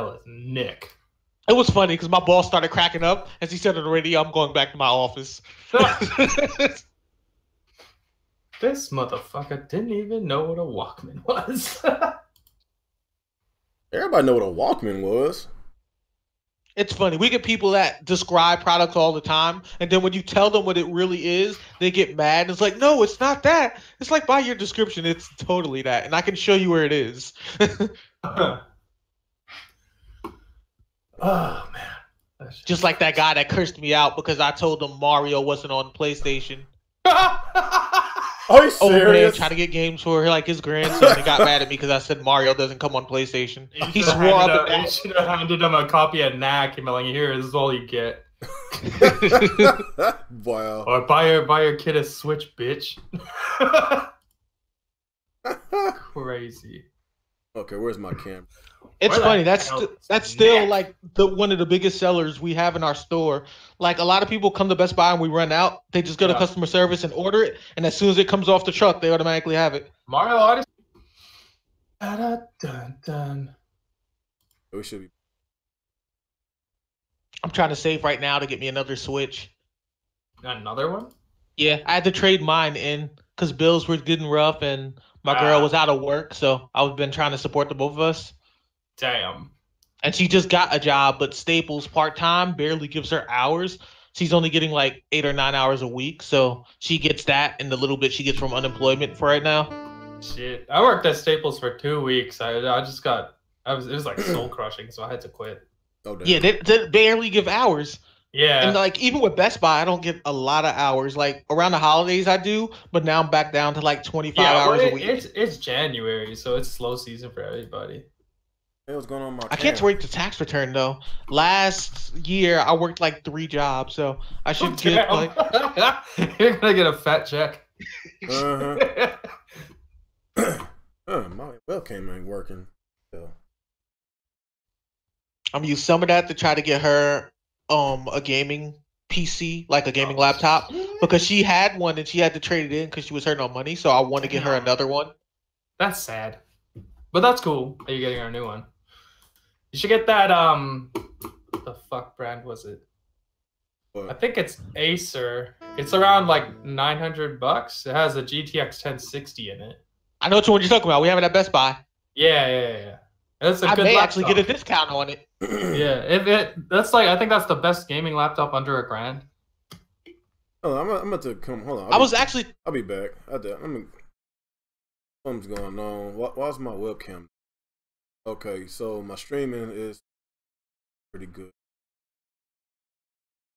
hell is Nick? It was funny because my boss started cracking up as he said on the radio, "I'm going back to my office." This motherfucker didn't even know what a Walkman was. Everybody know what a Walkman was. It's funny. We get people that describe products all the time, and then when you tell them what it really is, they get mad. It's like, no, it's not that. It's like, by your description, it's totally that, and I can show you where it is. Oh man. Just like that guy that cursed me out because I told him Mario wasn't on PlayStation. Are you serious? Trying to get games for like his grandson. He got mad at me because I said Mario doesn't come on PlayStation. He swore up and down. You should have handed him a copy of Knack and be like, "Here, this is all you get." Wow. Or buy your kid a Switch, bitch. Crazy. Okay, where's my camera? It's funny. That's still like one of the biggest sellers we have in our store. Like a lot of people come to Best Buy and we run out. They just go to customer service and order it, and as soon as it comes off the truck, they automatically have it. Mario Odyssey. Dun. We should be. I'm trying to save right now to get me another Switch. Another one? Yeah, I had to trade mine in because bills were getting rough and my girl was out of work, so I've been trying to support the both of us. Damn. And she just got a job, but Staples part-time barely gives her hours. She's only getting like 8 or 9 hours a week, so she gets that and the little bit she gets from unemployment for right now. Shit. I worked at Staples for 2 weeks. It was like soul crushing, so I had to quit. Oh, damn. Yeah, they barely give hours. Yeah. And like even with Best Buy, I don't get a lot of hours. Like around the holidays I do, but now I'm back down to like 25 hours a week. It's January, so it's slow season for everybody. Hey, what's going on with my I can't wait to tax return though. Last year I worked like 3 jobs, so I should get like You're gonna get a fat check. My webcam ain't working. So. I'm gonna use some of that to try to get her a gaming PC, like a gaming laptop, because she had one and she had to trade it in because she was hurting on money. So I want to get her another one. That's sad, but that's cool that you're getting her a new one. You should get that what the fuck brand was it? What? I think it's Acer. It's around like $900. It has a GTX 1060 in it. I know which one you're talking about. We have it at Best Buy. Yeah. That's a I good may laptop. actually get a discount on it. Yeah, I think that's the best gaming laptop under $1,000. Oh, I'm about to come. Hold on. I'll be back. Something's going on. Why's my webcam? Okay, so my streaming is pretty good.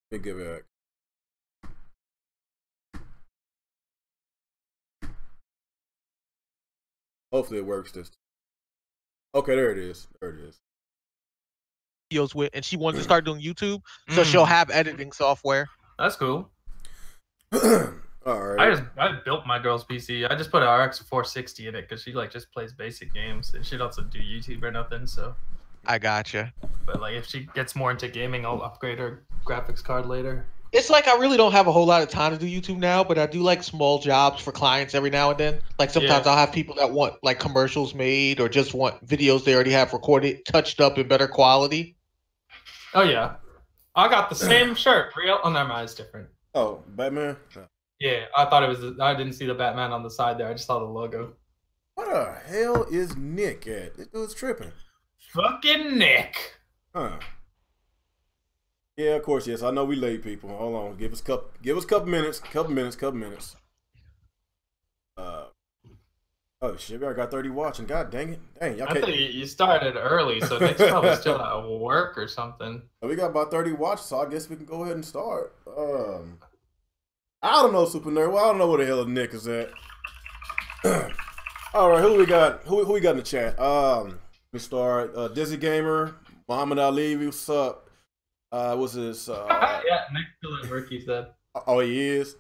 Let me get back. Hopefully it works this time. Okay, there it is. Videos with, and she wanted to start doing YouTube, so she'll have editing software. That's cool. All right. I built my girl's PC. I just put an RX 460 in it because she like just plays basic games and she doesn't do YouTube or nothing. So I gotcha. But like if she gets more into gaming, I'll upgrade her graphics card later. It's like I really don't have a whole lot of time to do YouTube now, but I do like small jobs for clients every now and then. Like sometimes I'll have people that want like commercials made or just want videos they already have recorded, touched up in better quality. Oh yeah, I got the same shirt. Real? Oh, never mind, it's different. Oh, Batman. Yeah, I thought it was. I didn't see the Batman on the side there. I just saw the logo. What the hell is Nick at? This dude's tripping. Fucking Nick. Huh. Yeah, of course, yes. I know we late people. Hold on. Give us a couple minutes. Oh shit, we already got 30 watching. God dang it. Dang, y'all I think you started early, so Nick's probably still at work or something. We got about 30 watches, so I guess we can go ahead and start. I don't know, Super Nerd. Well, I don't know where the hell Nick is at. All right, who we got? Who we got in the chat? We start. Dizzy Gamer, Muhammad Ali. What's up? What's this? Yeah, Nick's still at work. He said. Oh, he is.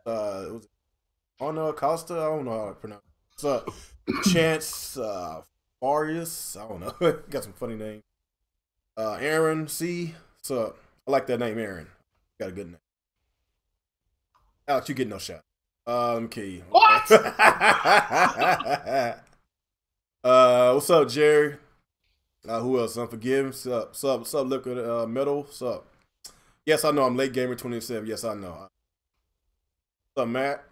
Yeah. Costa. I don't know how to pronounce. What's up? Chance. Farius. I don't know. Got some funny names. Aaron C. What's up? I like that name, Aaron. Got a good name. Alex, you get no shot. Okay. What? What's up, Jerry? Who else? Unforgiven. Sup, Liquid Metal. Sup. Yes, I know. I'm late gamer 27. Yes, I know. Sup, Matt.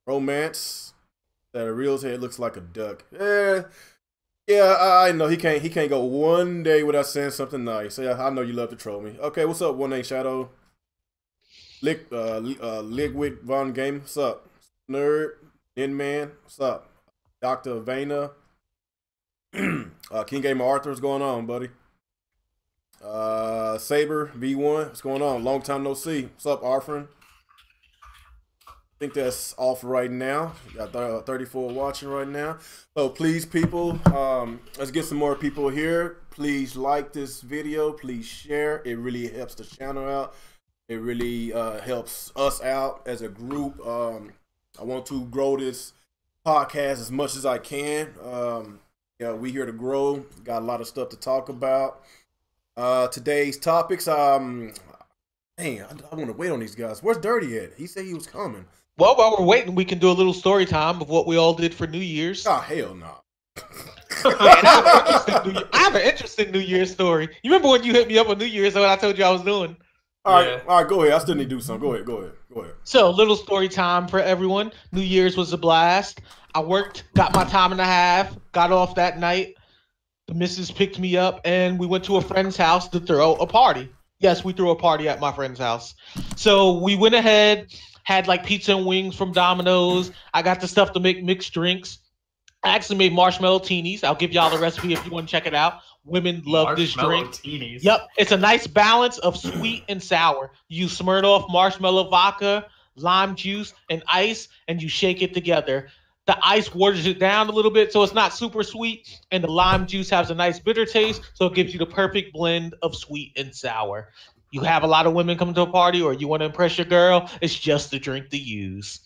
Romance. That a real head looks like a duck. Yeah, I know he can't go one day without saying something nice. Yeah, I know you love to troll me. Okay, what's up, One Name Shadow? Liquid Von Game. What's up? Nerd. Inman. What's up? Dr. Vana. King Gamer Arthur, what's going on, buddy? Saber V1, what's going on? Long time no see. What's up, Arthur? I think that's all for right now. We got 34 watching right now. So please, people, let's get some more people here. Please like this video. Please share. It really helps the channel out. It really helps us out as a group. I want to grow this podcast as much as I can. Yeah, we here to grow. Got a lot of stuff to talk about. Today's topics. Dang, I want to wait on these guys. Where's Dirty at? He said he was coming. Well, while we're waiting, we can do a little story time of what we all did for New Year's. Oh, hell no. I have an interesting New Year's story. You remember when you hit me up on New Year's and what I told you I was doing? All right, go ahead. I still need to do something. Go ahead. So, little story time for everyone. New Year's was a blast. I worked, got my time and a half, got off that night. The missus picked me up, and we went to a friend's house to throw a party. Yes, we threw a party at my friend's house. So we went ahead, had like pizza and wings from Domino's. I got the stuff to make mixed drinks. I actually made marshmallow teenies. I'll give y'all the recipe if you want to check it out. Women love this drink. Teenies. Yep, it's a nice balance of sweet and sour. You Smirnoff marshmallow vodka, lime juice, and ice, and you shake it together. The ice waters it down a little bit so it's not super sweet, and the lime juice has a nice bitter taste, so it gives you the perfect blend of sweet and sour. You have a lot of women come to a party or you want to impress your girl, it's just the drink to use.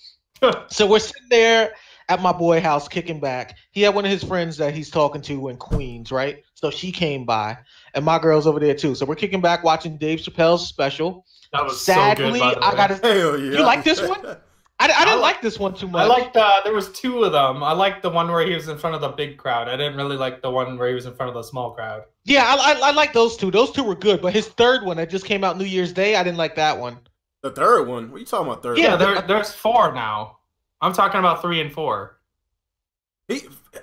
So we're sitting there at my boy house kicking back. He had one of his friends that he's talking to in Queens, right? So she came by, and my girl's over there too. So we're kicking back watching Dave Chappelle's special. That was Sadly, so good, by the way. I gotta. Hell yeah. You like this one? I didn't like this one too much. I liked there was two of them. I liked the one where he was in front of the big crowd. I didn't really like the one where he was in front of the small crowd. Yeah, I like those two. Those two were good, but his third one that just came out New Year's Day, I didn't like that one. The third one? What are you talking about? Third? Yeah, there's 4 now. I'm talking about 3 and 4.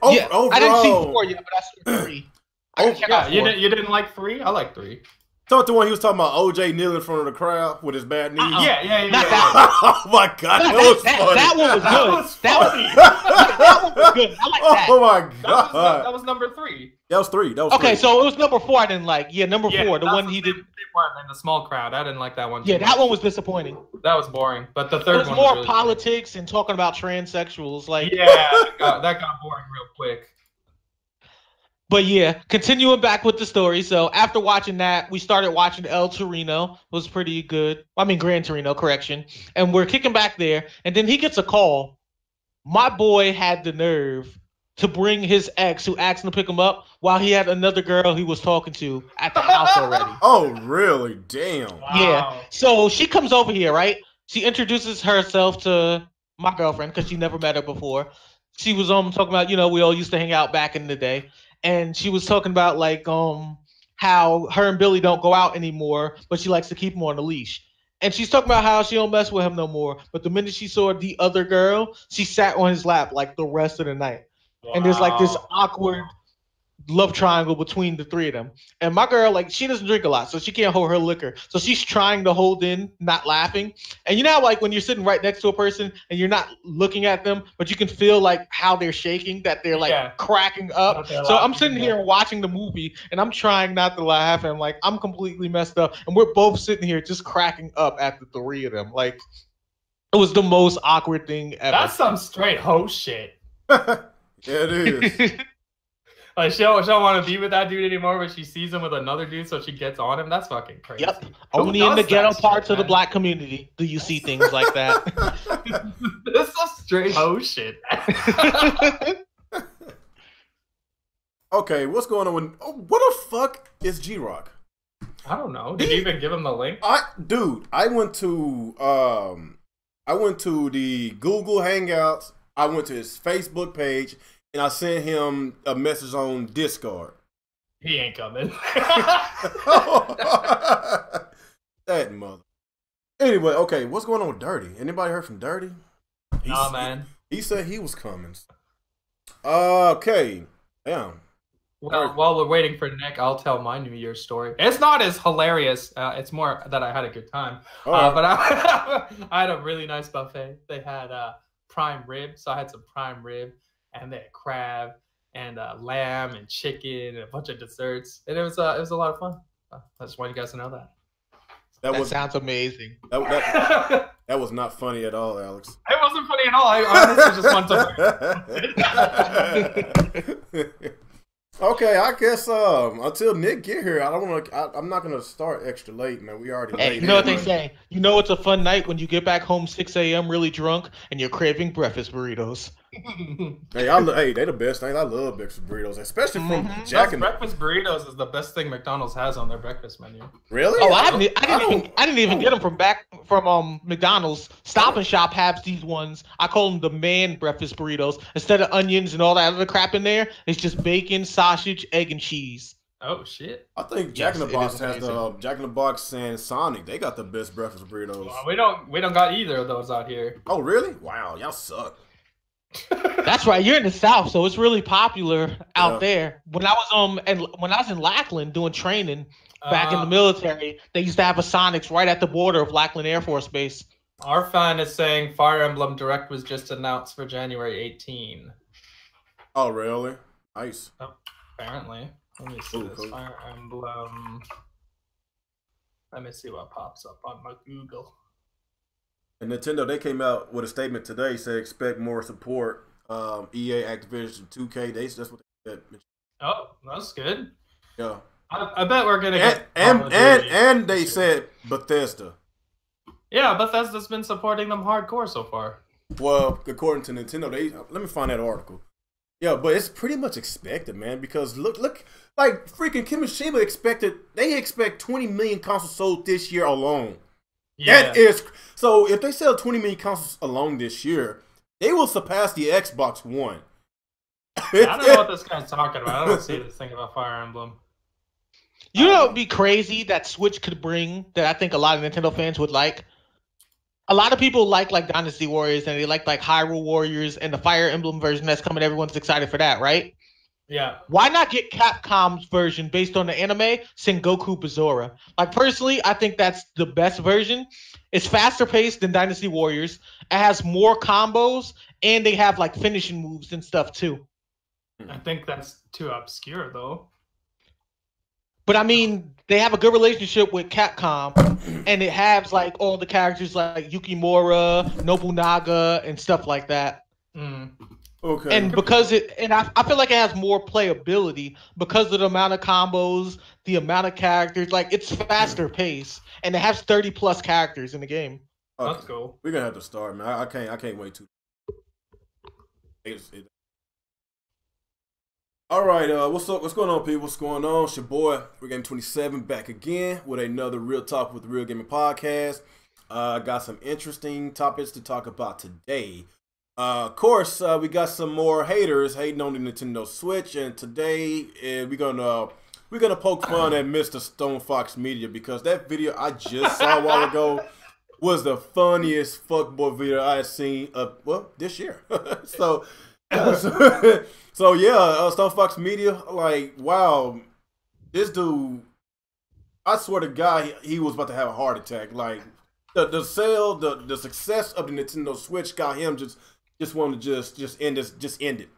Overall, I didn't see 4 yet, but I saw 3. You didn't like 3? I like 3. Talk the one he was talking about OJ kneeling in front of the crowd with his bad knees. Yeah. Oh my god, that was funny. That one was good. That one was good. I like that. Oh my god. That was number 3. That was 3. Okay, so it was number 4 I didn't like. Yeah, number 4, the one he did. Big one in the small crowd. I didn't like that one. Yeah, that one was disappointing. That was boring. But the third it was one more was really politics and talking about transsexuals. Like, yeah, that got boring real quick. But yeah, continuing back with the story. So after watching that, we started watching El Torino. It was pretty good. I mean, Gran Torino, correction. And we're kicking back there. And then he gets a call. My boy had the nerve to bring his ex, who asked him to pick him up, while he had another girl he was talking to at the house already. Oh, really? Damn. Wow. Yeah. So she comes over here, right? She introduces herself to my girlfriend because she never met her before. She was talking about, we all used to hang out back in the day. And she was talking about like how her and Billy don't go out anymore, but she likes to keep him on the leash. And she's talking about how she don't mess with him no more. But the minute she saw the other girl, she sat on his lap like the rest of the night. Wow. And there's like this awkward love triangle between the three of them. And my girl, like, she doesn't drink a lot, so she can't hold her liquor. So she's trying to hold in, not laughing. And you know how, like, when you're sitting right next to a person and you're not looking at them, but you can feel like how they're shaking, that they're like cracking up. So I'm sitting here watching the movie and I'm trying not to laugh, and like I'm completely messed up. And we're both sitting here just cracking up at the three of them. Like, it was the most awkward thing ever. That's some straight hoe shit. Yeah, it is. Like, she don't want to be with that dude anymore, but she sees him with another dude, so she gets on him. That's fucking crazy. Yep. Only in the ghetto parts of the black community do you see things like that. This is some straight hoe shit. Okay, what's going on with... what the fuck is G-Rock? I don't know. Did you even give him the link? Dude, I went to the Google Hangouts. I went to his Facebook page, and I sent him a message on Discord. He ain't coming. That mother. Anyway, okay, what's going on with Dirty? Anybody heard from Dirty? Nah, man. He said he was coming. Okay. Damn. Well, while we're waiting for Nick, I'll tell my New Year's story. It's not as hilarious. It's more that I had a good time. But I had a really nice buffet. They had prime rib, so I had some prime rib, and they had crab and lamb and chicken and a bunch of desserts, and it was a lot of fun. I just want you guys to know that. That sounds amazing. That was not funny at all, Alex. It wasn't funny at all. I honestly just want to. Okay, I guess until Nick get here, I don't want to. I'm not gonna start extra late, man. We already. Hey, late you know what they say? You know it's a fun night when you get back home 6 a.m. really drunk and you're craving breakfast burritos. Hey, they the best things. I love breakfast burritos, especially from Jack and breakfast burritos is the best thing McDonald's has on their breakfast menu. Really? Oh, I didn't even get them from McDonald's. Stop and Shop has these ones. I call them the man breakfast burritos. Instead of onions and all that other crap in there, it's just bacon, sausage, egg, and cheese. Oh shit! I think Jack in the Box has the Jack in the Box and Sonic. They got the best breakfast burritos. Well, we don't got either of those out here. Oh really? Wow, y'all suck. That's right. You're in the South, so it's really popular out there. When I was in Lackland doing training back in the military, they used to have a Sonic's right at the border of Lackland Air Force Base. Our fan is saying Fire Emblem Direct was just announced for January 18. Oh really? Nice. Oh, apparently. Let me see this. Cool. Fire Emblem. Let me see what pops up on my Google. And Nintendo, they came out with a statement today, said expect more support. EA, Activision, 2K, that's what they said. Oh, that's good. Yeah. I bet we're gonna get and they said Bethesda. Yeah, Bethesda's been supporting them hardcore so far. Well, according to Nintendo, let me find that article. Yeah, but it's pretty much expected, man, because look, like freaking Kimishima expect 20 million consoles sold this year alone. Yeah. That is so. If they sell 20 million consoles alone this year, they will surpass the Xbox One. I don't know what this guy's talking about. I don't see this thing about Fire Emblem. You know, it'd be crazy that Switch could bring that. I think a lot of Nintendo fans would like. A lot of people like Dynasty Warriors and they like Hyrule Warriors and the Fire Emblem version that's coming. Everyone's excited for that, right? Yeah. Why not get Capcom's version based on the anime, Sengoku Bazora? Like, personally, I think that's the best version. It's faster paced than Dynasty Warriors. It has more combos, and they have, like, finishing moves and stuff, too. I think that's too obscure, though. But, I mean, they have a good relationship with Capcom, and it has, like, all the characters like Yukimura, Nobunaga, and stuff like that. Mm. Okay. And because I feel like it has more playability because of the amount of combos, the amount of characters. Like, it's faster paced, and it has 30+ characters in the game. Okay. That's cool. We're gonna have to start, man. I can't wait to. All right, what's up? What's going on, people? What's going on? It's your boy, RealGaming27, back again with another Real Talk with the Real Gaming podcast. Got some interesting topics to talk about today. Of course, we got some more haters hating on the Nintendo Switch, and today we're gonna poke fun at Mr. Stone Fox Media because that video I just saw a while ago was the funniest fuckboy video I had seen this year. So yeah, Stone Fox Media, like, wow, this dude, I swear to God, he was about to have a heart attack. Like, the success of the Nintendo Switch got him just want to just end it.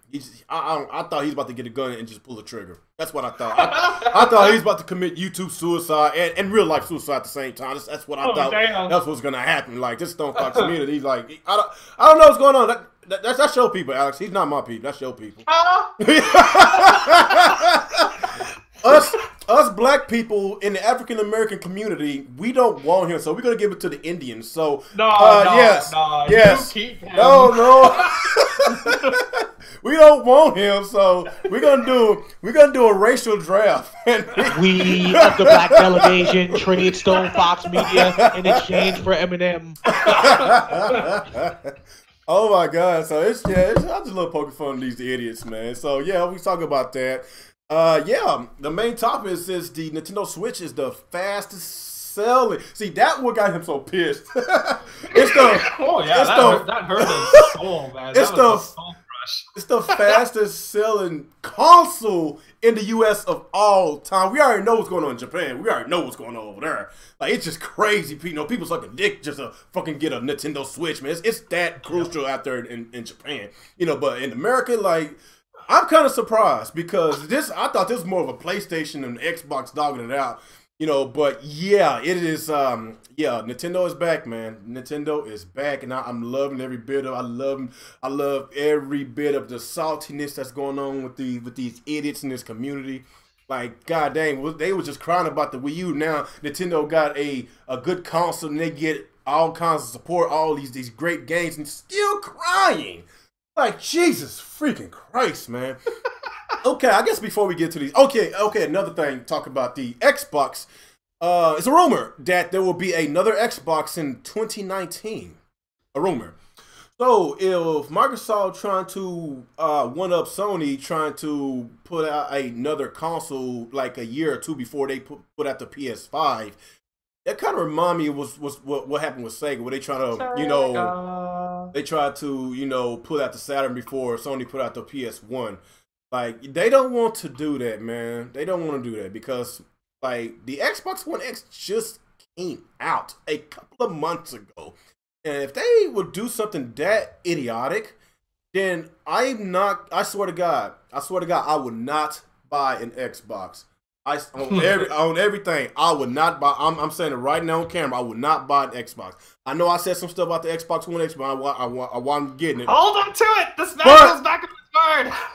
I thought he was about to get a gun and just pull the trigger. That's what I thought. I thought he was about to commit YouTube suicide and real life suicide at the same time. That's what I thought. Damn. That's what's gonna happen. Like, this Stone Fox community, he's like, I don't know what's going on. That's your people, Alex. He's not my people. That's your people. Us black people in the African American community, we don't want him, so we're gonna give it to the Indians. So yes, we don't want him, so we're gonna do a racial draft. We of the black delegation trade Stone Fox Media in exchange for Eminem. Oh my God! So I'm just a little poking fun of these idiots, man. So yeah, we talk about that. Yeah, the main topic is the Nintendo Switch is the fastest selling. See, that what got him so pissed. It's the oh yeah, that hurt his soul, man. That was a soul crush. It's the fastest selling console in the US of all time. We already know what's going on in Japan. We already know what's going on over there. Like, it's just crazy. You know, people sucking dick just to fucking get a Nintendo Switch, man. It's that crucial out there in Japan. You know, but in America, like, I'm kind of surprised because I thought this was more of a PlayStation and Xbox dogging it out. You know, but yeah, it is. Yeah, Nintendo is back, man. Nintendo is back, and I'm loving every bit of. I love every bit of the saltiness that's going on with these idiots in this community. Like, god dang, they were just crying about the Wii U. Now Nintendo got a good console, and they get all kinds of support, all these great games, and still crying. Like, Jesus freaking Christ, man. Okay, I guess before we get to these, okay, another thing, talk about the Xbox. It's a rumor that there will be another Xbox in 2019. A rumor. So if Microsoft trying to one up Sony, trying to put out another console like a year or two before they put out the PS5, that kind of remind me of what happened with Sega, where they try to, you know, they tried to, you know, put out the Saturn before Sony put out the PS1. Like, they don't want to do that, man. They don't want to do that because, like, the Xbox One X just came out a couple of months ago. And if they would do something that idiotic, then I swear to God, I would not buy an Xbox. On everything, I would not buy. I'm saying it right now on camera. I would not buy an Xbox. I know I said some stuff about the Xbox One X, but I want getting it. Hold on to it. This man goes back in his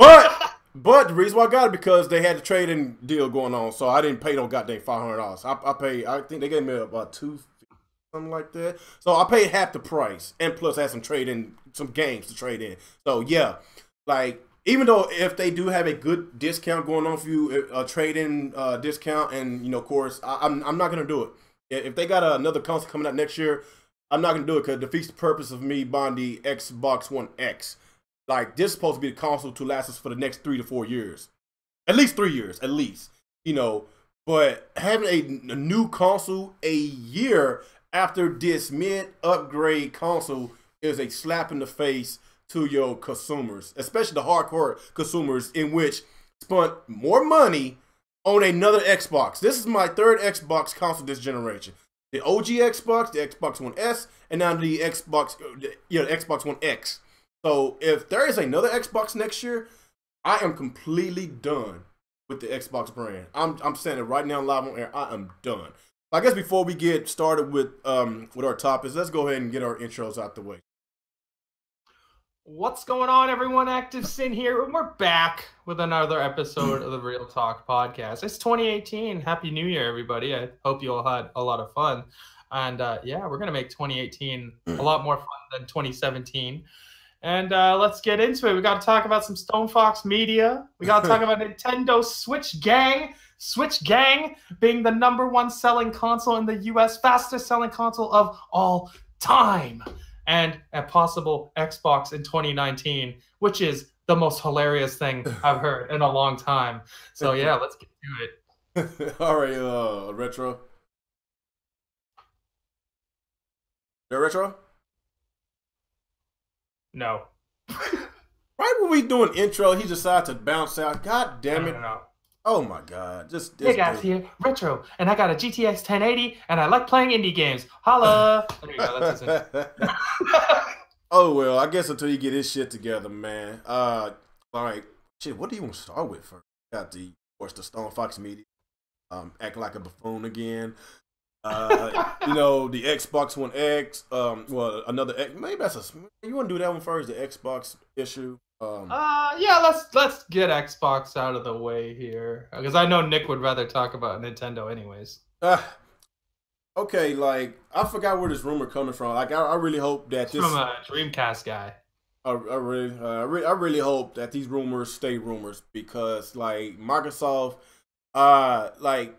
word. But the reason why I got it because they had the trade-in deal going on, so I didn't pay no goddamn $500. I paid. I think they gave me about $250, something like that. So I paid half the price, and plus I had some games to trade in. So yeah, like. Even though if they do have a good discount going on for you, a trade-in discount, and you know, of course, I'm not gonna do it. If they got another console coming out next year, I'm not gonna do it because it defeats the purpose of me buying the Xbox One X. Like, this is supposed to be the console to last us for the next 3 to 4 years, at least 3 years, at least. You know, but having a new console a year after this mid-upgrade console is a slap in the face to your consumers, especially the hardcore consumers, in which spent more money on another Xbox. This is my third Xbox console this generation. The OG Xbox, the Xbox One S, and now the Xbox One X. So if there is another Xbox next year, I am completely done with the Xbox brand. I'm saying it right now live on air. I am done. I guess before we get started with our topics, let's go ahead and get our intros out the way. What's going on, everyone? Active Sin here, and we're back with another episode of the Real Talk Podcast. It's 2018. Happy New Year, everybody. I hope you all had a lot of fun. And yeah, we're going to make 2018 a lot more fun than 2017. And let's get into it. We got to talk about some Stone Fox Media. We got to talk about Nintendo Switch Gang. Switch Gang being the #1 selling console in the US, fastest selling console of all time. And a possible Xbox in 2019, which is the most hilarious thing I've heard in a long time. So yeah, let's get to it. All right, Retro. There, Retro? No. Right when we doing intro, he decided to bounce out. God damn it. No. Oh my God! Hey guys, here, Retro, and I got a GTX 1080, and I like playing indie games. Holla! There you go. That's it. Oh well, I guess until you get his shit together, man. All right, shit. What do you want to start with first? Got the, of course, the Stone Fox Media, acting like a buffoon again. You know, the Xbox One X. Well, another X. Maybe that's you want to do that one first? The Xbox issue. Yeah, let's get Xbox out of the way here, because I know Nick would rather talk about Nintendo anyways. Okay, like, I forgot where this rumor coming from. Like, I really hope that this from a Dreamcast guy. I really hope that these rumors stay rumors, because like Microsoft, like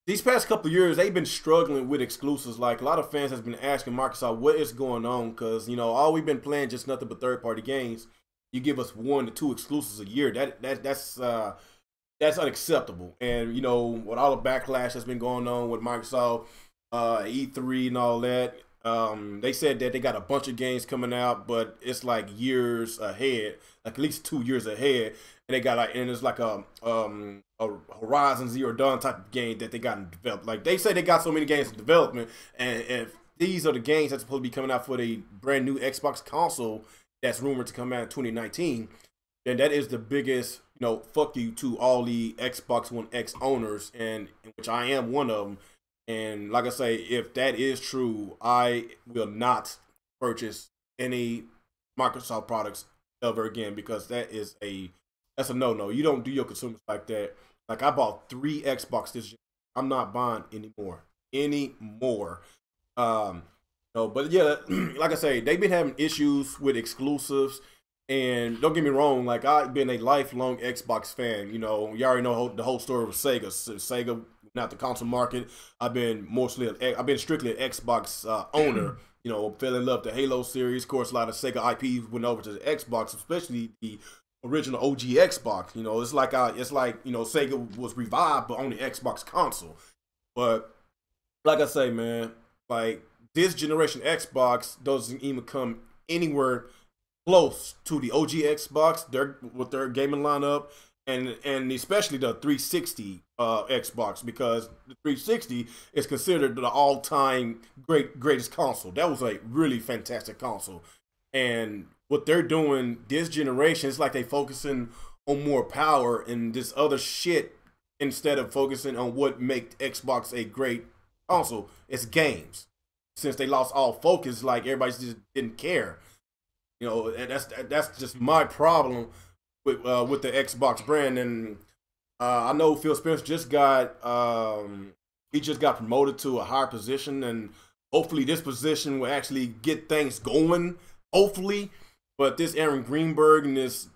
these past couple of years they've been struggling with exclusives. Like, a lot of fans has been asking Microsoft what is going on, because you know all we've been playing just nothing but third-party games. You give us 1 to 2 exclusives a year. That's that's unacceptable. And you know, with all the backlash that's been going on with Microsoft, E3 and all that, they said that they got a bunch of games coming out, but it's like years ahead, like at least 2 years ahead. And they got like, and it's like a Horizon Zero Dawn type of game that they got in development. Like they say they got so many games in development, and if these are the games that's supposed to be coming out for the brand new Xbox console that's rumored to come out in 2019, then that is the biggest, you know, fuck you to all the Xbox One X owners, and which I am one of them. And like I say, if that is true, I will not purchase any Microsoft products ever again, because that's a no-no. You don't do your consumers like that. Like I bought 3 Xbox this year. I'm not buying anymore. No, but yeah, like I say, they've been having issues with exclusives. And don't get me wrong, like I've been a lifelong Xbox fan. You know, you already know the whole story with Sega. Sega, not the console market. I've been strictly an Xbox owner. You know, fell in love with the Halo series. Of course, a lot of Sega IPs went over to the Xbox, especially the original OG Xbox. You know, it's like you know, Sega was revived, but on the Xbox console. But like I say, man, like this generation Xbox doesn't even come anywhere close to the OG Xbox, with their gaming lineup, and especially the 360 Xbox, because the 360 is considered the all-time greatest console. That was a really fantastic console, and what they're doing this generation is like they focusing on more power and this other shit instead of focusing on what make Xbox a great console. It's games. Since they lost all focus, like everybody just didn't care. You know, and that's just my problem with the Xbox brand. And I know Phil Spencer just got promoted to a higher position, and hopefully this position will actually get things going. Hopefully, but this Aaron Greenberg and this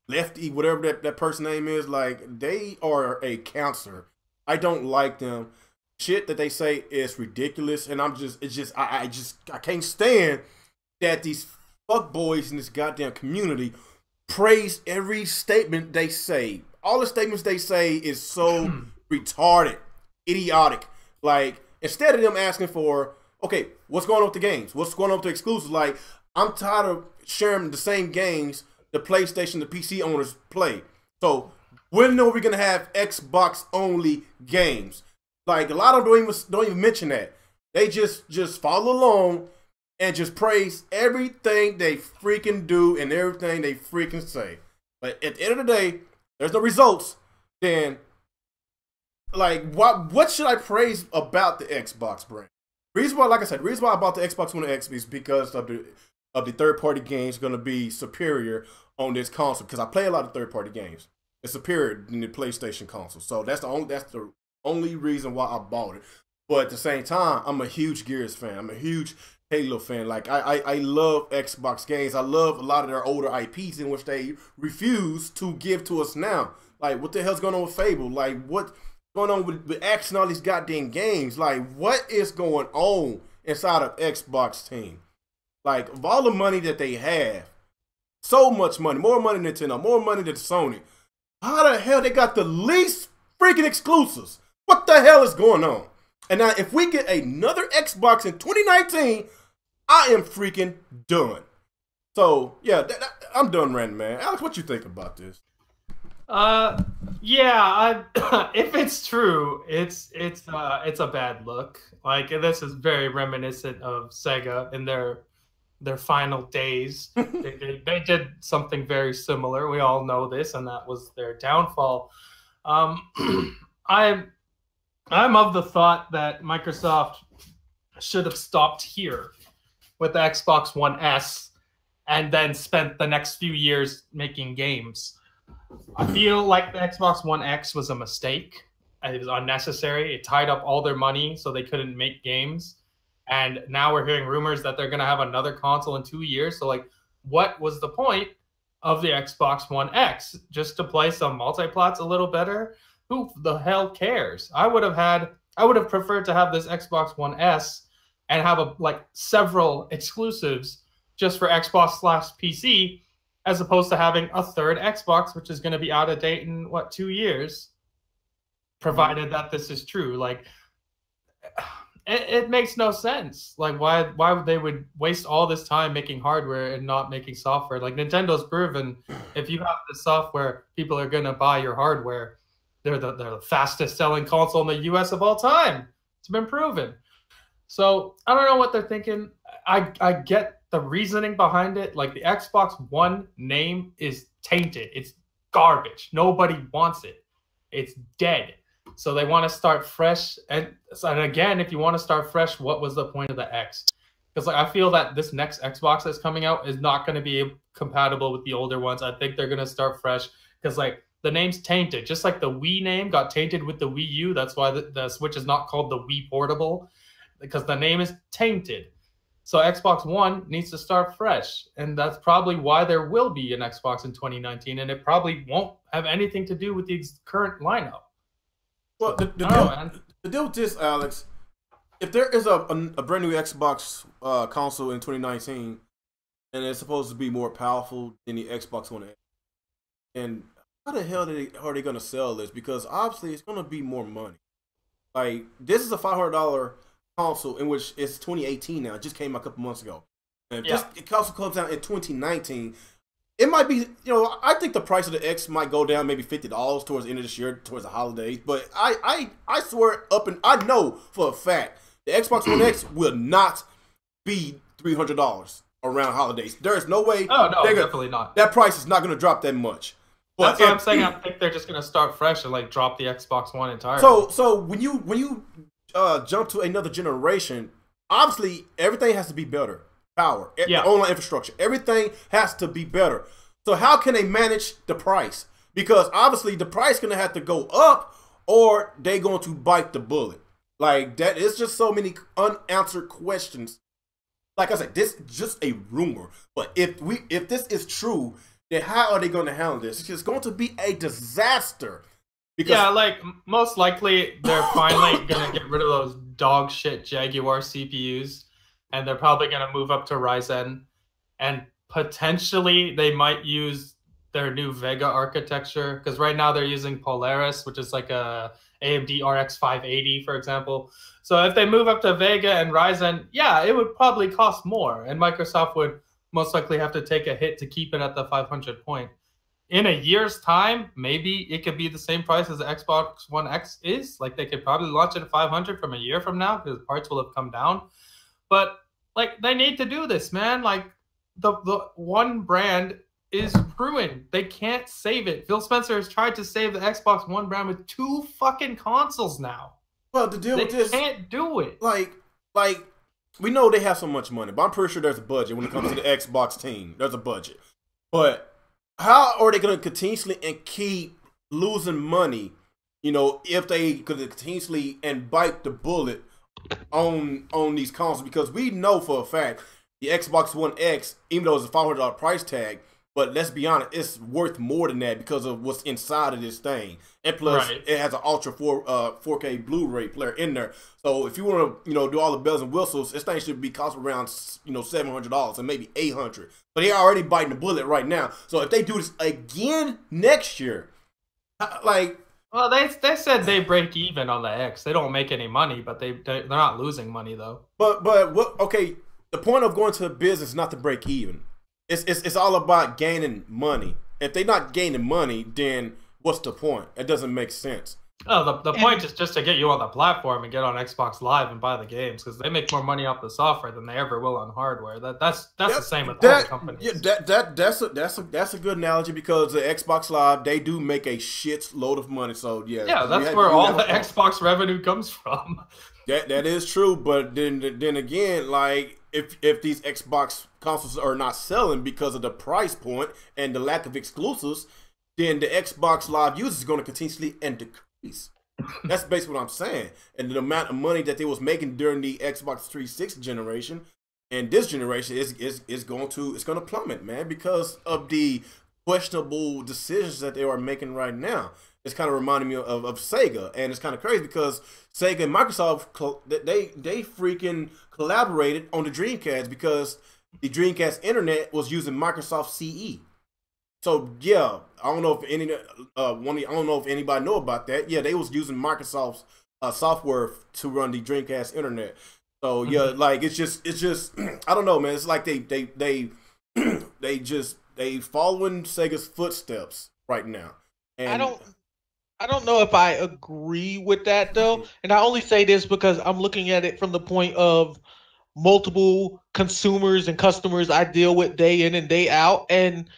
lefty, whatever that person's name is, like they are a cancer. I don't like them. Shit that they say is ridiculous, and I can't stand that these fuck boys in this goddamn community praise every statement they say. All the statements they say is so retarded, idiotic. Like, instead of them asking for, okay, what's going on with the games? What's going on with the exclusives? Like, I'm tired of sharing the same games the PlayStation, the PC owners play. So, when are we going to have Xbox only games? Like, a lot of them don't even mention that. They just follow along and just praise everything they freaking do and everything they freaking say. But at the end of the day, there's no results. Then, like, what should I praise about the Xbox brand? Reason why, like I said, reason why I bought the Xbox One X is because of the third-party games going to be superior on this console. Because I play a lot of third-party games. It's superior than the PlayStation console. So that's the only reason why I bought it. But at the same time, I'm a huge Gears fan. I'm a huge Halo fan. Like I love Xbox games. I love a lot of their older IPs in which they refuse to give to us now. Like, what the hell's going on with Fable? Like, what's going on with action all these goddamn games? Like, what is going on inside of Xbox team? Like, of all the money that they have, so much money, more money than Nintendo, more money than Sony. How the hell they got the least freaking exclusives? What the hell is going on? And now, if we get another Xbox in 2019, I am freaking done. So, yeah, I'm done ranting, man. Alex, what you think about this? Yeah, if it's true, it's a bad look. Like, this is very reminiscent of Sega in their final days. they did something very similar. We all know this, and that was their downfall. I'm of the thought that Microsoft should have stopped here with the Xbox One S and then spent the next few years making games. I feel like the Xbox One X was a mistake. It was unnecessary. It tied up all their money so they couldn't make games. And now we're hearing rumors that they're going to have another console in 2 years. So, like, what was the point of the Xbox One X? Just to play some multiplats a little better? Who the hell cares? I would have preferred to have this Xbox One S and have several exclusives just for Xbox/PC, as opposed to having a third Xbox, which is going to be out of date in 2 years. provided that this is true. Like, it makes no sense. Like, why they would waste all this time making hardware and not making software? Like, Nintendo's proven if you have the software, people are gonna buy your hardware. They're the fastest selling console in the U.S. of all time. It's been proven. So I don't know what they're thinking. I get the reasoning behind it. Like, the Xbox One name is tainted. It's garbage. Nobody wants it. It's dead. So they want to start fresh. And again, if you want to start fresh, what was the point of the X? Because, like, I feel that this next Xbox that's coming out is not going to be compatible with the older ones. I think they're going to start fresh because, like, the name's tainted. Just like the Wii name got tainted with the Wii U. That's why the Switch is not called the Wii Portable, because the name is tainted. So Xbox One needs to start fresh. And that's probably why there will be an Xbox in 2019. And it probably won't have anything to do with the current lineup. Well, the deal with this, Alex, if there is a brand new Xbox console in 2019, and it's supposed to be more powerful than the Xbox One X, and how the hell are they going to sell this? Because obviously it's going to be more money. Like, this is a $500 console in which it's 2018 now. It just came out a couple months ago. And if this console comes out in 2019, it might be, I think the price of the X might go down maybe $50 towards the end of this year, towards the holidays. But I swear I know for a fact the Xbox One X will not be $300 around holidays. There is no way. Oh, no, definitely not. That price is not going to drop that much. But that's what I'm saying. I think they're just going to start fresh and, like, drop the Xbox One entirely. So when you jump to another generation, obviously everything has to be better. Power, online infrastructure, everything has to be better. So how can they manage the price? Because obviously the price going to have to go up, or they going to bite the bullet. Like, that is just so many unanswered questions. Like I said, this is just a rumor. But if this is true, then how are they going to handle this? It's going to be a disaster. Because, like, most likely they're finally going to get rid of those dog shit Jaguar CPUs, and they're probably going to move up to Ryzen, and potentially they might use their new Vega architecture, because right now they're using Polaris, which is like a AMD RX 580, for example. So if they move up to Vega and Ryzen, yeah, it would probably cost more, and Microsoft would most likely have to take a hit to keep it at the 500 point. In a year's time, maybe it could be the same price as the Xbox One X is. Like, they could probably launch it at 500 from a year from now, because parts will have come down. But, like, they need to do this, man. Like, the one brand is ruined. They can't save it. Phil Spencer has tried to save the Xbox One brand with 2 fucking consoles now. Well, the deal with this, they can't do it. Like, we know they have so much money, but I'm pretty sure there's a budget when it comes to the Xbox team. There's a budget. But how are they going to continuously and keep losing money, if they could continuously and bite the bullet on these consoles? Because we know for a fact the Xbox One X, even though it's a $500 price tag, but let's be honest, it's worth more than that because of what's inside of this thing. And plus, It has an Ultra 4K Blu-ray player in there. So if you want to, do all the bells and whistles, this thing should be cost around, $700 and maybe $800. But they're already biting the bullet right now. So if they do this again next year, like, well, they said they break even on the X. They don't make any money, but they're not losing money though. But what? Okay, the point of going to a business is not to break even. It's all about gaining money. If they're not gaining money, then what's the point? It doesn't make sense. Oh, the point is just to get you on the platform and get on Xbox Live and buy the games, because they make more money off the software than they ever will on hardware. That's the same with all the companies. Yeah, that's a good analogy, because the Xbox Live, they do make a shit load of money. So yeah, that's where all the Xbox revenue comes from. That is true, but then again, like, if these Xbox consoles are not selling because of the price point and the lack of exclusives, then the Xbox Live users is going to continuously and decrease. That's basically what I'm saying. And the amount of money that they was making during the Xbox 360 generation and this generation is going to plummet, man, because of the questionable decisions that they are making right now. It's kind of reminding me of Sega, and it's kind of crazy because Sega and Microsoft, they freaking collaborated on the Dreamcast, because the Dreamcast internet was using Microsoft CE. So yeah, I don't know if I don't know if anybody know about that. Yeah, they was using Microsoft's software to run the Dreamcast internet. So yeah, like it's just I don't know, man. It's like they they following Sega's footsteps right now. And I don't know if I agree with that though. And I only say this because I'm looking at it from the point of multiple consumers and customers I deal with day in and day out. And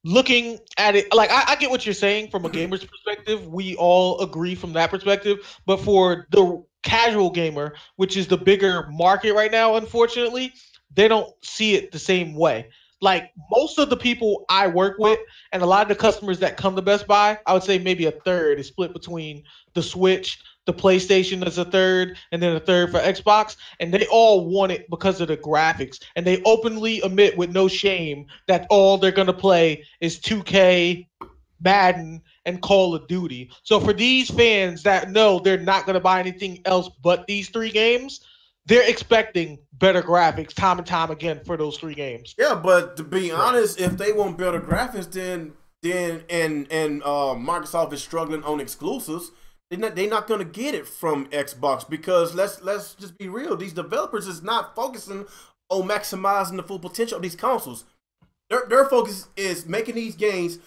looking at it, like I get what you're saying from a gamer's perspective. We all agree from that perspective. But for the casual gamer, which is the bigger market right now, unfortunately, they don't see it the same way. Like most of the people I work with and a lot of the customers that come to Best Buy, I would say maybe a third is split between the Switch, the PlayStation as a third, and then a third for Xbox. And they all want it because of the graphics. And they openly admit with no shame that all they're going to play is 2K, Madden, and Call of Duty. So for these fans that know they're not going to buy anything else but these three games, they're expecting better graphics time and time again for those three games. Yeah, but to be honest, if they want better graphics, then Microsoft is struggling on exclusives. They're not going to get it from Xbox because let's just be real. These developers is not focusing on maximizing the full potential of these consoles. Their focus is making these games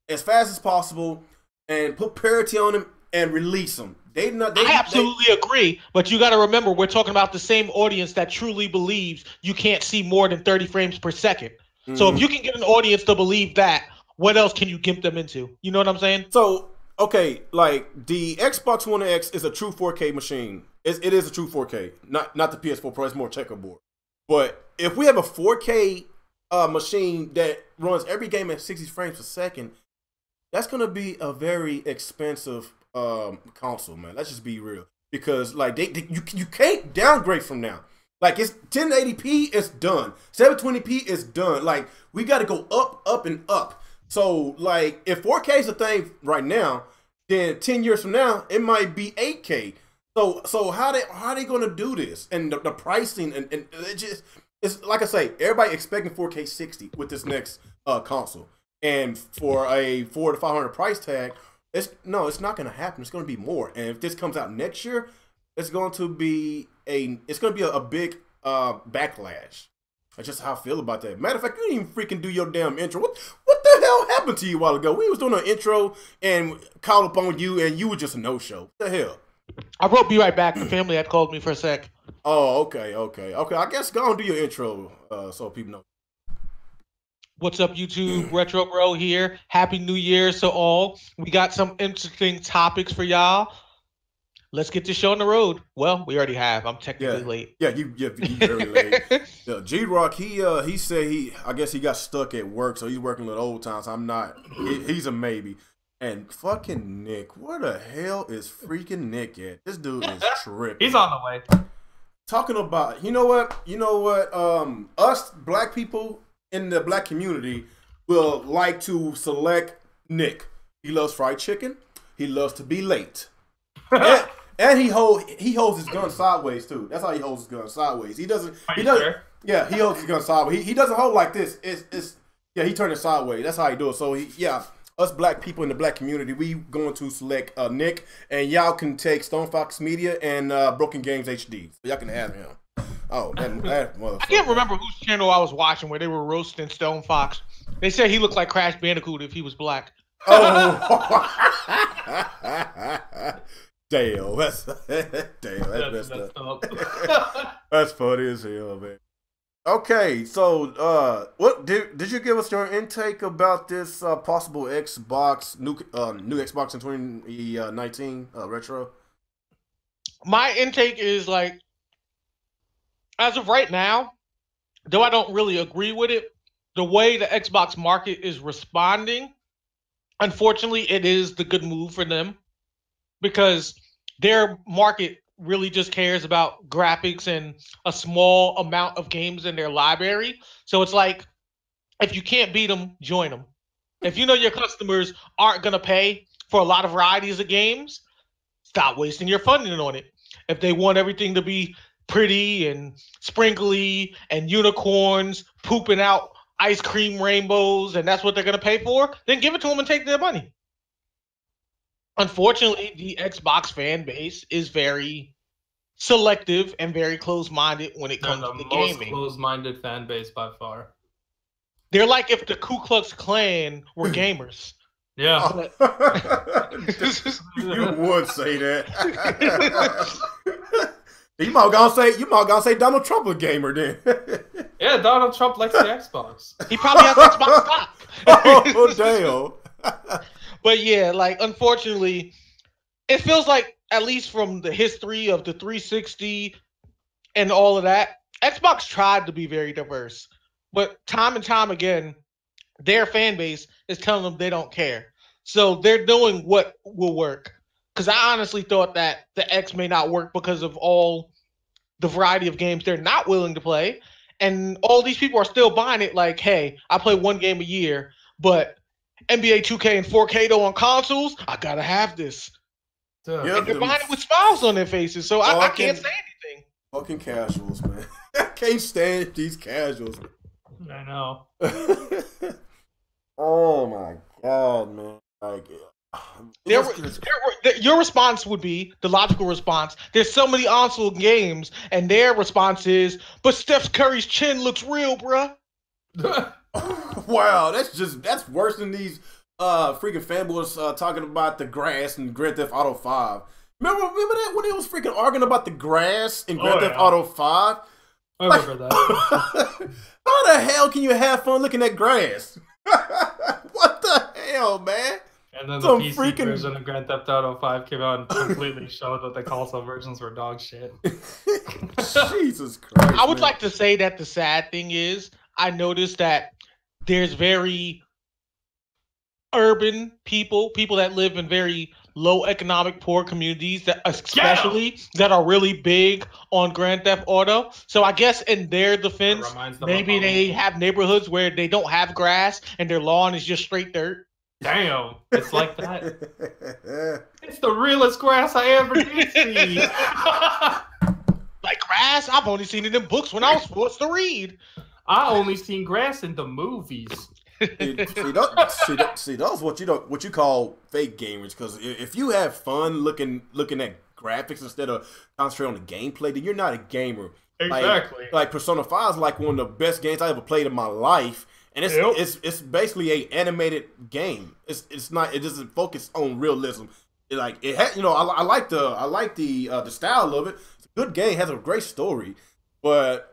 as fast as possible and put parity on them and release them. I absolutely agree, but you got to remember we're talking about the same audience that truly believes you can't see more than 30 frames per second. So if you can get an audience to believe that, what else can you gimp them into? You know what I'm saying? So, okay, like the Xbox One X is a true 4K machine. It is a true 4K, not the PS4 Pro. It's more checkerboard. But if we have a 4K machine that runs every game at 60 frames per second, that's going to be a very expensive console, man. Let's just be real, because like you can't downgrade from now. Like it's 1080p, it's done. 720p is done. Like we got to go up and up. So like if 4K is a thing right now, then 10 years from now it might be 8K. So how they gonna do this? And the pricing and it just, it's like I say, everybody expecting 4K 60 with this next console, and for a $400 to $500 price tag. It's not going to happen. It's going to be more. And if this comes out next year, it's going to be a big backlash. That's just how I feel about that. Matter of fact, you didn't even freaking do your damn intro. What the hell happened to you a while ago? We was doing an intro and called upon you, and you were just a no-show. What the hell? I wrote "Be Right Back." The family had called me for a sec. Oh, okay. I guess go on do your intro so people know. What's up, YouTube? Retro Bro here. Happy New Year to all. We got some interesting topics for y'all. Let's get this show on the road. Well, we already have. I'm technically late. Yeah, you very late. G-Rock, he said I guess he got stuck at work, so he's working a little overtime. So I'm not. He's a maybe. And fucking Nick, where the hell is freaking Nick at? This dude is tripping. He's on the way. Talking about, you know what? Us black people in the black community will like to select Nick. He loves fried chicken. He loves to be late. and he holds his gun sideways too. That's how he holds his gun sideways. He doesn't. Sure? Yeah, he holds his gun sideways. He doesn't hold like this. He turned it sideways. That's how he do it. So us black people in the black community, we going to select Nick, and y'all can take Stone Fox Media and Broken Games HD. So y'all can have him. Oh, that motherfucker. I can't remember whose channel I was watching where they were roasting Stone Fox. They said he looked like Crash Bandicoot if he was black. Oh, damn, that's messed up. That's funny as hell, man. Okay, so what did you give us your intake about this possible Xbox new Xbox in 2019 retro? My intake is like, as of right now, though I don't really agree with it, the way the Xbox market is responding, unfortunately, it is the good move for them because their market really just cares about graphics and a small amount of games in their library. So it's like, if you can't beat them, join them. If you know your customers aren't going to pay for a lot of varieties of games, stop wasting your funding on it. If they want everything to be pretty and sprinkly and unicorns pooping out ice cream rainbows and that's what they're going to pay for, then give it to them and take their money. Unfortunately, the Xbox fan base is very selective and very close-minded when it comes to the gaming. most close-minded fan base by far. They're like if the Ku Klux Klan were gamers. Yeah. You would say that. You might gonna say Donald Trump a gamer then. Yeah, Donald Trump likes the Xbox. He probably has Xbox stock. Oh damn. But yeah, like unfortunately, it feels like at least from the history of the 360 and all of that, Xbox tried to be very diverse. But time and time again, their fan base is telling them they don't care. So they're doing what will work. Because I honestly thought that the X may not work because of all the variety of games they're not willing to play. And all these people are still buying it like, hey, I play one game a year, but NBA 2K and 4K though on consoles, I gotta have this. Yep, and they're buying it with smiles on their faces, so I can't say anything. Fucking casuals, man. I can't stand these casuals. I know. Oh my god, man. Like, your response would be, the logical response, there's so many console games, and their response is, but Steph Curry's chin looks real, bruh. Wow, that's worse than these freaking fanboys talking about the grass in Grand Theft Auto 5. Remember that when they was freaking arguing about the grass in Grand Theft Auto 5? I remember that. How the hell can you have fun looking at grass? What the hell, man? And then the PC version of Grand Theft Auto 5 came out and completely showed that the console versions were dog shit. Jesus Christ. I would like to say that the sad thing is, I noticed that there's very urban people that live in very low economic poor communities that especially that are really big on Grand Theft Auto. So I guess in their defense, maybe they have neighborhoods where they don't have grass and their lawn is just straight dirt. Damn, it's like that. It's the realest grass I ever did see. Like grass? I've only seen it in books when I was forced to read. I only seen grass in the movies. See, that's what you call fake gamers. Because if you have fun looking at graphics instead of concentrating on the gameplay, then you're not a gamer. Exactly. Like Persona 5 is like one of the best games I ever played in my life, and it's basically a animated game. It doesn't focus on realism. I like the style of it. It's a good game, has a great story, but.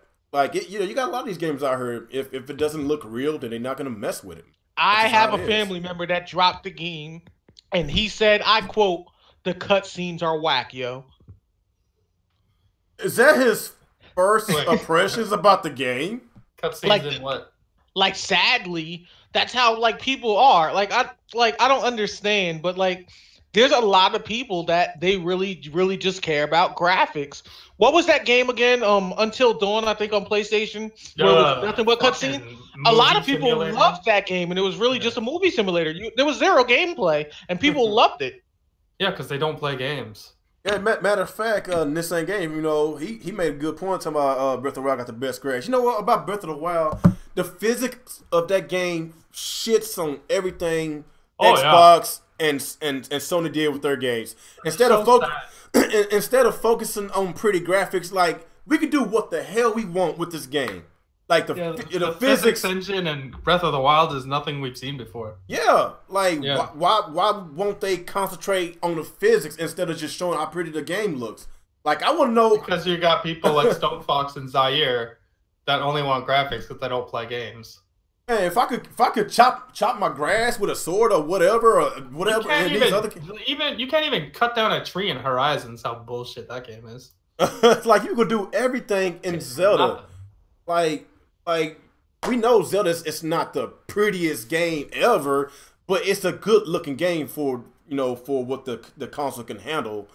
You got a lot of these games out here. If it doesn't look real, then they're not gonna mess with it. I have a family member that dropped the game, and he said, I quote, "The cutscenes are whack, yo." Is that his first impressions about the game? Cutscenes in what? Like, sadly, that's how people are. I don't understand, but there's a lot of people that they really, really just care about graphics. What was that game again? Until Dawn, I think, on PlayStation, where it was nothing but cutscene. A lot of people loved that game, and it was really just a movie simulator. There was zero gameplay, and people loved it. Yeah, because they don't play games. Yeah, matter of fact, in this same game, he made a good point talking about Breath of the Wild got the best grass. You know what about Breath of the Wild? The physics of that game shits on everything Xbox and Sony did with their games. Instead of focusing on pretty graphics, we could do what the hell we want with this game. The physics engine and Breath of the Wild is nothing we've seen before. Yeah, why won't they concentrate on the physics instead of just showing how pretty the game looks? I want to know, because you got people like Stone Fox and Zaire that only want graphics because they don't play games. Man, if I could chop my grass with a sword or whatever, you can't even cut down a tree in Horizons. How bullshit that game is. It's you could do everything in Zelda. We know Zelda is not the prettiest game ever, but it's a good looking game for what the console can handle,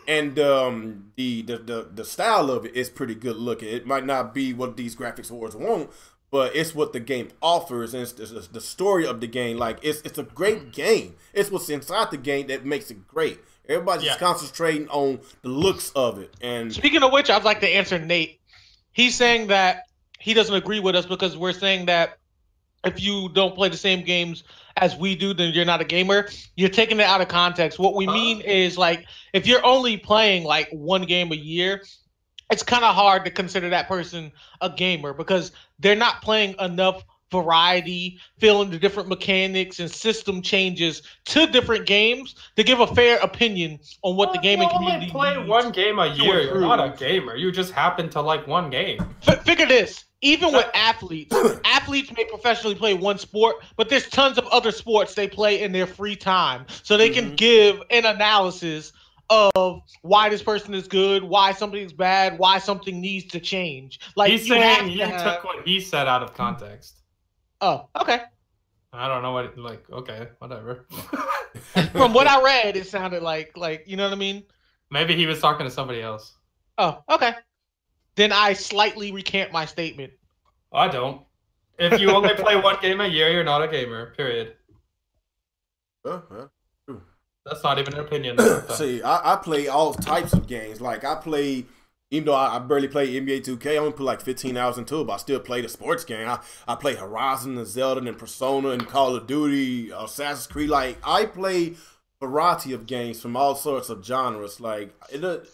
and the style of it is pretty good looking. It might not be what these graphics awards want, but it's what the game offers, and it's the story of the game. It's a great game. It's what's inside the game that makes it great. Everybody's just concentrating on the looks of it. And speaking of which, I'd like to answer Nate. He's saying that he doesn't agree with us because we're saying that if you don't play the same games as we do, then you're not a gamer. You're taking it out of context. What we mean is, like, if you're only playing like one game a year, it's kind of hard to consider that person a gamer because they're not playing enough variety, feeling the different mechanics and system changes to different games to give a fair opinion on what the gaming community needs. If you only play one game a year, you're not a gamer. You just happen to like one game. Figure this. Even with athletes may professionally play one sport, but there's tons of other sports they play in their free time. So they can give an analysis of why this person is good, why something's bad, why something needs to change. Like, he's saying you took what he said out of context. Oh, okay. I don't know what, okay, whatever. From what I read, it sounded like, you know what I mean? Maybe he was talking to somebody else. Oh, okay. Then I slightly recant my statement. I don't. If you only play one game a year, you're not a gamer, period. That's not even an opinion. See, I play all types of games. Like, I play, even though I barely play NBA 2K, I only put like 15 hours into it, but I still play the sports game. I play Horizon and Zelda and Persona and Call of Duty, Assassin's Creed. Like, I play a variety of games from all sorts of genres. It don't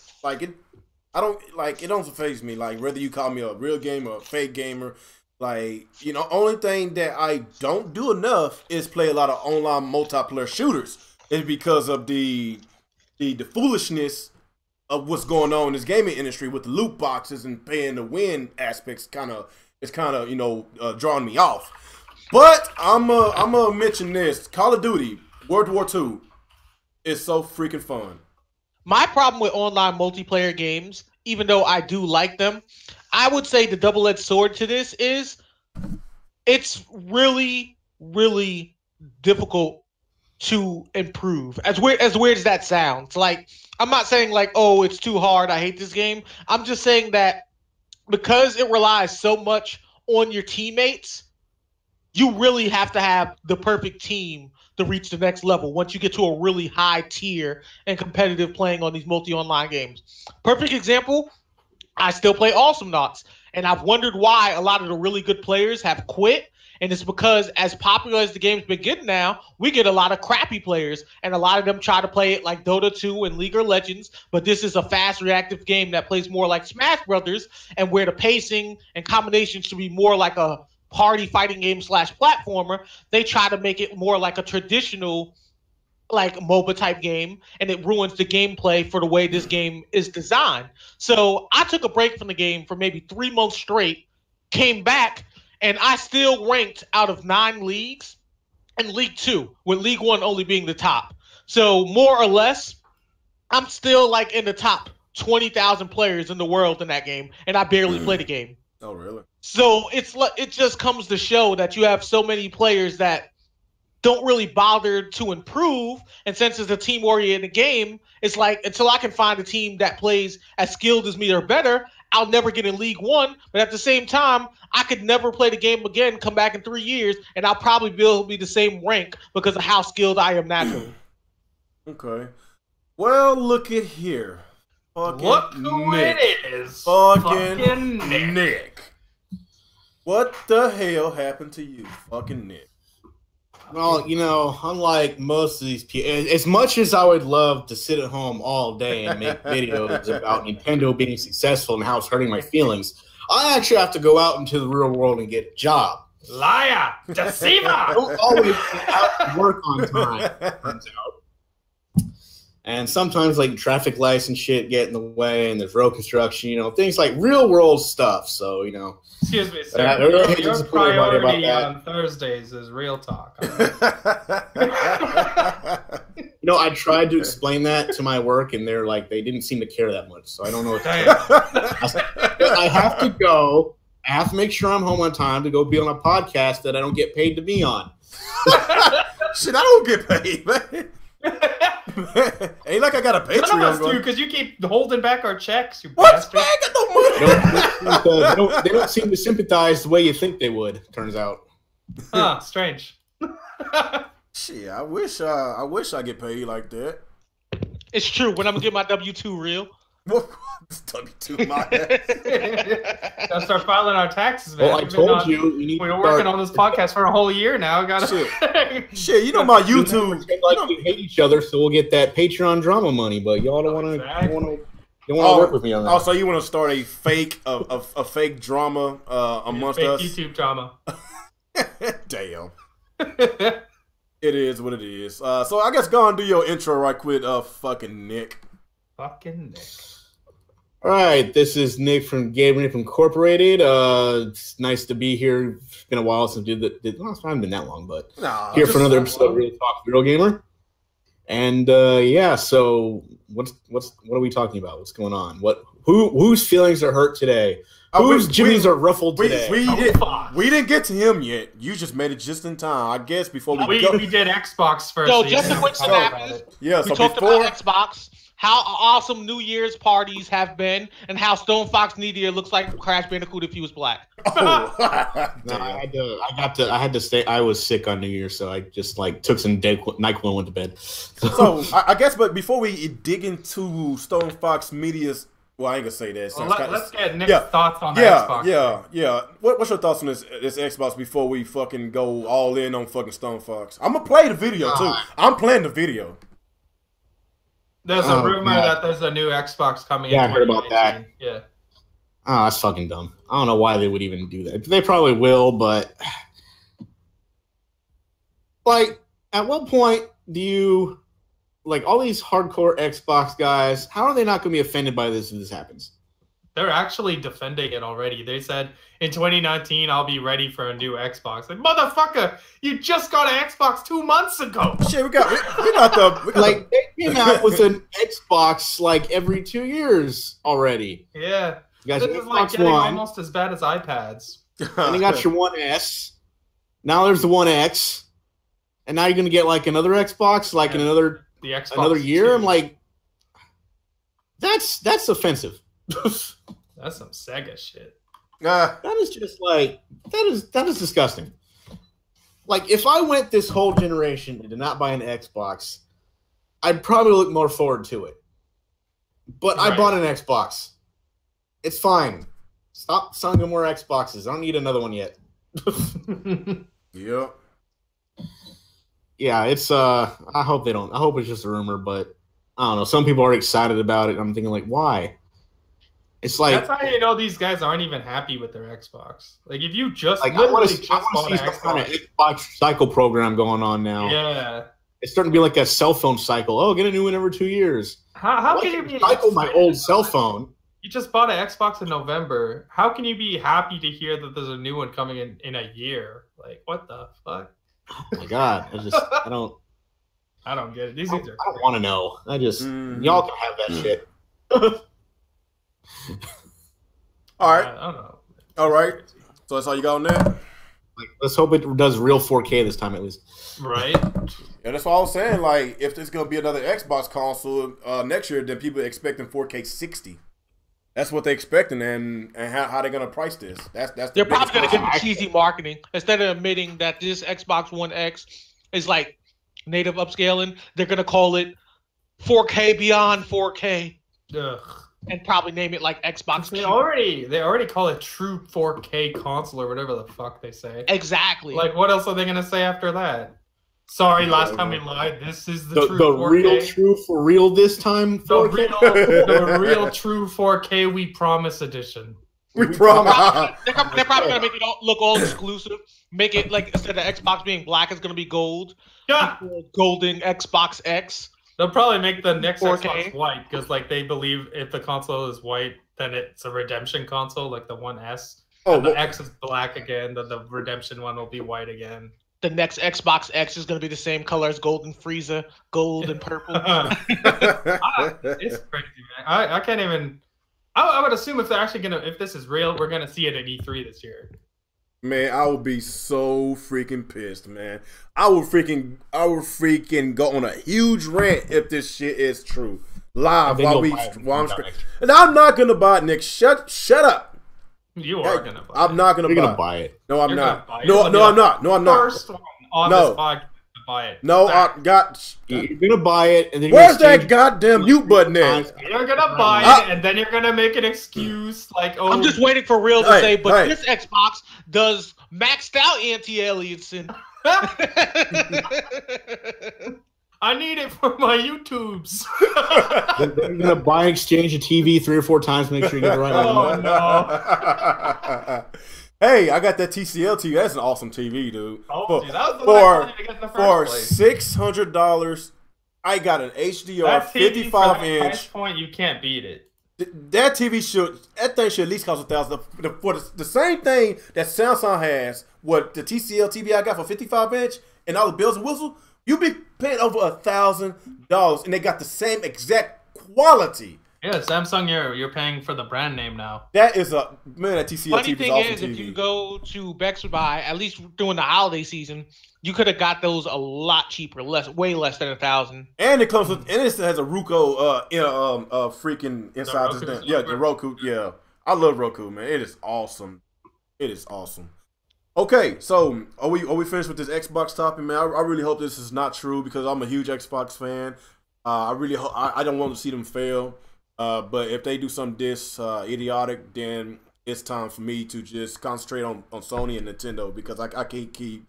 faze me. Like, whether you call me a real gamer or a fake gamer, like, you know, only thing that I don't do enough is play a lot of online multiplayer shooters. It's because of the foolishness of what's going on in this gaming industry with the loot boxes and paying to win aspects. It's kind of you know, drawing me off. But I'm gonna mention this: Call of Duty World War II is so freaking fun. My problem with online multiplayer games, even though I do like them, I would say the double-edged sword to this is it's really, really difficult to improve. As weird as that sounds. Like, I'm not saying like, oh, it's too hard, I hate this game. I'm just saying that because it relies so much on your teammates, you really have to have the perfect team to reach the next level once you get to a really high tier and competitive playing on these multi-online games. Perfect example, I still play Awesomenauts, and I've wondered why a lot of the really good players have quit. And it's because as popular as the game's been getting now, we get a lot of crappy players, and a lot of them try to play it like Dota 2 and League of Legends, but this is a fast, reactive game that plays more like Smash Brothers, and where the pacing and combinations should be more like a party fighting game / platformer, they try to make it more like a traditional like MOBA type game, and it ruins the gameplay for the way this game is designed. So I took a break from the game for maybe 3 months straight, came back, and I still ranked out of 9 leagues in League 2, with League 1 only being the top. So more or less, I'm still like in the top 20,000 players in the world in that game, and I barely play the game. Oh, really? So it just comes to show that you have so many players that don't really bother to improve, and since it's a team-oriented game, it's like, until I can find a team that plays as skilled as me or better, I'll never get in League 1, but at the same time, I could never play the game again, come back in 3 years, and I'll probably be the same rank because of how skilled I am naturally. Okay. Well, look at here. Look who Nick. it is. Fucking Nick. What the hell happened to you, fucking Nick? Well, you know, unlike most of these people, as much as I would love to sit at home all day and make videos about Nintendo being successful and how it's hurting my feelings, I actually have to go out into the real world and get a job. Liar! Deceiver! I don't always get out to work on time, it turns out. And sometimes, like, traffic lights and shit get in the way, and there's road construction, you know, things like real-world stuff. So, you know. Excuse me, sir. Your priority on Thursdays is real talk. You know, I tried to explain that to my work, and they're like, they didn't seem to care that much. So I don't know what to say. I have to go. I have to make sure I'm home on time to go be on a podcast that I don't get paid to be on. Shit, I don't get paid, man. Ain't like I got a Patreon. Because you keep holding back our checks, you what? bastard. Man, I got no money. They don't seem to sympathize the way you think they would, turns out. Huh, strange. Shit, I wish I get paid like that. It's true. When I'm going to get my W-2 real. What? love you too, my Gotta start filing our taxes, man. Well, I told you, we were working on this podcast for a whole year now. Shit, you know my YouTube. Like we hate each other, so we'll get that Patreon drama money. But y'all don't want to. Exactly. Don't want to work with me on that. Also, you want to start a fake drama amongst fake us? YouTube drama. Damn. It is what it is. So I guess go and do your intro right quick, fucking Nick. Fucking Nick. All right, this is Nick from GamHer Incorporated. It's nice to be here. It's been a while since we did the well, it's not been that long, but here for another episode of Real Talk Video Gamer. And yeah, so what are we talking about? What's going on? Whose feelings are hurt today? Whose jimmies are ruffled today? We didn't get to him yet. You just made it just in time, I guess. Before we go, we did Xbox first. So just a quick synopsis. Yeah, we talked about Xbox, how awesome New Year's parties have been, and how Stone Fox Media looks like Crash Bandicoot if he was black. Oh. No, I had to stay. I was sick on New Year's, so I just like took some NyQuil and went to bed. So I guess, but before we dig into Stone Fox Media's. Well, I ain't gonna say that. Well, let's get Nick's thoughts on the Xbox. Yeah. What's your thoughts on this Xbox before we fucking go all in on fucking Stone Fox? I'm gonna play the video too. I'm playing the video. There's a rumor that there's a new Xbox coming. Yeah, I heard about that. Yeah. Oh, that's fucking dumb. I don't know why they would even do that. They probably will, but like, at what point do you? Like, all these hardcore Xbox guys, how are they not going to be offended by this if this happens? They're actually defending it already. They said, in 2019, I'll be ready for a new Xbox. Like, motherfucker, you just got an Xbox 2 months ago. Shit, we got the... They came out with an Xbox, like, every 2 years already. Yeah. You guys, this is like getting almost as bad as iPads. And you got your One S. Now there's the One X. And now you're going to get, like, another Xbox, like, in another year. 2. I'm like, that's offensive. That's some Sega shit. That is just like that is disgusting. Like, if I went this whole generation and did not buy an Xbox, I'd probably look more forward to it. But I bought an Xbox. It's fine. Stop selling me more Xboxes. I don't need another one yet. Yep. Yeah, it's I hope they don't. I hope it's just a rumor, but I don't know. Some people are excited about it. I'm thinking, like, why? It's like, that's how you know these guys aren't even happy with their Xbox. Like, if you just like, I want to see some kind of Xbox cycle program going on now. Yeah, it's starting to be like a cell phone cycle. Oh, get a new one every 2 years. How can you be cycle my old cell phone? You just bought an Xbox in November. How can you be happy to hear that there's a new one coming in a year? Like, what the fuck? Oh my god! I don't get it. These things are. I don't want to know. Y'all can have that shit. All right. I don't know. All right. So that's all you got on that. Like, let's hope it does real 4K this time at least. Right. Yeah, that's what I was saying. Like, if there's gonna be another Xbox console next year, then people are expecting 4K 60. That's what they're expecting, and how they're gonna price this. They're probably gonna get the cheesy marketing instead of admitting that this Xbox One X is like native upscaling. They're gonna call it 4K beyond 4K, and probably name it like Xbox. They already call it true 4K console or whatever the fuck they say. Exactly. Like, what else are they gonna say after that? Sorry, last time we lied. This is the true 4K. Real true for real this time. The real true 4K we promise edition. We promise. They're probably gonna make it look all exclusive. Make it like, instead of Xbox being black, it's gonna be gold. Yeah. Golden Xbox X. They'll probably make the next 4K. Xbox white because, like, they believe if the console is white, then it's a redemption console, like the One S. And the X is black again. Then the redemption one will be white again. The next Xbox X is going to be the same color as Golden Frieza, gold and purple. It's crazy, man. I can't even. I would assume if they're actually if this is real, we're gonna see it at E3 this year. Man, I would be so freaking pissed, man. I would freaking go on a huge rant if this shit is true. Live while I'm streaming. And I'm not gonna buy it, Nick. Shut up. You are gonna buy it. I'm not gonna buy it. No, I'm You're not. gonna buy it. No, I'm not. No, I'm not. First one on this podcast to buy it. No, Zach. I got. You're gonna buy it, and then Where's that goddamn mute button at? You're gonna buy it, and then you're gonna make an excuse like, "Oh, I'm just waiting for real to Hey, say, but hey. this Xbox does maxed out anti-aliasing. I need it for my YouTubes." They're gonna buy and exchange a TV 3 or 4 times, make sure you get the right one. Oh no! Hey, I got that TCL TV. That's an awesome TV, dude. Oh, dude, that was the one I wanted to get in the for first place. $600, I got an HDR That TV 55 for that price inch. point, you can't beat it. That thing should at least cost $1,000 for the same thing that Samsung has. What the TCL TV I got for 55 inch and all the bells and whistles, you be paying over $1,000, and they got the same exact quality. Yeah, Samsung, you're paying for the brand name now. That is a man. That TCL Funny TV thing is awesome is, TV. if you go to Best Buy, at least during the holiday season, you could have got those a lot cheaper, way less than $1,000. And it comes with, and it has a Roku, freaking inside this Roku thing. Yeah, the Roku. Yeah, I love Roku, man. It is awesome. It is awesome. Okay, so are we finished with this Xbox topic, man? I really hope this is not true because I'm a huge Xbox fan. I really hope I don't want to see them fail. But if they do something this idiotic, then it's time for me to just concentrate on Sony and Nintendo because I can't keep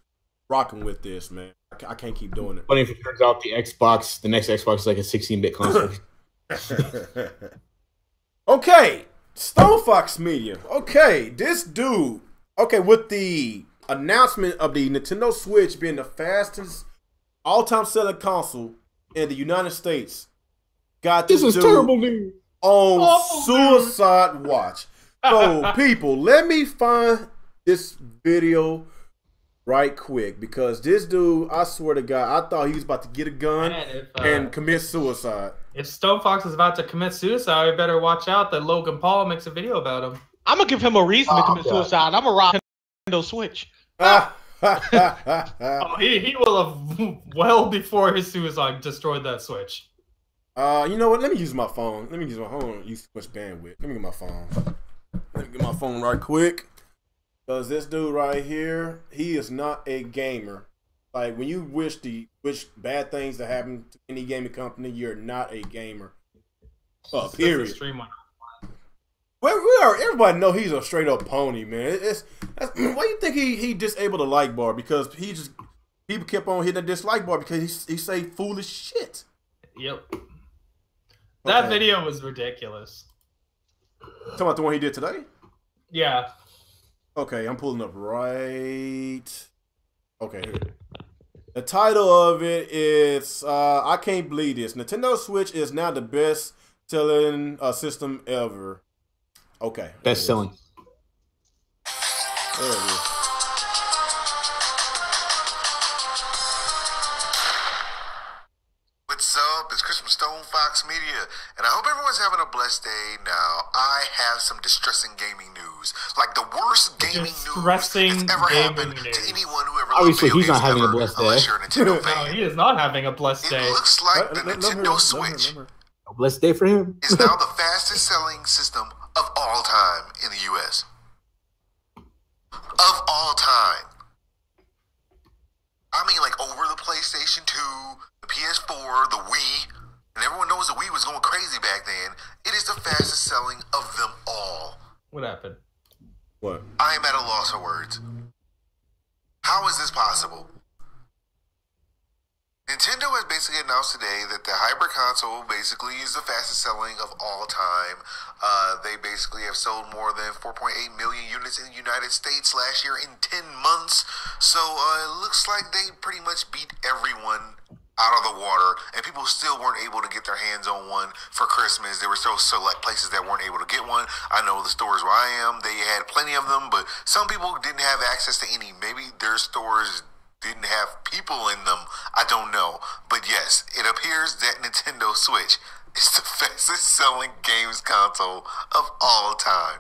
rocking with this, man. I can't keep doing it. Funny if it turns out the next Xbox is like a 16-bit console. Okay, Stone Fox Media. Okay, this dude. Okay, with the announcement of the Nintendo Switch being the fastest all-time selling console in the United States, got This is terrible news. On Suicide Watch. So, people, let me find this video right quick because this dude, I swear to God, I thought he was about to get a gun and commit suicide. If Stone Fox is about to commit suicide, we better watch out that Logan Paul makes a video about him. I'm gonna give him a reason to commit suicide. I'm gonna rock Nintendo Switch. Oh, he will have well before his suicide destroyed that Switch. You know what? Let me use my phone. Let me use my phone. Use too much bandwidth. Let me get my phone. Let me get my phone right quick. Because this dude right here, he is not a gamer. Like, when you wish bad things to happen to any gaming company, you're not a gamer. Period. Everybody know he's a straight up pony, man. Why do you think he disabled the like bar? Because people kept on hitting the dislike bar because he say foolish shit. Yep. That video was ridiculous. Talking about the one he did today? Yeah. Okay, I'm pulling up right. Okay, here. The title of it is I can't believe this. Nintendo Switch is now the best selling system ever. Okay. Best selling. There it is. What's up? It's Chris from Stone Fox Media, and I hope everyone's having a blessed day. Now, I have some distressing gaming news, like the worst gaming news that's ever happened to anyone who ever. Obviously, he's not having a blessed day. Unless you're a Nintendo fan. No, he is not having a blessed day. It looks like the Nintendo Switch A blessed day for him. is now the fastest selling system of all time in the U.S. Of all time. I mean, like over the PlayStation 2, the PS4, the Wii, and everyone knows the Wii was going crazy back then. It is the fastest selling of them all. What happened? What? I am at a loss for words. How is this possible? Nintendo has basically announced today that the hybrid console basically is the fastest selling of all time. They basically have sold more than 4.8 million units in the United States last year in 10 months. So it looks like they pretty much beat everyone out of the water, and people still weren't able to get their hands on one for Christmas. There were still select places that weren't able to get one. I know the stores where I am, they had plenty of them, but some people didn't have access to any. Maybe their stores didn't have people in them. I don't know. But yes, it appears that Nintendo Switch is the fastest selling games console of all time.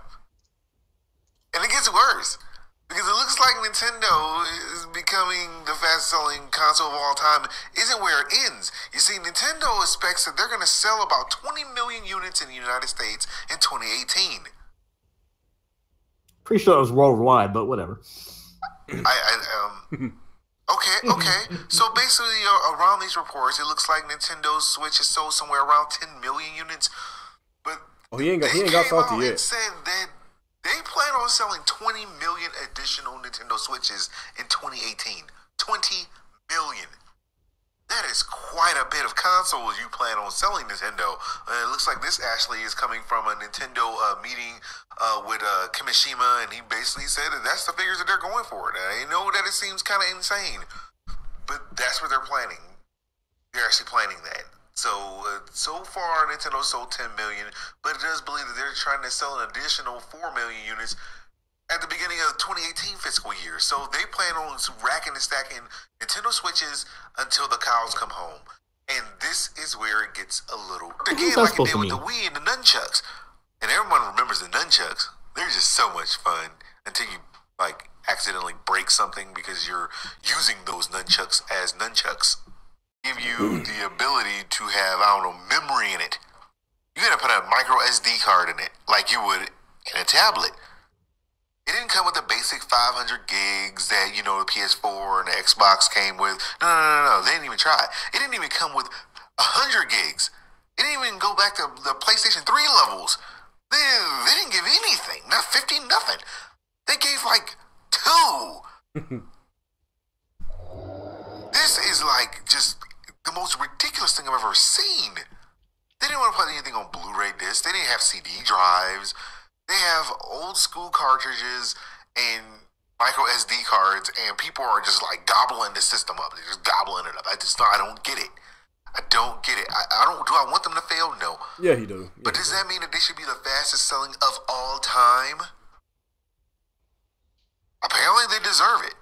And it gets worse, because it looks like Nintendo is becoming the fastest selling console of all time isn't where it ends. You see, Nintendo expects that they're going to sell about 20 million units in the United States in 2018. Pretty sure it was worldwide, but whatever. Okay. So basically, around these reports, it looks like Nintendo's Switch has sold somewhere around 10 million units. But he ain't got came salty out yet. and said that they plan on selling 20 million additional Nintendo Switches in 2018. 20 million. That is quite a bit of consoles you plan on selling, Nintendo. It looks like this actually is coming from a Nintendo meeting with Kimishima, and he basically said that that's the figures that they're going for. Now, I know that it seems kind of insane, but that's what they're planning. They're actually planning that. So far, Nintendo sold 10 million, but it does believe that they're trying to sell an additional 4 million units at the beginning of the 2018 fiscal year. So they plan on racking and stacking Nintendo Switches until the cows come home. And this is where it gets a little... Again, like it did with the Wii and the nunchucks. And everyone remembers the nunchucks. They're just so much fun until you, like, accidentally break something because you're using those nunchucks as nunchucks. Give you the ability to have, I don't know, memory in it. You gotta put a micro SD card in it, like you would in a tablet. It didn't come with the basic 500 gigs that, you know, the PS4 and the Xbox came with. No. They didn't even try. It didn't even come with 100 gigs. It didn't even go back to the PlayStation 3 levels. They didn't give anything. Not 50, nothing. They gave like 2. This is like just the most ridiculous thing I've ever seen. They didn't want to put anything on Blu-ray discs. They didn't have CD drives. They have old school cartridges and micro SD cards, and people are just like gobbling the system up. They're just gobbling it up. I don't get it. I don't get it. I don't. Do I want them to fail? No. Yeah, he do. But does that mean that they should be the fastest selling of all time? Apparently, they deserve it.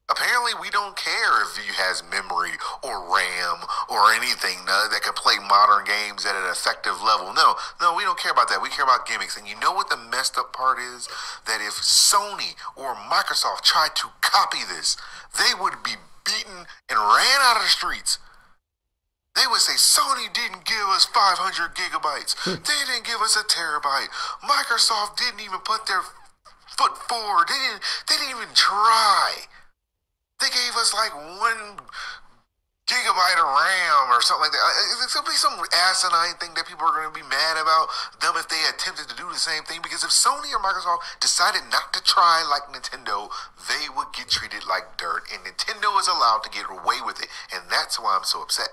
Apparently, we don't care if it has memory or RAM or anything that can play modern games at an effective level. No, we don't care about that. We care about gimmicks. And you know what the messed up part is? That if Sony or Microsoft tried to copy this, they would be beaten and ran out of the streets. They would say, Sony didn't give us 500 gigabytes. They didn't give us a terabyte. Microsoft didn't even put their foot forward. They didn't even try. They gave us like 1 gigabyte of RAM or something like that. It's going to be some asinine thing that people are going to be mad about them if they attempted to do the same thing. Because if Sony or Microsoft decided not to try like Nintendo, they would get treated like dirt. And Nintendo is allowed to get away with it. And that's why I'm so upset.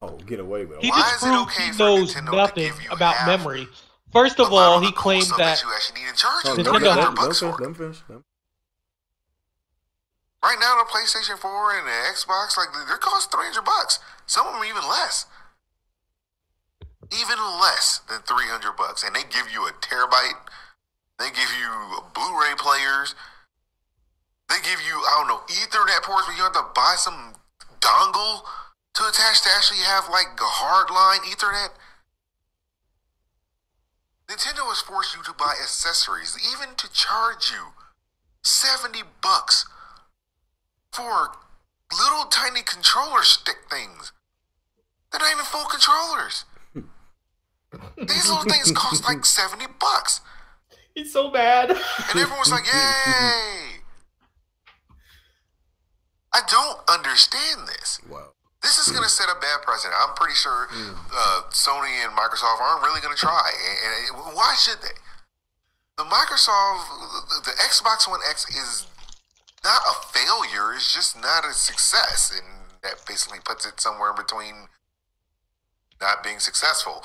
Oh, get away with it. He just proved he knows nothing about memory. First of all, he claimed that you actually need in charge of Nintendo let him finish. Right now, the PlayStation 4 and the Xbox, like, they cost $300. Some of them even less. Even less than $300. And they give you a terabyte. They give you Blu-ray players. They give you, I don't know, Ethernet ports where you have to buy some dongle to attach to actually have, like, a hardline Ethernet. Nintendo has forced you to buy accessories, even to charge you $70 for little tiny controller stick things. They're not even full controllers. These little things cost like $70. He's so bad. And everyone's like, yay. I don't understand this. Wow. This is going to set a bad precedent. I'm pretty sure Sony and Microsoft aren't really going to try. And why should they? The Xbox One X is not a failure. It's just not a success. And that basically puts it somewhere in between not being successful.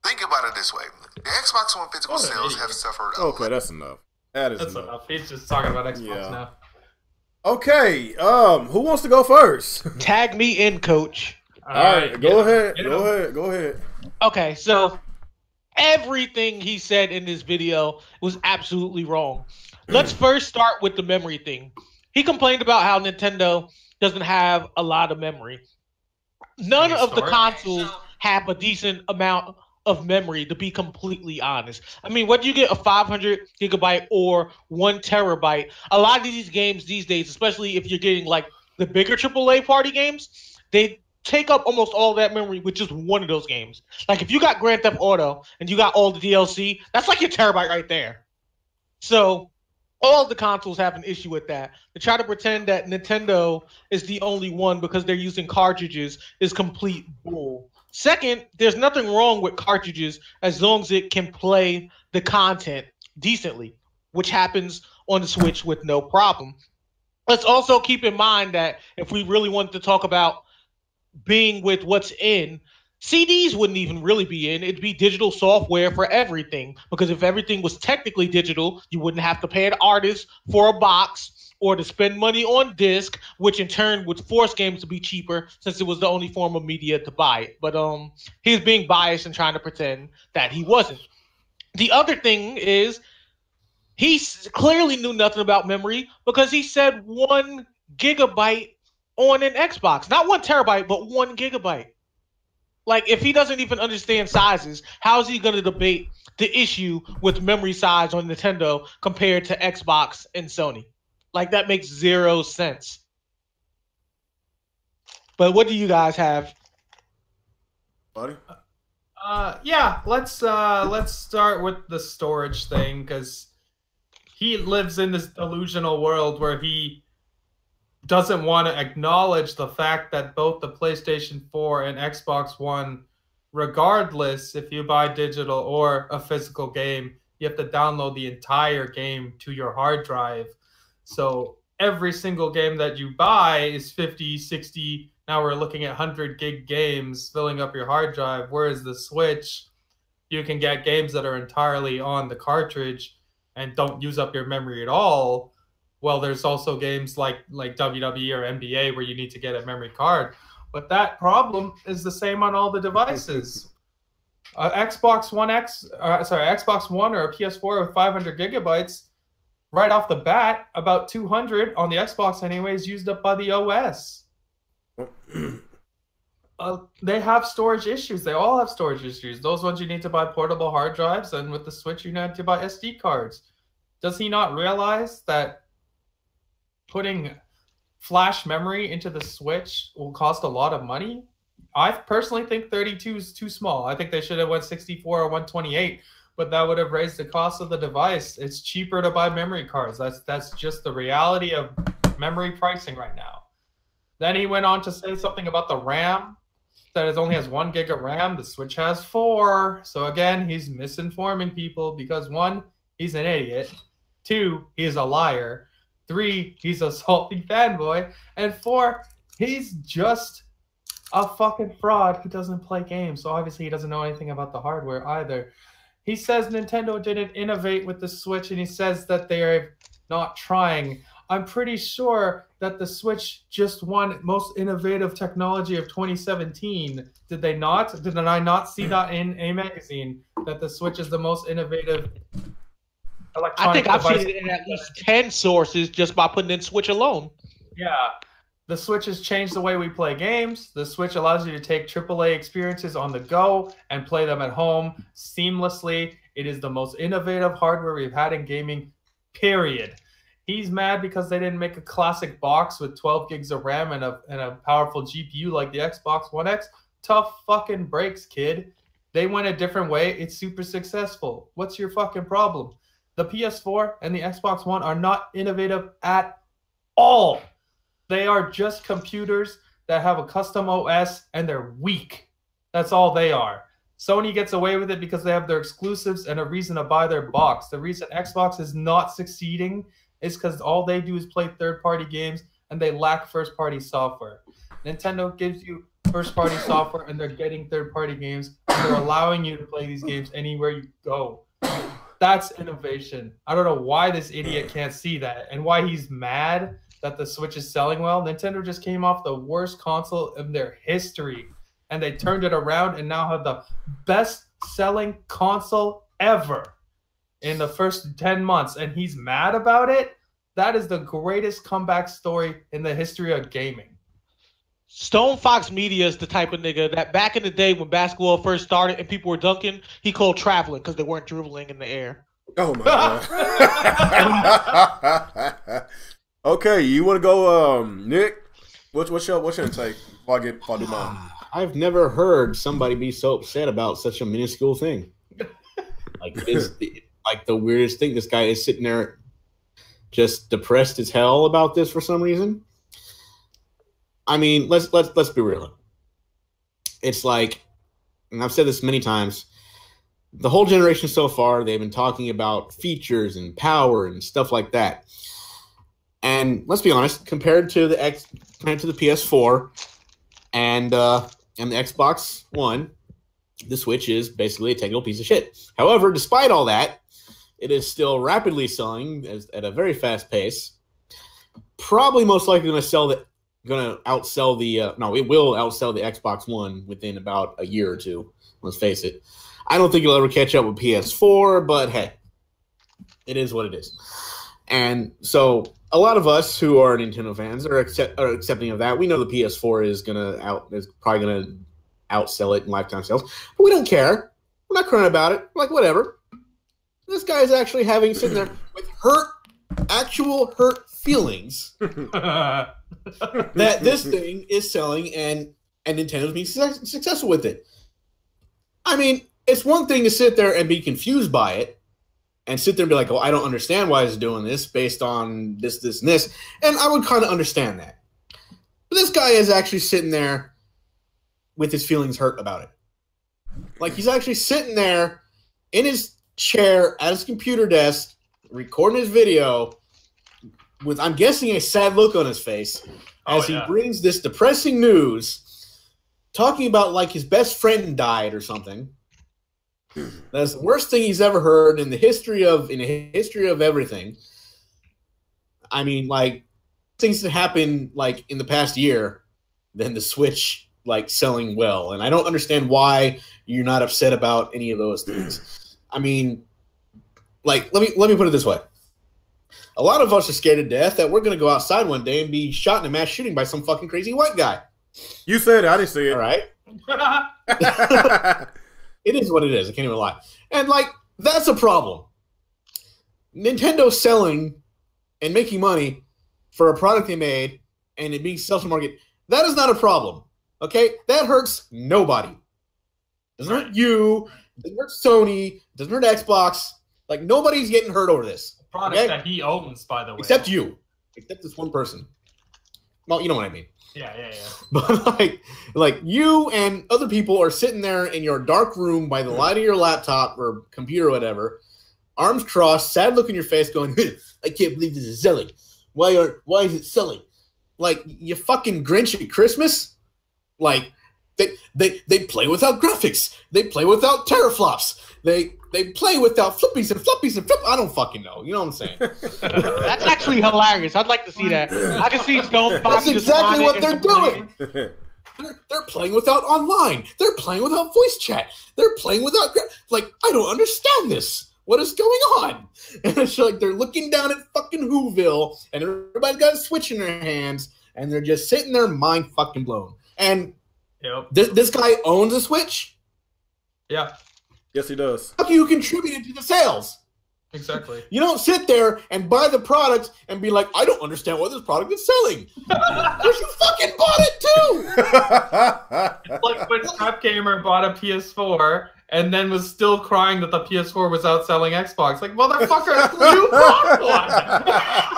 Think about it this way. The Xbox One physical sales have suffered a Okay, that's enough. That's enough. He's just talking about Xbox now. Okay, who wants to go first? Tag me in, coach. All right, go ahead. Okay, so everything he said in this video was absolutely wrong. Let's first start with the memory thing. He complained about how Nintendo doesn't have a lot of memory. None of the consoles have a decent amount of memory, to be completely honest. I mean, whether you get a 500 gigabyte or 1 terabyte, a lot of these games these days, especially if you're getting like the bigger AAA party games, they take up almost all that memory with just one of those games. Like if you got Grand Theft Auto and you got all the DLC, that's like your terabyte right there. So All the consoles have an issue with that. To try to pretend that Nintendo is the only one because they're using cartridges is complete bull. Second, there's nothing wrong with cartridges as long as it can play the content decently, which happens on the Switch with no problem. Let's also keep in mind that if we really wanted to talk about being with what's in, CDs wouldn't even really be in. It'd be digital software for everything. Because if everything was technically digital, you wouldn't have to pay an artist for a box or to spend money on disc, which in turn would force games to be cheaper since it was the only form of media to buy it. But he's being biased and trying to pretend that he wasn't. The other thing is he clearly knew nothing about memory because he said 1 gigabyte on an Xbox. Not 1 terabyte, but 1 gigabyte. Like, if he doesn't even understand sizes, how is he going to debate the issue with memory size on Nintendo compared to Xbox and Sony? Like, that makes zero sense. But what do you guys have? Buddy? Yeah, let's start with the storage thing, because he lives in this delusional world where he doesn't want to acknowledge the fact that both the PlayStation 4 and Xbox One, regardless if you buy digital or a physical game, you have to download the entire game to your hard drive. So every single game that you buy is 50, 60, now we're looking at 100 gig games filling up your hard drive, whereas the Switch, you can get games that are entirely on the cartridge and don't use up your memory at all. Well, there's also games like WWE or NBA where you need to get a memory card. But that problem is the same on all the devices. Xbox One or a PS4 with 500 gigabytes, right off the bat, about 200 on the Xbox anyways, used up by the OS. They have storage issues. They all have storage issues. Those ones you need to buy portable hard drives, and with the Switch you need to buy SD cards. Does he not realize that putting flash memory into the Switch will cost a lot of money? I personally think 32 is too small. I think they should have went 64 or 128, but that would have raised the cost of the device. It's cheaper to buy memory cards. That's just the reality of memory pricing right now. Then he went on to say something about the RAM, that it only has 1 gig of RAM. The Switch has 4. So again, he's misinforming people because 1, he's an idiot. 2, he's a liar. 3, he's a salty fanboy. And 4, he's just a fucking fraud who doesn't play games. So obviously he doesn't know anything about the hardware either. He says Nintendo didn't innovate with the Switch, and he says that they're not trying. I'm pretty sure that the Switch just won most innovative technology of 2017. Did they not? Did I not see that in a magazine, that the Switch is the most innovative I think I've seen it in at least 10 sources just by putting in Switch alone. Yeah. The Switch has changed the way we play games. The Switch allows you to take AAA experiences on the go and play them at home seamlessly. It is the most innovative hardware we've had in gaming, period. He's mad because they didn't make a classic box with 12 gigs of RAM and a powerful GPU like the Xbox One X. Tough fucking breaks, kid. They went a different way. It's super successful. What's your fucking problem? The PS4 and the Xbox One are not innovative at all. They are just computers that have a custom OS and they're weak. That's all they are. Sony gets away with it because they have their exclusives and a reason to buy their box. The reason Xbox is not succeeding is because all they do is play third-party games and they lack first-party software. Nintendo gives you first-party software and they're getting third-party games and they're allowing you to play these games anywhere you go. That's innovation. I don't know why this idiot can't see that and why he's mad that the Switch is selling well. Nintendo just came off the worst console in their history, and they turned it around and now have the best-selling console ever in the first 10 months, and he's mad about it? That is the greatest comeback story in the history of gaming. Stone Fox Media is the type of nigga that back in the day when basketball first started and people were dunking, he called traveling because they weren't dribbling in the air. Oh, my God. Okay, you want to go, Nick? What's your intake before I do mine? I've never heard somebody be so upset about such a minuscule thing. Like it's like the weirdest thing. This guy is sitting there just depressed as hell about this for some reason. I mean, let's be real. It's like, and I've said this many times, the whole generation so far, they've been talking about features and power and stuff like that. And let's be honest, compared to the PS4 and the Xbox One, the Switch is basically a technical piece of shit. However, despite all that, it is still rapidly selling at a very fast pace. Probably most likely going to outsell the it will outsell the Xbox One within about a year or two. Let's face it. I don't think you'll ever catch up with PS4, but hey, it is what it is. And so a lot of us who are Nintendo fans are accepting of that. We know the PS4 is probably gonna outsell it in lifetime sales, but we don't care. We're not crying about it. We're like, whatever. This guy is actually sitting there with actual hurt feelings that this thing is selling and Nintendo's being successful with it. I mean, it's one thing to sit there and be confused by it and sit there and be like, oh, I don't understand why it's doing this based on this, this, and this. And I would kind of understand that. But this guy is actually sitting there with his feelings hurt about it. Like, he's actually sitting there in his chair at his computer desk, recording his video with, I'm guessing, a sad look on his face as he brings this depressing news, talking about like his best friend died or something. That's the worst thing he's ever heard in the history of everything. I mean, like, things that happened like in the past year, then the Switch like selling well, and I don't understand why you're not upset about any of those things. I mean, like, let me put it this way. A lot of us are scared to death that we're going to go outside one day and be shot in a mass shooting by some fucking crazy white guy. You said it. I didn't see it. All right. It is what it is. I can't even lie. And, like, that's a problem. Nintendo selling and making money for a product they made and it being sold to the market, that is not a problem. Okay? That hurts nobody. Doesn't hurt you. Doesn't hurt Sony. Doesn't hurt Xbox. Like, nobody's getting hurt over this. Product that he owns, by the way. Except you. Except this one person. Well, you know what I mean. Yeah. But like you and other people are sitting there in your dark room by the light of your laptop or computer or whatever, arms crossed, sad look in your face, going, I can't believe this is selling. Why is it selling? Like, you fucking Grinch at Christmas? Like, they play without graphics. They play without teraflops. They play without flippies and floppies and flip. I don't fucking know. You know what I'm saying? That's actually hilarious. I'd like to see that. I can see Stone Fox. That's exactly what they're doing. They're playing without online. They're playing without voice chat. They're playing without like, I don't understand this. What is going on? And it's like they're looking down at fucking Whoville, and everybody's got a Switch in their hands, and they're just sitting there mind fucking blown. And this guy owns a Switch. Yeah. Yes, he does. How can you contribute to the sales? Exactly. You don't sit there and buy the product and be like, I don't understand why this product is selling. Because you fucking bought it too. It's like when TheVideoGamHer bought a PS4 and then was still crying that the PS4 was outselling Xbox. Like, motherfucker, you bought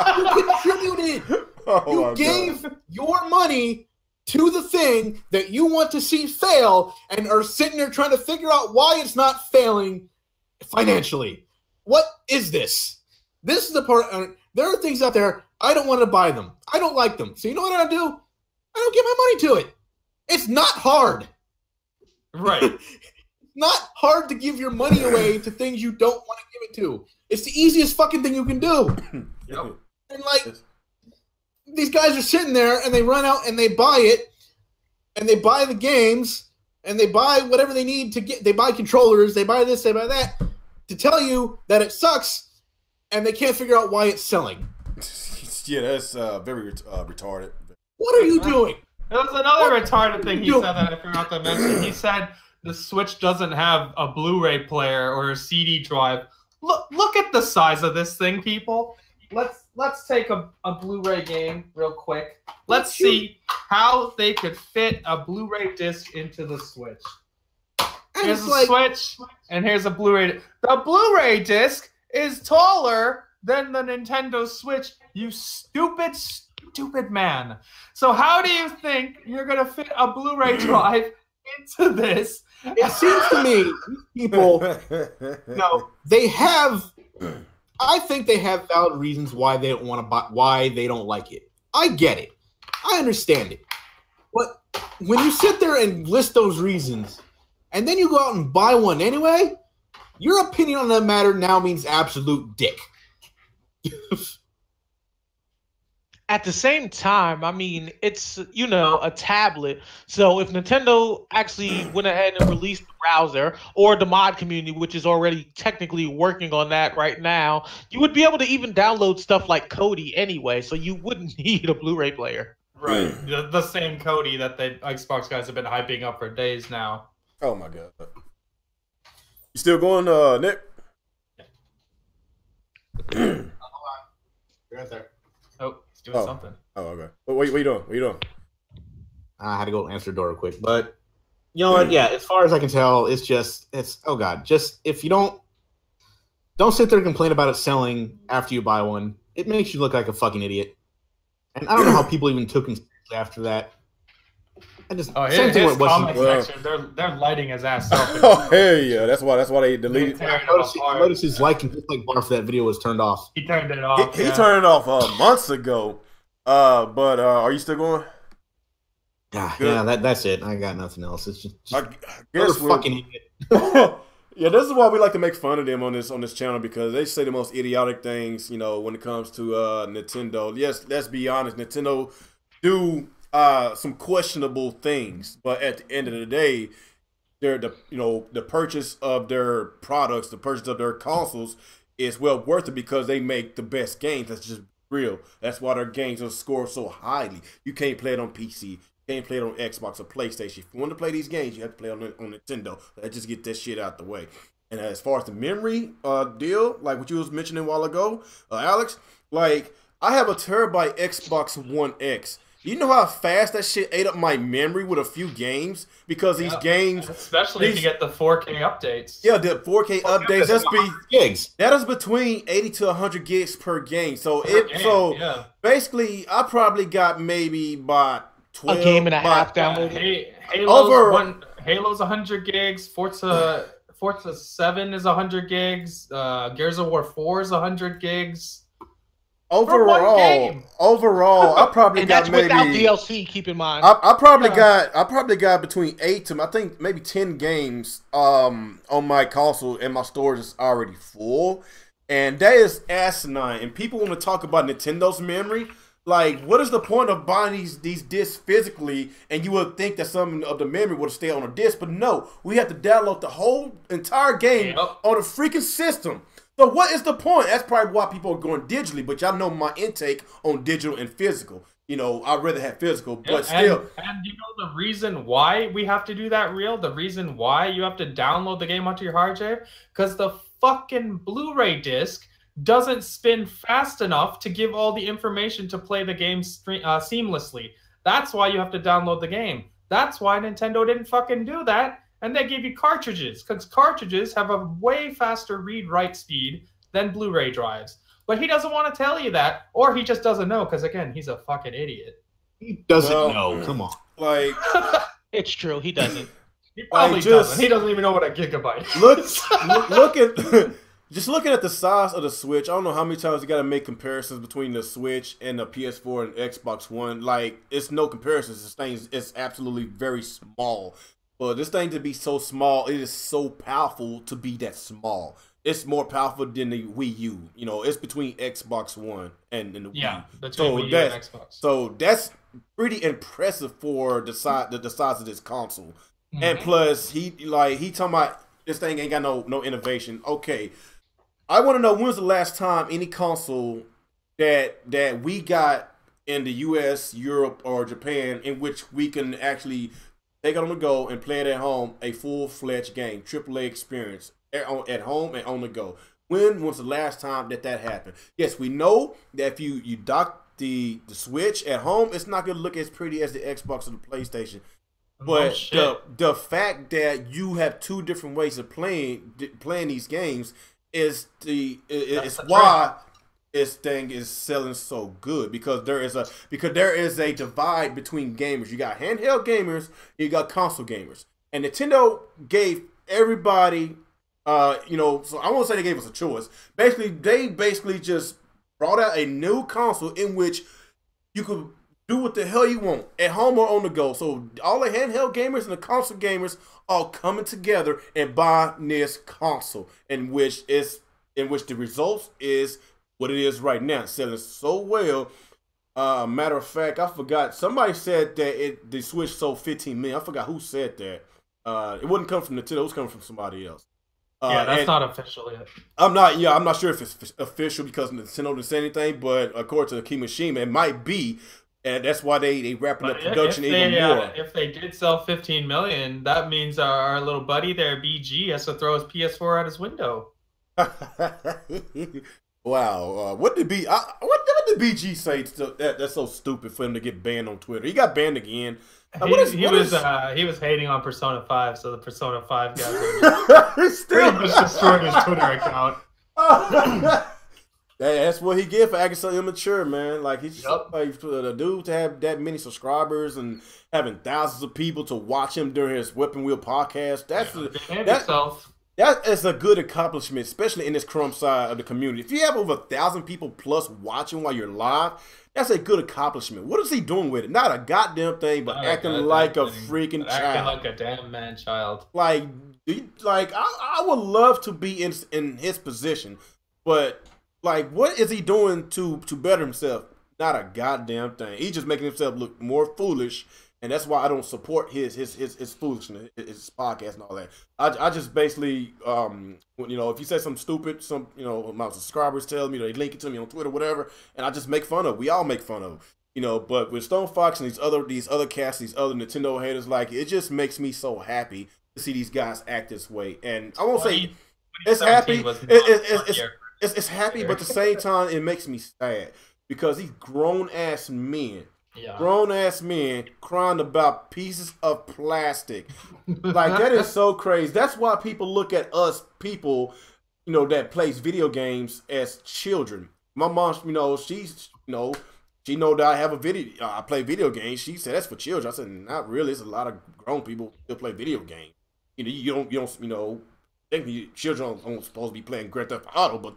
one. You contributed. You gave your money to the thing that you want to see fail and are sitting there trying to figure out why it's not failing financially. What is this? This is the part. There are things out there, I don't want to buy them. I don't like them. So you know what I do? I don't give my money to it. It's not hard. Right. It's not hard to give your money away to things you don't want to give it to. It's the easiest fucking thing you can do. Yep. And like, these guys are sitting there and they run out and they buy it and they buy the games and they buy whatever they need to get. They buy controllers, they buy this, they buy that to tell you that it sucks and they can't figure out why it's selling. Yeah, that's very retarded. What are you doing? There was another retarded thing he said that I forgot to mention. He said the Switch doesn't have a Blu-ray player or a CD drive. Look at the size of this thing, people. Let's take a Blu-ray game real quick. Let's see how they could fit a Blu-ray disc into the Switch. Here's a Switch, and here's a Blu-ray. The Blu-ray disc is taller than the Nintendo Switch, you stupid, stupid man. So how do you think you're going to fit a Blu-ray drive into this? It seems to me these people, they have. I think they have valid reasons why they don't want to buy, why they don't like it. I get it. I understand it. But when you sit there and list those reasons, and then you go out and buy one anyway, your opinion on that matter now means absolute dick. At the same time, I mean, it's, you know, a tablet. So if Nintendo actually went ahead and released the browser or the mod community, which is already technically working on that right now, you would be able to even download stuff like Kodi anyway. So you wouldn't need a Blu-ray player. Right. The same Kodi that the Xbox guys have been hyping up for days now. Oh my god. You still going, Nick? You're right there. Oh, he's doing something. Oh, okay. What you doing? What you doing? I had to go answer the door real quick, but you know what? Yeah, as far as I can tell, it's oh god, just if you don't sit there and complain about it selling after you buy one, it makes you look like a fucking idiot. And I don't know how people even took him after that. I just same thing with comment section. They're lighting his ass up. Oh hell yeah, that's why they deleted. I noticed his like and dislike bar for that video was turned off. He turned it off. He turned it off months ago. But are you still going? Yeah, that's it. I got nothing else. It's just I guess fucking idiot. Yeah, this is why we like to make fun of them on this channel, because they say the most idiotic things, you know, when it comes to Nintendo. Yes, let's be honest, Nintendo do some questionable things, but at the end of the day, the purchase of their products, the purchase of their consoles is well worth it because they make the best games. That's just real. That's why their games are scored so highly. You can't play it on PC. Can't play it on Xbox or PlayStation. If you want to play these games, you have to play on Nintendo. Let's just get that shit out the way. And as far as the memory deal, like what you was mentioning a while ago, Alex, like I have a terabyte Xbox One X. You know how fast that shit ate up my memory with a few games? Because these games, especially if you get the 4K updates. Yeah, the 4K updates. Gigs. That is between 80 to 100 gigs per game. So basically, I probably got maybe about 12, a game and a half downloaded. Halo's 100 gigs. Forza 7 is 100 gigs. Gears of War 4 is 100 gigs. Overall, I probably got that's maybe without DLC. Keep in mind, I probably got between 8 to I think maybe 10 games on my console, and my storage is already full, and that is asinine. And people want to talk about Nintendo's memory. Like, what is the point of buying these discs physically? And you would think that some of the memory would stay on a disc, but no, we have to download the whole entire game on a freaking system. So what is the point? That's probably why people are going digitally, but y'all know my intake on digital and physical. You know, I'd rather have physical, but still. And you know the reason why we have to do that, the reason why you have to download the game onto your hard drive? Because the fucking Blu-ray disc doesn't spin fast enough to give all the information to play the game seamlessly. That's why you have to download the game. That's why Nintendo didn't fucking do that. And they gave you cartridges, because cartridges have a way faster read-write speed than Blu-ray drives. But he doesn't want to tell you that, or he just doesn't know, because, again, he's a fucking idiot. He doesn't know. Come on. Like, it's true. He doesn't. He probably doesn't. He doesn't even know what a gigabyte is. Just looking at the size of the Switch, I don't know how many times you got to make comparisons between the Switch and the PS4 and Xbox One. Like, it's no comparisons. This thing is absolutely very small. But this thing to be so small, it is so powerful to be that small. It's more powerful than the Wii U. You know, it's between Xbox One and the Wii U. Yeah, between Wii U and Xbox. So that's pretty impressive for the size of this console. Mm-hmm. And plus, he talking about this thing ain't got no innovation. Okay, I want to know when's the last time any console that we got in the U.S., Europe, or Japan in which we can actually take it on the go and play it at home, a full-fledged game, AAA experience, at home and on the go. When was the last time that happened? Yes, we know that if you dock the Switch at home, it's not going to look as pretty as the Xbox or the PlayStation. But the fact that you have two different ways of playing these games is why this thing is selling so good because there is a divide between gamers. You got handheld gamers, and you got console gamers, and Nintendo gave everybody, so I won't say they gave us a choice. Basically, they just brought out a new console in which you could do what the hell you want at home or on the go. So all the handheld gamers and the console gamers all coming together and buy this console, in which the results is what it is right now. It's selling so well. Matter of fact, I forgot. Somebody said that the Switch sold 15 million. I forgot who said that. It wouldn't come from Nintendo. It was coming from somebody else. Yeah, that's not official yet. I'm not sure if it's official because Nintendo didn't say anything. But according to Kimishima, it might be, and that's why they wrapping up production even more. If they did sell 15 million, that means our little buddy there, BG, has to throw his PS4 out his window. Wow, what did BG say that's so stupid for him to get banned on Twitter? He got banned again. He was hating on Persona 5, so the Persona 5 guy pretty much destroyed his Twitter account. That's what he get for acting so immature, man. Like he's like the dude to have that many subscribers and having thousands of people to watch him during his Weapon Wheel podcast. That is a good accomplishment, especially in this crumb side of the community. If you have over 1,000 people plus watching while you're live, that's a good accomplishment. What is he doing with it? Not a goddamn thing, but acting like a freaking child. Acting like a damn man child. Like I would love to be in his position, but like, what is he doing to better himself? Not a goddamn thing. He's just making himself look more foolish. And that's why I don't support his foolishness, his podcast and all that. I just basically, if you say something stupid, my subscribers tell me, they link it to me on Twitter, whatever, and I just make fun of. We all make fun of, But with Stone Fox and these other casts, these other Nintendo haters, like it just makes me so happy to see these guys act this way. And I won't say it's happy. It's happy, but at the same time, it makes me sad because these grown ass men. Yeah. Grown ass men crying about pieces of plastic. Like that is so crazy. That's why people look at us people, that plays video games as children. My mom, she know that I have I play video games. She said that's for children. I said not really. It's a lot of grown people that play video games. You don't think the children aren't supposed to be playing Grand Theft Auto, but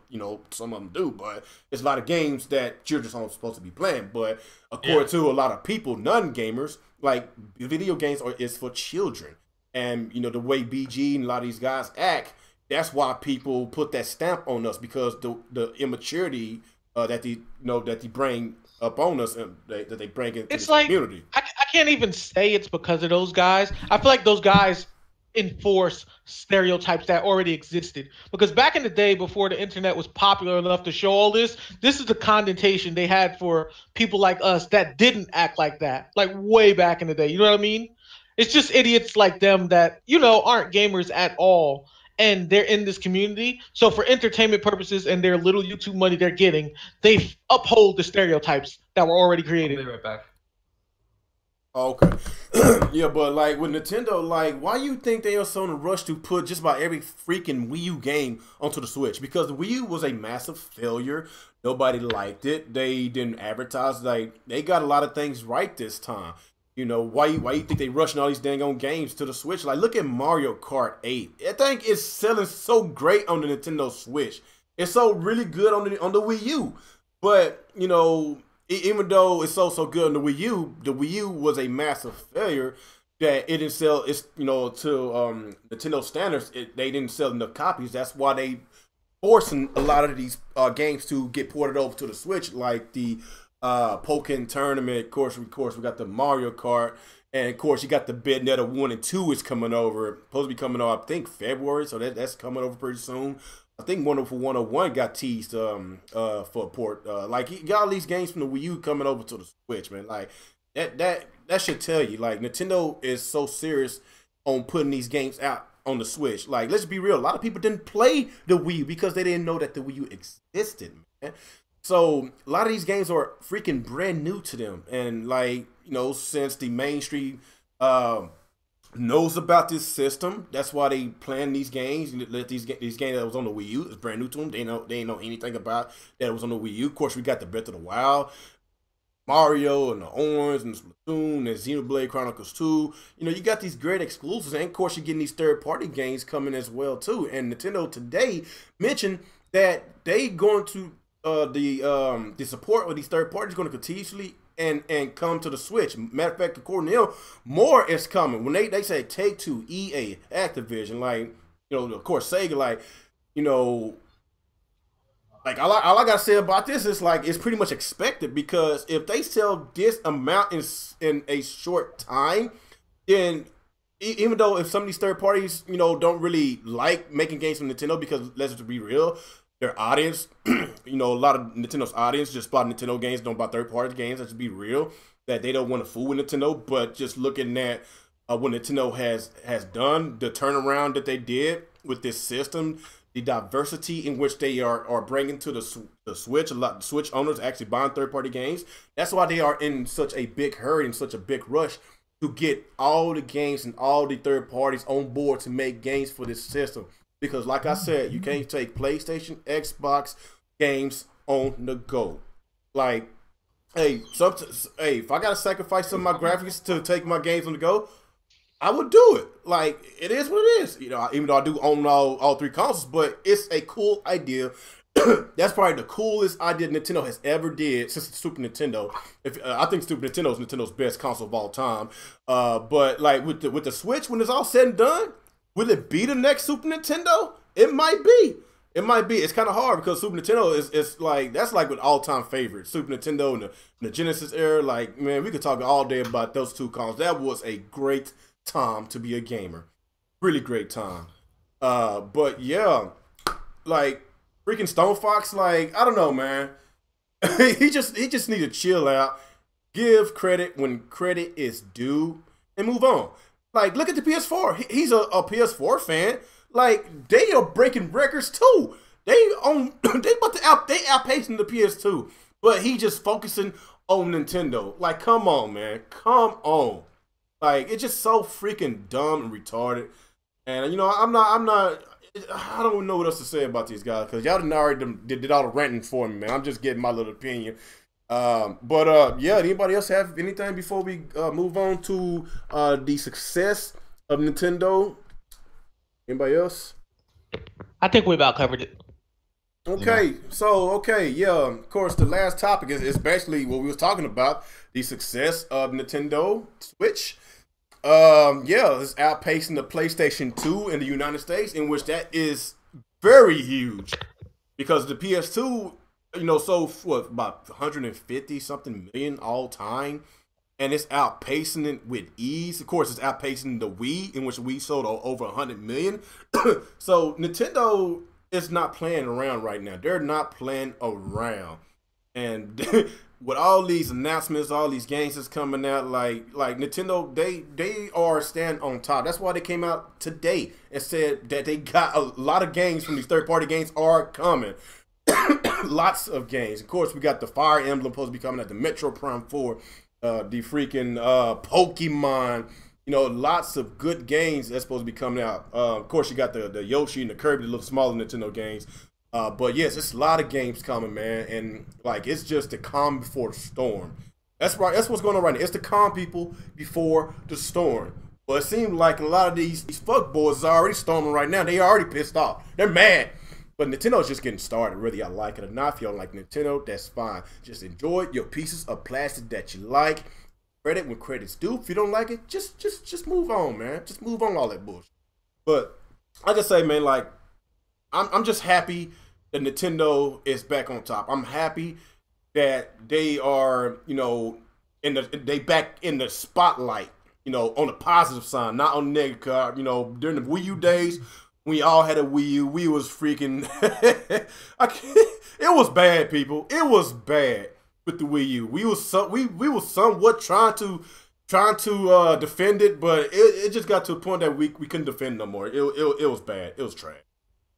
some of them do. But there's a lot of games that children aren't supposed to be playing. But according to a lot of people, non-gamers, like video games is for children. And the way BG and a lot of these guys act, that's why people put that stamp on us because the immaturity that they bring up on us and that they bring into the community. I can't even say it's because of those guys. I feel like those guys enforce stereotypes that already existed, because back in the day before the internet was popular enough to show all this is the connotation they had for people like us that didn't act like that, like way back in the day. You know what I mean? It's just idiots like them that aren't gamers at all, and they're in this community, so for entertainment purposes and their little YouTube money they're getting, they uphold the stereotypes that were already created. I'll be right back. Okay. Yeah, but like with Nintendo, like why you think they are so in a rush to put just about every freaking Wii U game onto the Switch? Because the Wii U was a massive failure. Nobody liked it. They didn't advertise. Like they got a lot of things right this time. Why you think they rushing all these dang on games to the Switch? Like look at Mario Kart 8. I think it's selling so great on the Nintendo Switch. It's so really good on the Wii U. But even though it's so good on the Wii U was a massive failure that it didn't sell. It's to Nintendo standards, they didn't sell enough copies. That's why they forcing a lot of these games to get ported over to the Switch, like the Pokken Tournament. Of course, we got the Mario Kart, and of course you got the Bayonetta 1 and 2 is coming over. Supposed to be coming over, I think February, so that's coming over pretty soon. I think Wonderful 101 got teased for a port. Like he got all these games from the Wii U coming over to the Switch, man. Like that should tell you, like Nintendo is so serious on putting these games out on the Switch. Like let's be real, a lot of people didn't play the Wii U because they didn't know that the Wii U existed, man. So a lot of these games are freaking brand new to them, and like since the mainstream knows about this system. That's why they plan these games. Let these games that was on the Wii U is brand new to them. They ain't know anything about that it was on the Wii U. Of course, we got the Breath of the Wild, Mario, and the Orange, and the Splatoon, and Xenoblade Chronicles 2. You know, you got these great exclusives, and of course, you're getting these third-party games coming as well too. And Nintendo today mentioned that they going to the support of these third parties going to continuously and come to the Switch. Matter of fact, according to them, more is coming. When they say Take-Two, EA, Activision, like, you know, of course Sega, like, you know, like all I gotta say about this is like it's pretty much expected, because if they sell this amount in a short time, then even though if some of these third parties, you know, don't really like making games from Nintendo, because let's just be real, their audience, you know, a lot of Nintendo's audience just bought Nintendo games, don't buy third-party games. Let's be real, that they don't want to fool with Nintendo. But just looking at what Nintendo has done, the turnaround that they did with this system, the diversity in which they are bringing to the Switch, a lot of Switch owners actually buying third-party games. That's why they are in such a big hurry and such a big rush to get all the games and all the third parties on board to make games for this system. Because like I said, you can't take PlayStation, Xbox games on the go. Like, hey, if I gotta sacrifice some of my graphics to take my games on the go, I would do it. Like, it is what it is. You know, even though I do own all three consoles, but it's a cool idea. That's probably the coolest idea Nintendo has ever did since the Super Nintendo. I think Super Nintendo is Nintendo's best console of all time. But like with the Switch, when it's all said and done, will it be the next Super Nintendo? It might be. It might be. It's kind of hard because Super Nintendo is like, that's like with all-time favorites. Super Nintendo and the Genesis era. Like, man, we could talk all day about those two consoles. That was a great time to be a gamer. Really great time. But yeah, like freaking Stone Fox, like, I don't know, man. he just need to chill out, give credit when credit is due, and move on. Like, look at the PS4. He's a PS4 fan. Like, they are breaking records too. They outpacing the PS2, but he just focusing on Nintendo. Like, come on, man, come on. Like, it's just so freaking dumb and retarded. And you know, I don't even know what else to say about these guys, because y'all already did all the ranting for me, man. I'm just getting my little opinion. Yeah, anybody else have anything before we move on to the success of Nintendo? Anybody else? I think we about covered it. Okay, yeah. So yeah, of course the last topic is basically what we was talking about, the success of Nintendo Switch. Yeah, it's outpacing the PlayStation 2 in the United States, in which that is very huge, because the PS2, you know, so what, about 150 something million all time, and it's outpacing it with ease. Of course, it's outpacing the Wii, in which Wii sold over 100 million. So Nintendo is not playing around right now. They're not playing around, and with all these announcements, all these games that's coming out, like Nintendo, they are staying on top. That's why they came out today and said that they got a lot of games from these third-party games are coming. Lots of games. Of course, we got the Fire Emblem supposed to be coming out, the Metro Prime 4, the freaking Pokemon. You know, lots of good games that's supposed to be coming out. Of course, you got the Yoshi and the Kirby, the little smaller Nintendo games. But yes, it's a lot of games coming, man, and like it's just the calm before the storm. That's right. That's what's going on right now. It's the calm people before the storm. But it seems like a lot of these fuckboys are already storming right now. They already pissed off. They're mad. But Nintendo's just getting started, whether y'all like it or not. If you don't like Nintendo, that's fine. Just enjoy your pieces of plastic that you like. Credit when credit's due. If you don't like it, just move on, man. Just move on all that bullshit. But I just say, man, like I'm just happy that Nintendo is back on top. I'm happy that they are, you know, they back in the spotlight, you know, on the positive side, not on the negative. You know, during the Wii U days, we all had a Wii U. We was freaking, it was bad, people. It was bad with the Wii U. We was somewhat trying to defend it, but it just got to a point that we couldn't defend no more. It was bad. It was trash.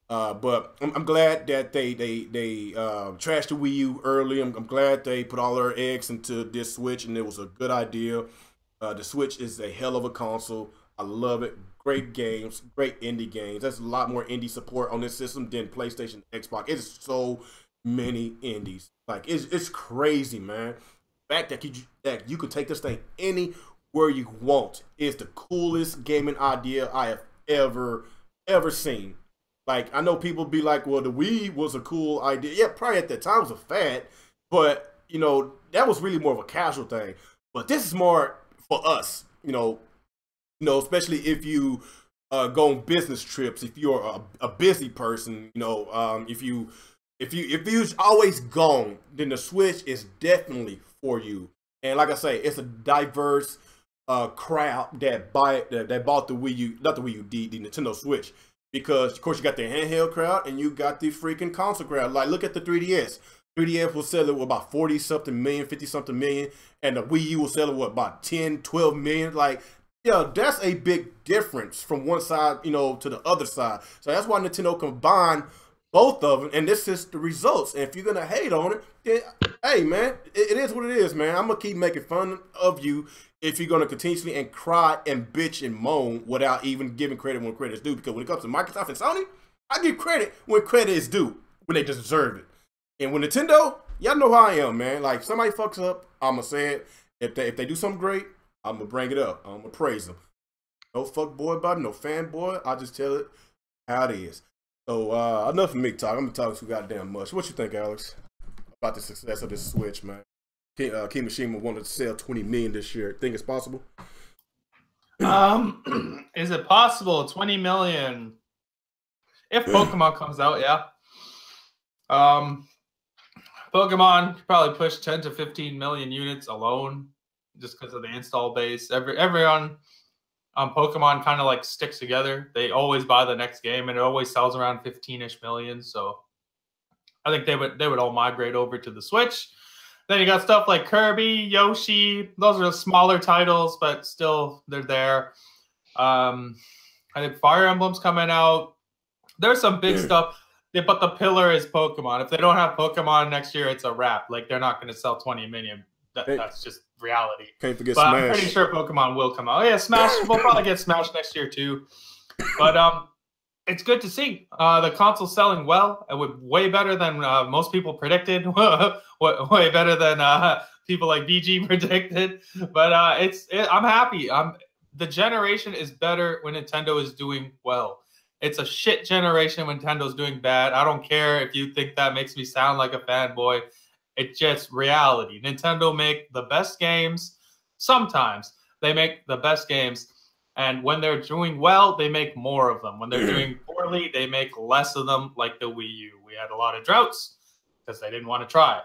But I'm glad that they trashed the Wii U early. I'm glad they put all their eggs into this Switch, and it was a good idea. The Switch is a hell of a console. I love it. Great games, great indie games. There's a lot more indie support on this system than PlayStation, Xbox. It's so many indies. Like it's crazy, man. The fact that you could take this thing anywhere you want is the coolest gaming idea I have ever seen. Like, I know people be like, well, the Wii was a cool idea. Yeah, probably at that time it was a fad, but you know, that was really more of a casual thing. But this is more for us, especially if you go on business trips, if you're a busy person, if you're always gone, then the Switch is definitely for you. And like I say, it's a diverse crowd that bought the Wii U, not the Wii U, the Nintendo Switch. Because, of course, you got the handheld crowd and you got the freaking console crowd. Like, look at the 3DS. 3DS will sell it with about 40-something million, 50-something million. And the Wii U will sell it with about 10, 12 million. Like, yeah, that's a big difference from one side, to the other side. So that's why Nintendo combined both of them. And this is the results. And if you're going to hate on it, then, hey, man, it is what it is, man. I'm going to keep making fun of you if you're going to continuously and cry and bitch and moan without even giving credit when credit is due. Because when it comes to Microsoft and Sony, I give credit when credit is due, when they deserve it. And when Nintendo, y'all know how I am, man. Like, if somebody fucks up, I'm going to say it. If they do something great, I'm going to bring it up. I'm going to praise them. No fuck boy about it, no fanboy. I just tell it how it is. So, enough of me talk. I'm going to talk too goddamn much. What you think, Alex, about the success of this Switch, man? Kimishima wanted to sell 20 million this year. Think it's possible? Is it possible? 20 million. If Pokemon comes out, yeah. Pokemon could probably push 10 to 15 million units alone, just because of the install base. Everyone on Pokemon kind of like sticks together. They always buy the next game, and it always sells around 15-ish million. So I think they would all migrate over to the Switch. Then you got stuff like Kirby, Yoshi. Those are smaller titles, but still they're there. I think Fire Emblem's coming out. There's some big stuff, but the pillar is Pokemon. If they don't have Pokemon next year, it's a wrap. Like, they're not going to sell 20 million. That's just reality. Can't forget Smash. Smash. I'm pretty sure Pokemon will come out. Oh, yeah, Smash. We'll probably get Smash next year too. But it's good to see the console's selling well. It would way better than most people predicted. Way better than people like BG predicted. But I'm happy. The generation is better when Nintendo is doing well. It's a shit generation when Nintendo's doing bad. I don't care if you think that makes me sound like a fanboy. It's just reality. Nintendo make the best games. Sometimes they make the best games. And when they're doing well, they make more of them. When they're doing poorly, they make less of them, like the Wii U. We had a lot of droughts because they didn't want to try.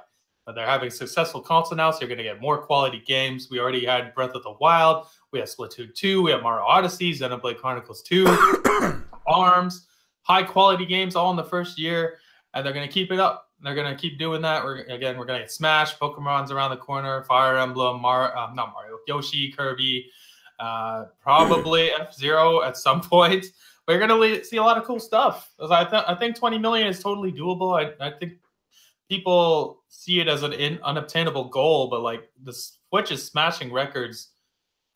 But they're having a successful console now, so you're going to get more quality games. We already had Breath of the Wild. We have Splatoon 2. We have Mario Odyssey, Xenoblade Chronicles 2, ARMS, high-quality games all in the first year. And they're going to keep it up. They're going to keep doing that. We're going to get Smash, Pokemon's around the corner, Fire Emblem, not Mario, Yoshi, Kirby, probably F-Zero at some point. But you're going to see a lot of cool stuff. I think 20 million is totally doable. I think people see it as an unobtainable goal, but like the Switch is smashing records,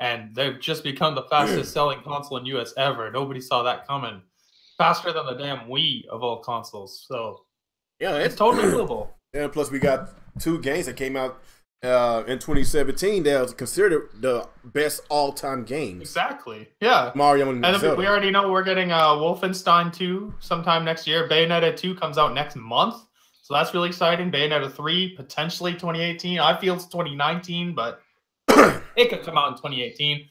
and they've just become the fastest selling console in US ever. Nobody saw that coming. Faster than the damn Wii of all consoles. So yeah, it's totally doable. And plus we got 2 games that came out in 2017 that was considered the best all-time games. Exactly. Yeah. Mario and Zelda. We already know we're getting Wolfenstein 2 sometime next year. Bayonetta 2 comes out next month. So that's really exciting. Bayonetta 3, potentially 2018. I feel it's 2019, but it could come out in 2018.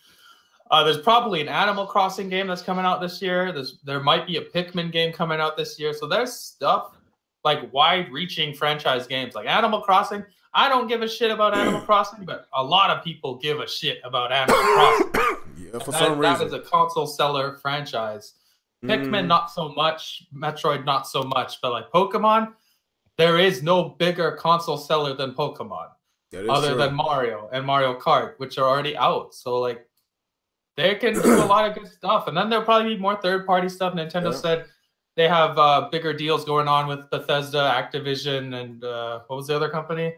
There's probably an Animal Crossing game that's coming out this year. There might be a Pikmin game coming out this year. So there's stuff like wide-reaching franchise games like Animal Crossing. I don't give a shit about Animal Crossing, but a lot of people give a shit about Animal Crossing. Yeah, for some reason. That is a console seller franchise. Pikmin, not so much. Metroid, not so much. But like Pokemon, there is no bigger console seller than Pokemon. Other than Mario and Mario Kart, which are already out. So like, they can do a lot of good stuff. And then there'll probably be more third-party stuff. Nintendo said they have bigger deals going on with Bethesda, Activision, and what was the other company?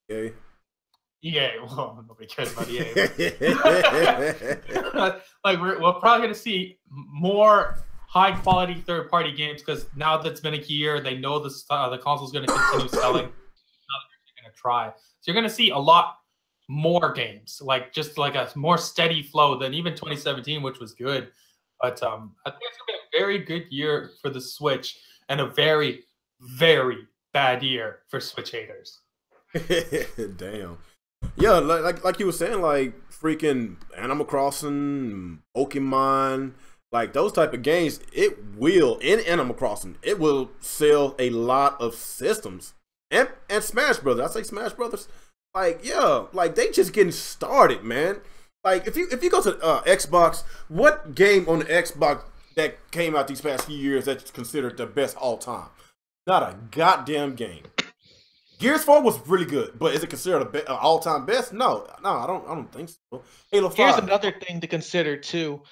EA. EA. Well, nobody cares about EA. Like we're probably gonna see more high quality third party games because now that it's been a year, they know the console's gonna continue selling. Now they're gonna try. So you're gonna see a lot more games, like just like a more steady flow than even 2017, which was good. But I think it's gonna be a very good year for the Switch and a very, very bad year for Switch haters. Damn. Yeah, like you were saying, like freaking Animal Crossing, Pokemon, like those type of games, it will in Animal Crossing, it will sell a lot of systems. And Smash Brothers, I say Smash Brothers, like yeah, like they just getting started, man. Like if you go to Xbox, what game on the Xbox that came out these past few years that's considered the best all time? Not a goddamn game. Gears 4 was really good, but is it considered an all-time best? No, I don't think so. Halo 5. Here's another thing to consider too.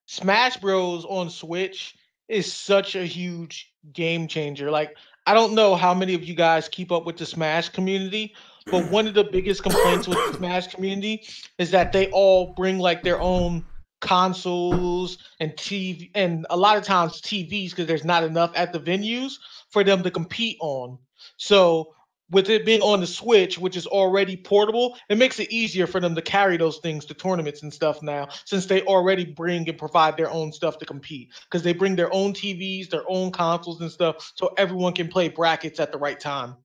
Smash Bros on Switch is such a huge game changer. Like, I don't know how many of you guys keep up with the Smash community, but one of the biggest complaints with the Smash community is that they all bring like their own consoles and TV, and a lot of times TVs because there's not enough at the venues for them to compete on. So with it being on the Switch, which is already portable, it makes it easier for them to carry those things to tournaments and stuff now, since they already bring and provide their own stuff to compete. Because they bring their own TVs, their own consoles and stuff, so everyone can play brackets at the right time.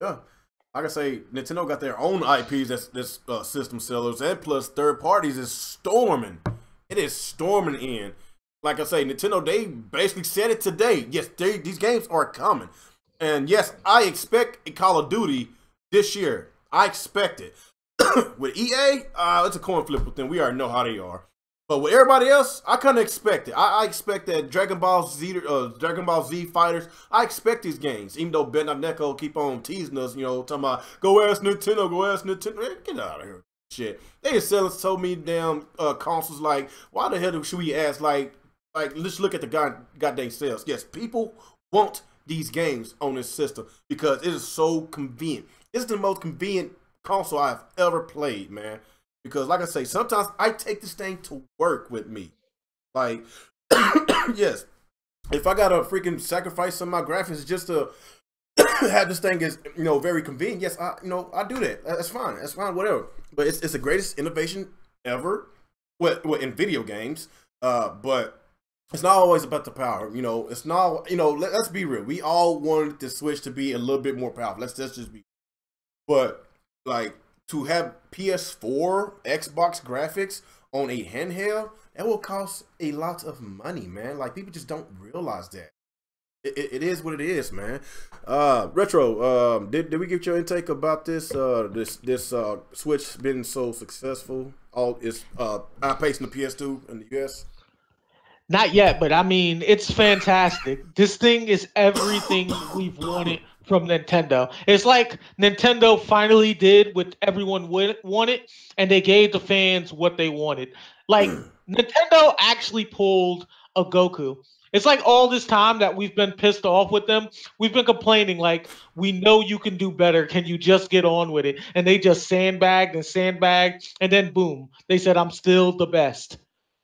Yeah. Like I say, Nintendo got their own IPs that's system sellers, and plus third parties is storming. It is storming in. Like I say, Nintendo, they basically said it today. Yes, these games are coming. And yes, I expect a Call of Duty this year. I expect it. With EA, it's a coin flip with them. We already know how they are. But with everybody else, I couldn't expect it. I expect that Dragon Ball Z fighters. I expect these games, even though Ben Neko keep on teasing us, talking about go ask Nintendo, go ask Nintendo. Man, get out of here, shit. They just selling so many damn consoles. Like, why the hell should we ask? Like let's look at the goddamn sales. Yes, people want these games on this system because it is so convenient. It's the most convenient console I've ever played, man. Because like I say, sometimes I take this thing to work with me. Like, yes, if I gotta freaking sacrifice some of my graphics just to have this thing is very convenient, yes, I do that. That's fine. That's fine. Whatever. But it's the greatest innovation ever. What in video games? But it's not always about the power, It's not, let's be real. We all wanted the Switch to be a little bit more powerful. Let's just be. But like to have PS4, Xbox graphics on a handheld, that will cost a lot of money, man. Like people just don't realize that. It is what it is, man. Retro, did we get your intake about this? This Switch been so successful? It's outpacing the PS2 in the US. Not yet, but I mean, it's fantastic. This thing is everything we've wanted from Nintendo. It's like Nintendo finally did what everyone wanted, and they gave the fans what they wanted. Like, Nintendo actually pulled a Goku. It's like all this time that we've been pissed off with them, we've been complaining like, we know you can do better. Can you just get on with it? And they just sandbagged, and then boom, they said, I'm still the best.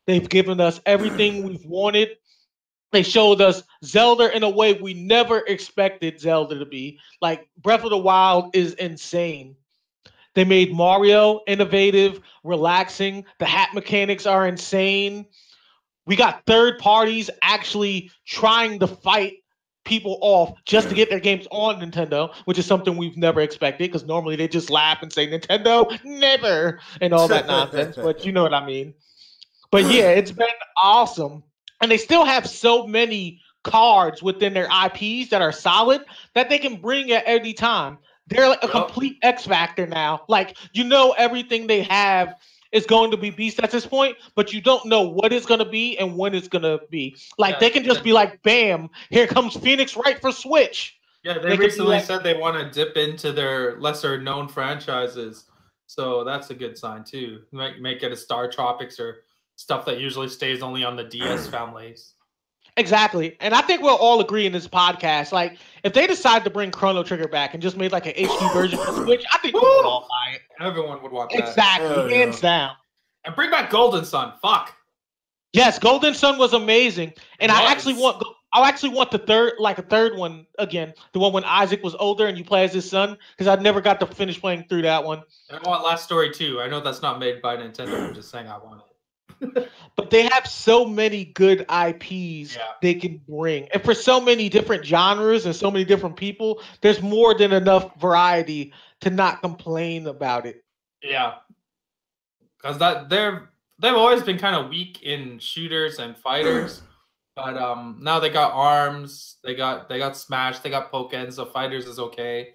They've given us everything we've wanted. They showed us Zelda in a way we never expected Zelda to be. Like, Breath of the Wild is insane. They made Mario innovative, relaxing. The hat mechanics are insane. We got third parties actually trying to fight people off just to get their games on Nintendo, which is something we've never expected because normally they just laugh and say, Nintendo, never, and all that nonsense. But you know what I mean. But yeah, it's been awesome. And they still have so many cards within their IPs that are solid that they can bring at any time. They're like a complete X factor now. Like, everything they have is going to be beast at this point, but you don't know what it's going to be and when it's going to be. Like, they can just be like, bam, here comes Phoenix Wright for Switch. Yeah, they recently said they want to dip into their lesser-known franchises. So that's a good sign, too. Make it a Star Tropics or stuff that usually stays only on the DS families. Exactly. And I think we'll all agree in this podcast, like, if they decide to bring Chrono Trigger back and just made like an HD version for Switch, I think we would all buy it. Everyone would want that. Exactly. Hands down. And bring back Golden Sun. Fuck. Yes, Golden Sun was amazing. And I actually want the third one again. The one when Isaac was older and you play as his son, because I never got to finish playing through that one. And I want Last Story 2. I know that's not made by Nintendo. I'm just saying I want it. But they have so many good IPs they can bring. And for so many different genres and so many different people, there's more than enough variety to not complain about it. Yeah. Because they've always been kind of weak in shooters and fighters. But now they got ARMS, they got Smash, they got Pokken, so fighters is okay.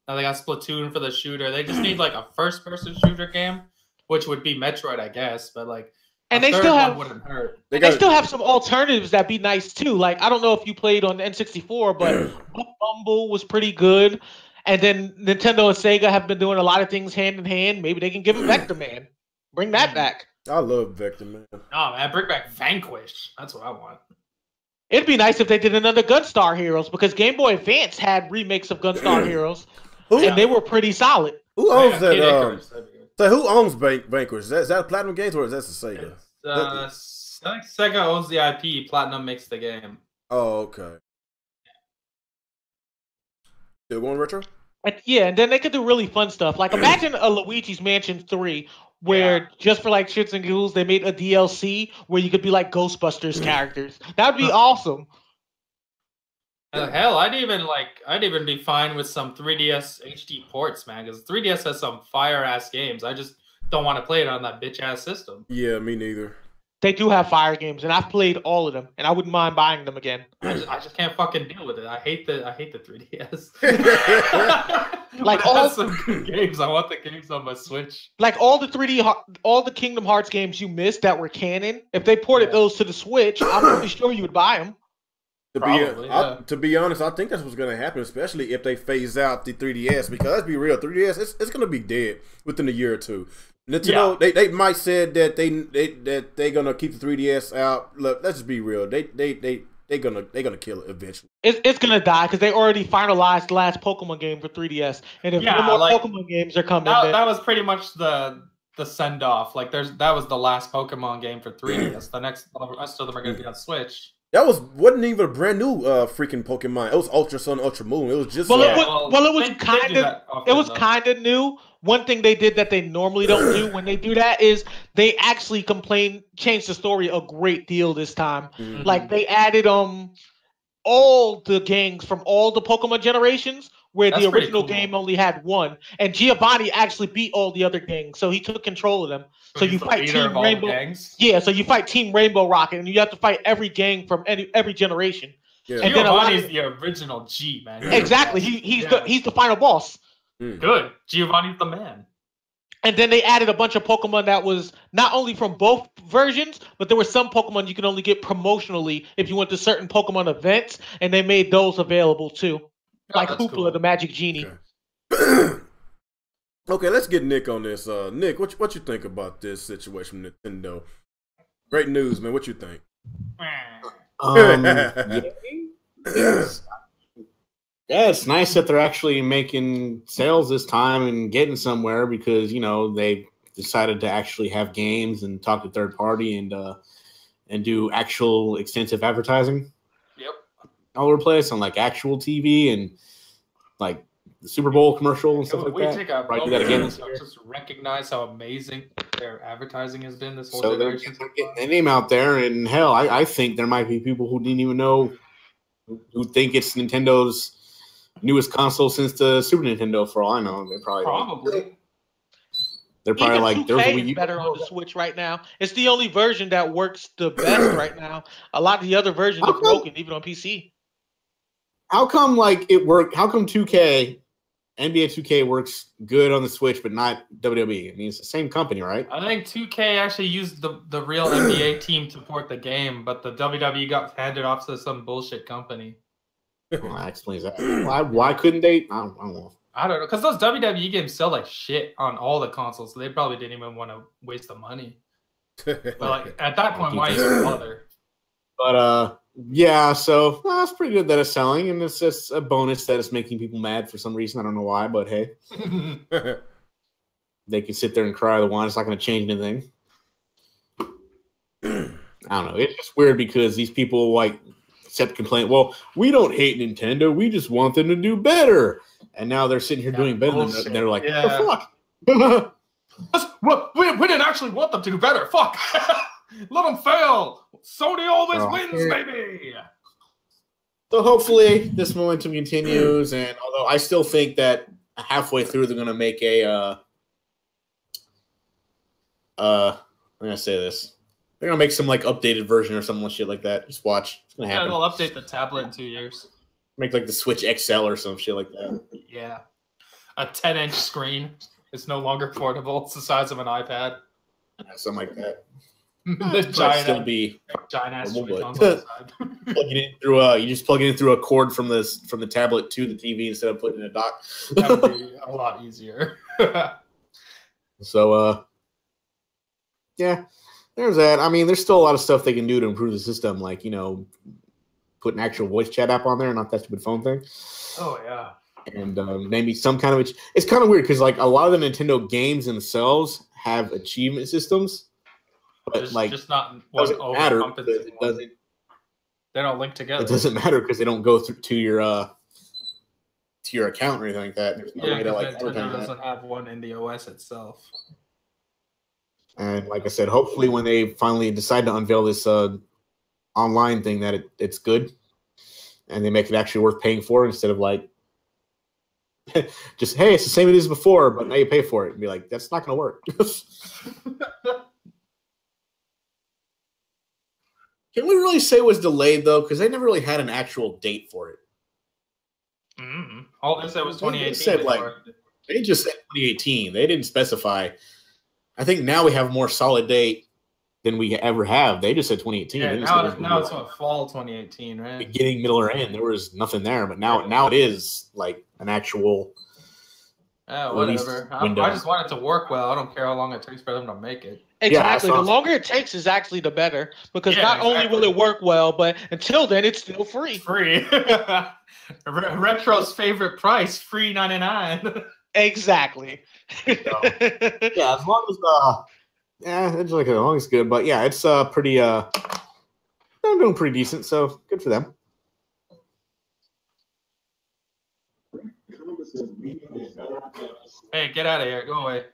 Now they got Splatoon for the shooter. They just need like a first-person shooter game, which would be Metroid, I guess. But like, and they still have wouldn't hurt. They still have some alternatives that'd be nice too. Like, I don't know if you played on the N64, but Bumble was pretty good. And then Nintendo and Sega have been doing a lot of things hand in hand. Maybe they can give him Vector Man. Bring that back. I love Vector Man. Oh man, bring back Vanquish. That's what I want. It'd be nice if they did another Gunstar Heroes, because Game Boy Advance had remakes of Gunstar Heroes, and they were pretty solid. Who owns that? So who owns Vanquish? Is that Platinum Games or is that the Sega? I think Sega owns the IP. Platinum makes the game. Oh, okay. Still going retro? And then they could do really fun stuff. Like, imagine a Luigi's Mansion 3, where just for like shits and giggles, they made a DLC where you could be like Ghostbusters characters. That would be awesome. Hell, I'd even be fine with some 3DS HD ports, man, because 3DS has some fire ass games. I just don't want to play it on that bitch ass system. Yeah, me neither. They do have fire games, and I've played all of them, and I wouldn't mind buying them again. I just can't fucking deal with it. I hate the 3DS. Like all some good games. I want the games on my Switch. Like all the Kingdom Hearts games you missed that were canon. If they ported those to the Switch, I'm pretty sure you would buy them. To be honest, I think that's what's going to happen, especially if they phase out the 3DS. Because let's be real, 3DS it's going to be dead within a year or two. Nintendo, they might said that they're gonna keep the 3DS out. Look, let's just be real. They're gonna kill it eventually. It's gonna die because they already finalized the last Pokemon game for 3DS, and if no more Pokemon games are coming, that was pretty much the send off. Like that was the last Pokemon game for 3DS. The rest of them are gonna be on Switch. That wasn't even a brand new freaking Pokemon. It was Ultra Sun, Ultra Moon. It was just it was kind of new. One thing they did that they normally don't do when they do that is they actually changed the story a great deal this time. Mm-hmm. Like they added all the gangs from all the Pokemon generations, where the original game only had one, and Giovanni actually beat all the other gangs, so he took control of them. So you fight Team Rainbow. Yeah, so you fight Team Rainbow Rocket, and you have to fight every gang from every generation. Yeah. And Giovanni's the original G, man. Exactly. He's the final boss. Good. Giovanni's the man. And then they added a bunch of Pokemon that was not only from both versions, but there were some Pokemon you can only get promotionally if you went to certain Pokemon events, and they made those available too. Like Hoopla, the Magic Genie. Okay. Okay, let's get Nick on this. Nick, what you think about this situation with Nintendo? Great news, man. What you think? Yeah, it's nice that they're actually making sales this time and getting somewhere, because they decided to actually have games and talk to third party and do actual extensive advertising. Yep. All over the place on like actual TV and like the Super Bowl commercial and stuff like that. We take a moment to just recognize how amazing their advertising has been this whole generation. They're getting their name out there, and hell, I think there might be people who didn't even know, who think it's Nintendo's newest console since the Super Nintendo. For all I know, they're probably even like, there's a Wii U better on the Switch right now. It's the only version that works the best right now. A lot of the other versions are broken, even on PC. How come it worked? How come 2K, NBA 2K works good on the Switch, but not WWE? I mean, it's the same company, right? I think 2K actually used the real NBA team to port the game, but the WWE got handed off to some bullshit company. Well, that explains that. Why couldn't they? I don't know. I don't know, because those WWE games sell like shit on all the consoles, so they probably didn't even want to waste the money. But at that point, why even bother? But Yeah, so it's pretty good that it's selling, and it's just a bonus that it's making people mad for some reason. I don't know why, but hey, they can sit there and cry the wine. It's not going to change anything. I don't know. It's just weird because these people like accept complaint. Well, we don't hate Nintendo. We just want them to do better. And now they're sitting here doing better. And they're like, what the fuck? we didn't actually want them to do better. Fuck. Let them fail. Sony always wins, baby. So hopefully this momentum continues. And although I still think that halfway through they're going to make a I'm going to say this. They're going to make some like updated version or something shit like that. Just watch. It's going to happen. They'll update the tablet in 2 years. Make like the Switch XL or some shit like that. Yeah. A 10-inch screen. It's no longer portable. It's the size of an iPad. Something like that. The giant, still be giant ass Joy-Cons on the side. Plug it in through you just plug it in through a cord from the tablet to the TV instead of putting it in a dock. That would be a lot easier. So yeah, there's that. I mean, there's still a lot of stuff they can do to improve the system, like put an actual voice chat app on there, not that stupid phone thing. Oh yeah. And maybe some kind of it's kind of weird because like a lot of the Nintendo games themselves have achievement systems. But just not one doesn't matter. They don't link together. It doesn't matter because they don't go through to your account or anything like that. There's no way to Nintendo doesn't have one in the OS itself. And like I said, hopefully when they finally decide to unveil this online thing, that it's good, and they make it actually worth paying for instead of like just hey, it's the same it is before, but now you pay for it, and be like, that's not going to work. Can we really say it was delayed, though? Because they never really had an actual date for it. Mm-hmm. All they said was 2018. They just said 2018. They didn't specify. I think now we have a more solid date than we ever have. They just said 2018. Yeah, now it's what, fall 2018, right? Beginning, middle, or end. There was nothing there, but now it is like an actual whatever. I just want it to work well. I don't care how long it takes for them to make it. Exactly. The longer it takes is actually the better, because only will it work well, but until then, it's still free. Free. Retro's favorite price, free 99. Exactly. So, yeah, as long as it's like as long as it's good, but yeah, it's pretty they're doing pretty decent, so good for them. Hey, get out of here. Go away.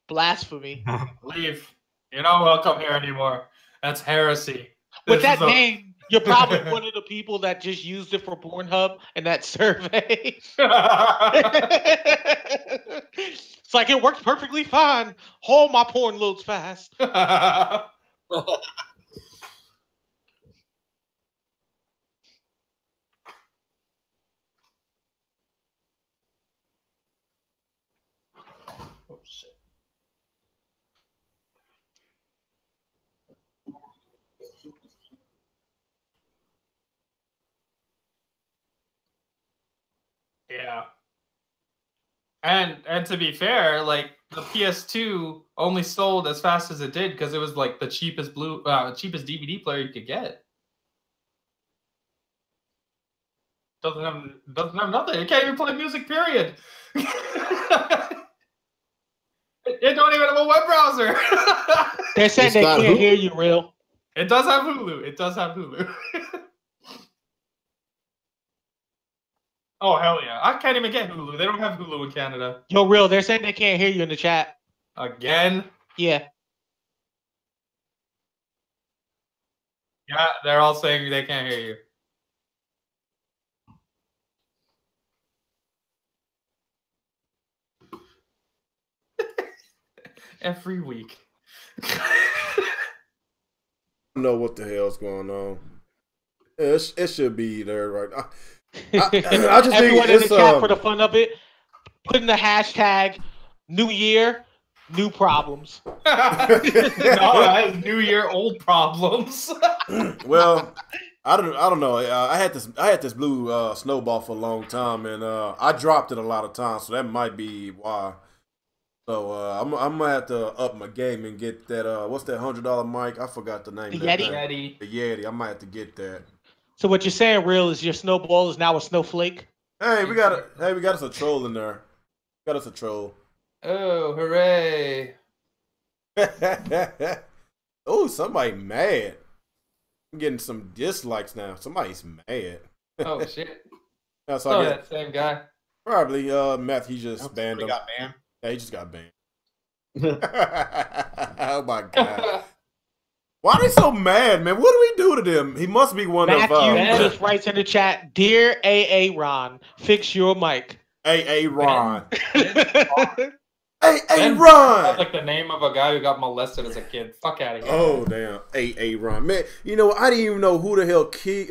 Blasphemy. Leave. You're not welcome here anymore. That's heresy. With that name, you're probably one of the people that just used it for Pornhub in that survey. It's like, it works perfectly fine. Oh, my porn loads fast. Oh, shit. Yeah. And to be fair, like the PS2 only sold as fast as it did because it was like the cheapest cheapest DVD player you could get. Doesn't have nothing. It can't even play music, period. It don't even have a web browser. They said they can't hear you, real. It does have Hulu. It does have Hulu. Oh, hell yeah. I can't even get Hulu. They don't have Hulu in Canada. Yo, real, they're saying they can't hear you in the chat. Again? Yeah. Yeah, they're all saying they can't hear you. Every week. I don't know what the hell's going on. It should be there right now. I just everyone in the chat for the fun of it, put in the hashtag New Year, new problems. No, that is New Year, old problems. Well, I don't know. I had this blue snowball for a long time, and I dropped it a lot of times, so that might be why. So I'm gonna have to up my game and get that. What's that $100 mic? I forgot the name. The of that Yeti. thing. The Yeti. I might have to get that. So what you're saying, real, is your snowball is now a snowflake? Hey, we got us a troll in there. Got us a troll. Oh, hooray! Oh, somebody mad. I'm getting some dislikes now. Somebody's mad. Oh shit! That's Oh, that same guy. Probably Meth. He just banned him. Got banned. Yeah, he just got banned. Oh my god! Why are they so mad, man? What do we do to them? He must be one Matthew of just writes in the chat, "Dear AA Ron, fix your mic." AA Ron. Ben AA Ron. Sounds like the name of a guy who got molested as a kid. Fuck out of here. Oh damn, AA Ron, man. You know I didn't even know who the hell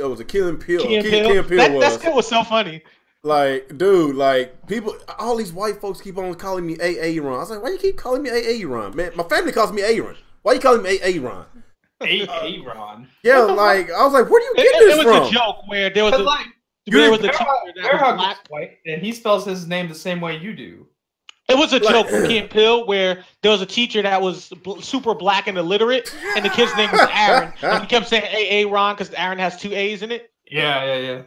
was a Killing Pill. Key and Pill was. That skit was so funny. Like, dude, like people, all these white folks keep on calling me AA Ron. I was like, why you keep calling me AA Ron, man? My family calls me A Ron. Why you calling me AA Ron? AA Ron. Yeah, like I was like, where do you get this from? It was a joke where there was a teacher that was black, white, and he spells his name the same way you do. It was a joke from Key and Peele where there was a teacher that was super black and illiterate, and the kid's name was Aaron, and he kept saying AA Ron because Aaron has 2 A's in it. Yeah.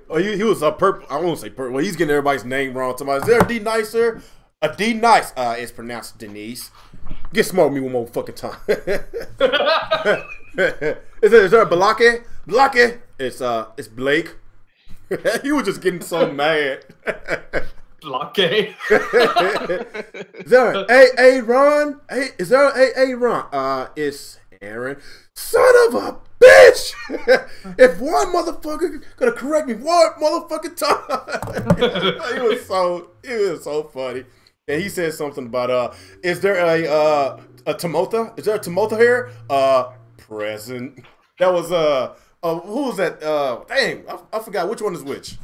Oh, he was a purple. I won't say purple. Well, he's getting everybody's name wrong. Somebody, is there a D nicer? A D nice. It's pronounced Denise. Get smart with me one more fucking time. Is there a Balake? Balake? It's Blake. He was just getting so mad. Blake. Is there an AA Ron? Hey, is there an AA Ron? It's Aaron. Son of a bitch! If one motherfucker gonna correct me one motherfucking time. It was so funny. And he said something about is there a Timotha? Is there a Timotha here? Present. That was who was that? Dang, I forgot which one is which.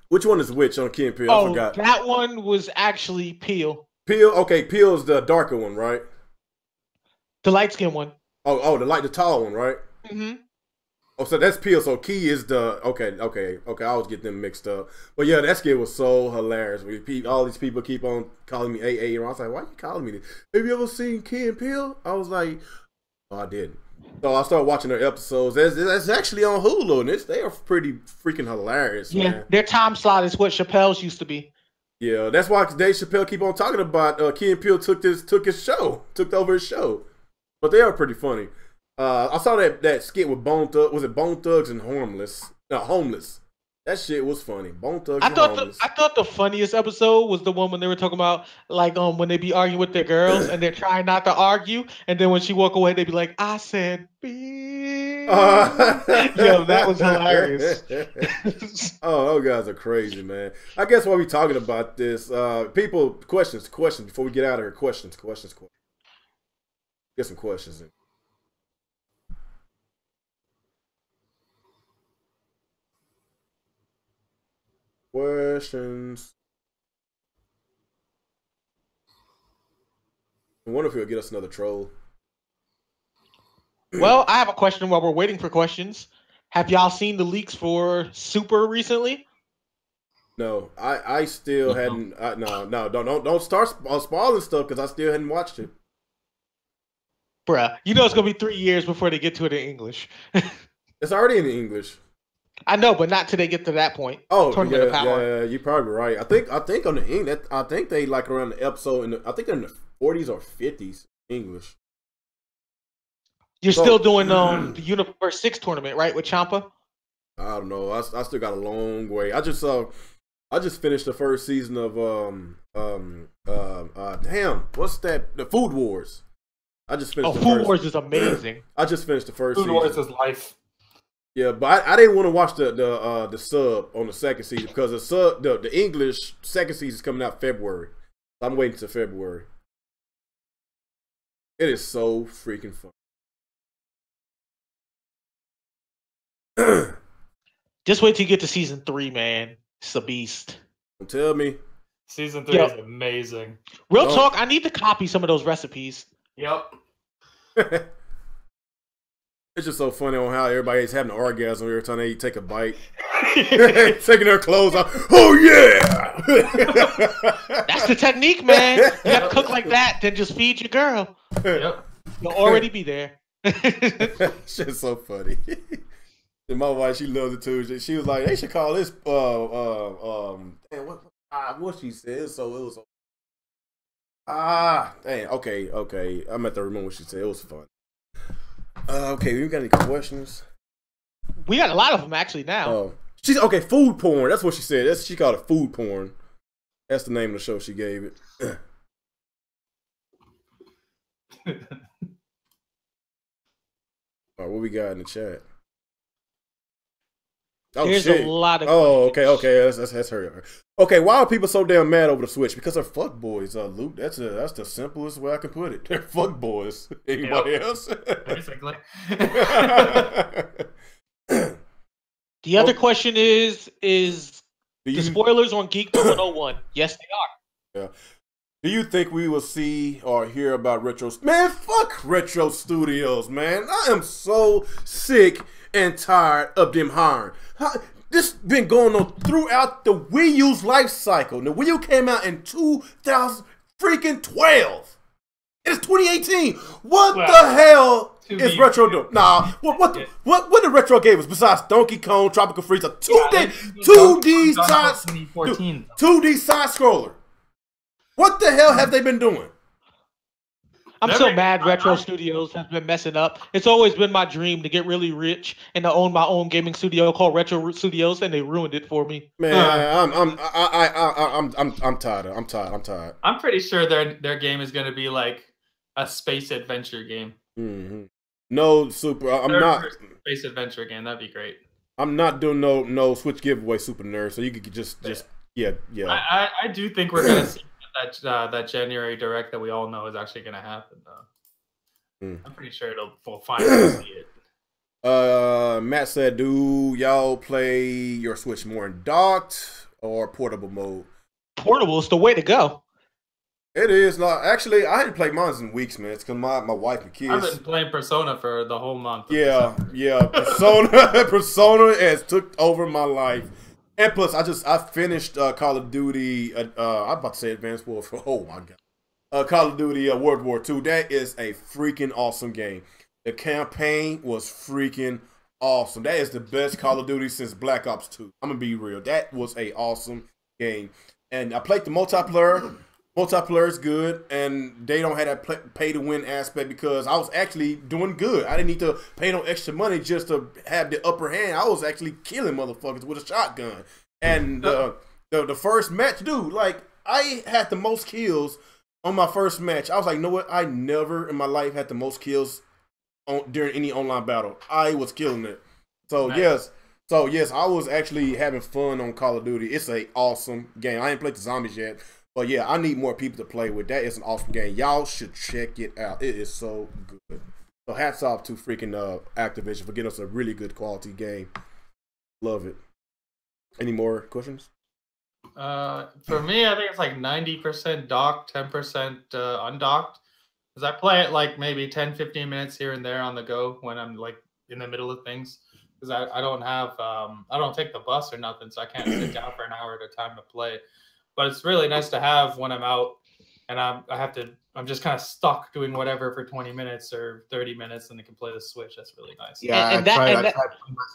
Which one is which on Key and Peele? I forgot. That one was actually Peele. Peele, okay, Peele is the darker one, right? The light skinned one. Oh, the tall one, right? Mm-hmm. Oh, so that's Peele. So Key is the okay. I always get them mixed up. But yeah, that skit was so hilarious. All these people keep on calling me AA, and I was like, "Why are you calling me this? Have you ever seen Key and Peele?" I was like, "Oh, I didn't." So I started watching their episodes. That's actually on Hulu, and they are pretty freaking hilarious. Yeah, man. Their time slot is what Chappelle's used to be. Yeah, that's why Dave Chappelle keep on talking about Key and Peele took over his show. But they are pretty funny. I saw that skit with Bone Thugs. Was it Bone Thugs and Homeless? No, Homeless. That shit was funny. Bone Thugs and Homeless. I thought the funniest episode was the one when they were talking about like when they be arguing with their girls and they're trying not to argue, and then when she walk away, they be like, "I said beep." Yo, that was hilarious. Oh, those guys are crazy, man. I guess while we talking about this, people, questions before we get out of here. Questions. Get some questions in. Questions. I wonder if he'll get us another troll. Well, I have a question while we're waiting for questions. Have y'all seen the leaks for Super recently? No, I still hadn't. No, don't start spoiling stuff because I still hadn't watched it. Bruh, you know it's gonna be 3 years before they get to it in English. It's already in English. I know, but not till they get to that point. Oh, Tournament of Power. Yeah, you're probably right. I think on the English, I think they like around the episode. I think they're in the 40s or 50s English. You're still doing the Universe 6 tournament, right, with Ciampa? I don't know. I still got a long way. I just finished the first season of what's that? The Food Wars. I just finished. Food Wars is amazing. I just finished the first season. Food Wars is life. Yeah, but I didn't want to watch the sub on the second season because the English second season is coming out February. I'm waiting till February. It is so freaking fun. Just wait till you get to season 3, man. It's a beast. Don't tell me. Season 3 is amazing. Real talk, I need to copy some of those recipes. Yep. It's just so funny on how everybody's having an orgasm every time they take a bite. Taking their clothes off. Oh, yeah! That's the technique, man. You gotta cook like that, then just feed your girl. Yep. You'll already be there. Shit's so funny. And my wife, she loves it too. She was like, they should call this damn, what she said. So it was dang, okay. I'm at to remember what she said. It was fun. Okay, we got any questions? We got a lot of them actually now. Oh, she's okay. Food porn. That's what she said. She called it food porn. That's the name of the show she gave it. All right, what we got in the chat? Oh, There's shit. a lot of okay. Let's hurry up. Okay, why are people so damn mad over the Switch? Because they're fuck boys, Luke. That's the simplest way I can put it. They're fuck boys. Anybody else? Basically. The other question is the spoilers on Geek 101? Yes, they are. Yeah. Do you think we will see or hear about retro? Man, fuck retro studios, man. I am so sick and tired of them hiring. This been going on throughout the Wii U's life cycle. The Wii U came out in 2012. It's 2018. What the hell is retro doing? Nah, what did retro gave us besides Donkey Kong, Tropical Freeze, a 2D side 2D side scroller? What the hell have they been doing? I'm so mad Retro Studios has been messing up. It's always been my dream to get really rich and to own my own gaming studio called Retro Studios, and they ruined it for me. Man, I'm tired. I'm tired. I'm pretty sure their game is gonna be like a space adventure game. Mm-hmm. No super. I'm not space adventure game. That'd be great. I'm not doing no Switch giveaway, Super Nerd. So you could just yeah. I do think we're gonna see that January Direct that we all know is actually going to happen, though. I'm pretty sure we'll finally see it. Matt said, do y'all play your Switch more in docked or portable mode? Portable is the way to go. It is. Not actually, I hadn't played mine in weeks, man. It's because my wife and kids. I've been playing Persona for the whole month. Yeah. Persona has took over my life. And plus, I finished Call of Duty. I'm about to say Advanced Warfare. Oh my god, Call of Duty World War II. That is a freaking awesome game. The campaign was freaking awesome. That is the best Call of Duty since Black Ops 2. I'm gonna be real. That was a awesome game. And I played the multiplayer. Multiplayer is good, and they don't have that pay to win aspect because I was actually doing good. I didn't need to pay no extra money just to have the upper hand. I was actually killing motherfuckers with a shotgun. And the first match, dude, like I had the most kills on my first match. I was like, you know what? I never in my life had the most kills during any online battle. I was killing it. So nice. yes, I was actually having fun on Call of Duty. It's an awesome game. I ain't played the zombies yet. But yeah, I need more people to play with. That is an awesome game. Y'all should check it out. It is so good. So hats off to freaking Activision for getting us a really good quality game. Love it. Any more questions? For me, I think it's like 90% docked, 10% undocked. Because I play it like maybe 10, 15 minutes here and there on the go when I'm like in the middle of things. Because I don't have, I don't take the bus or nothing, so I can't sit down for an hour at a time to play. But it's really nice to have when I'm out and I'm just kind of stuck doing whatever for 20 minutes or 30 minutes and I can play the Switch. That's really nice. Yeah, I tried playing my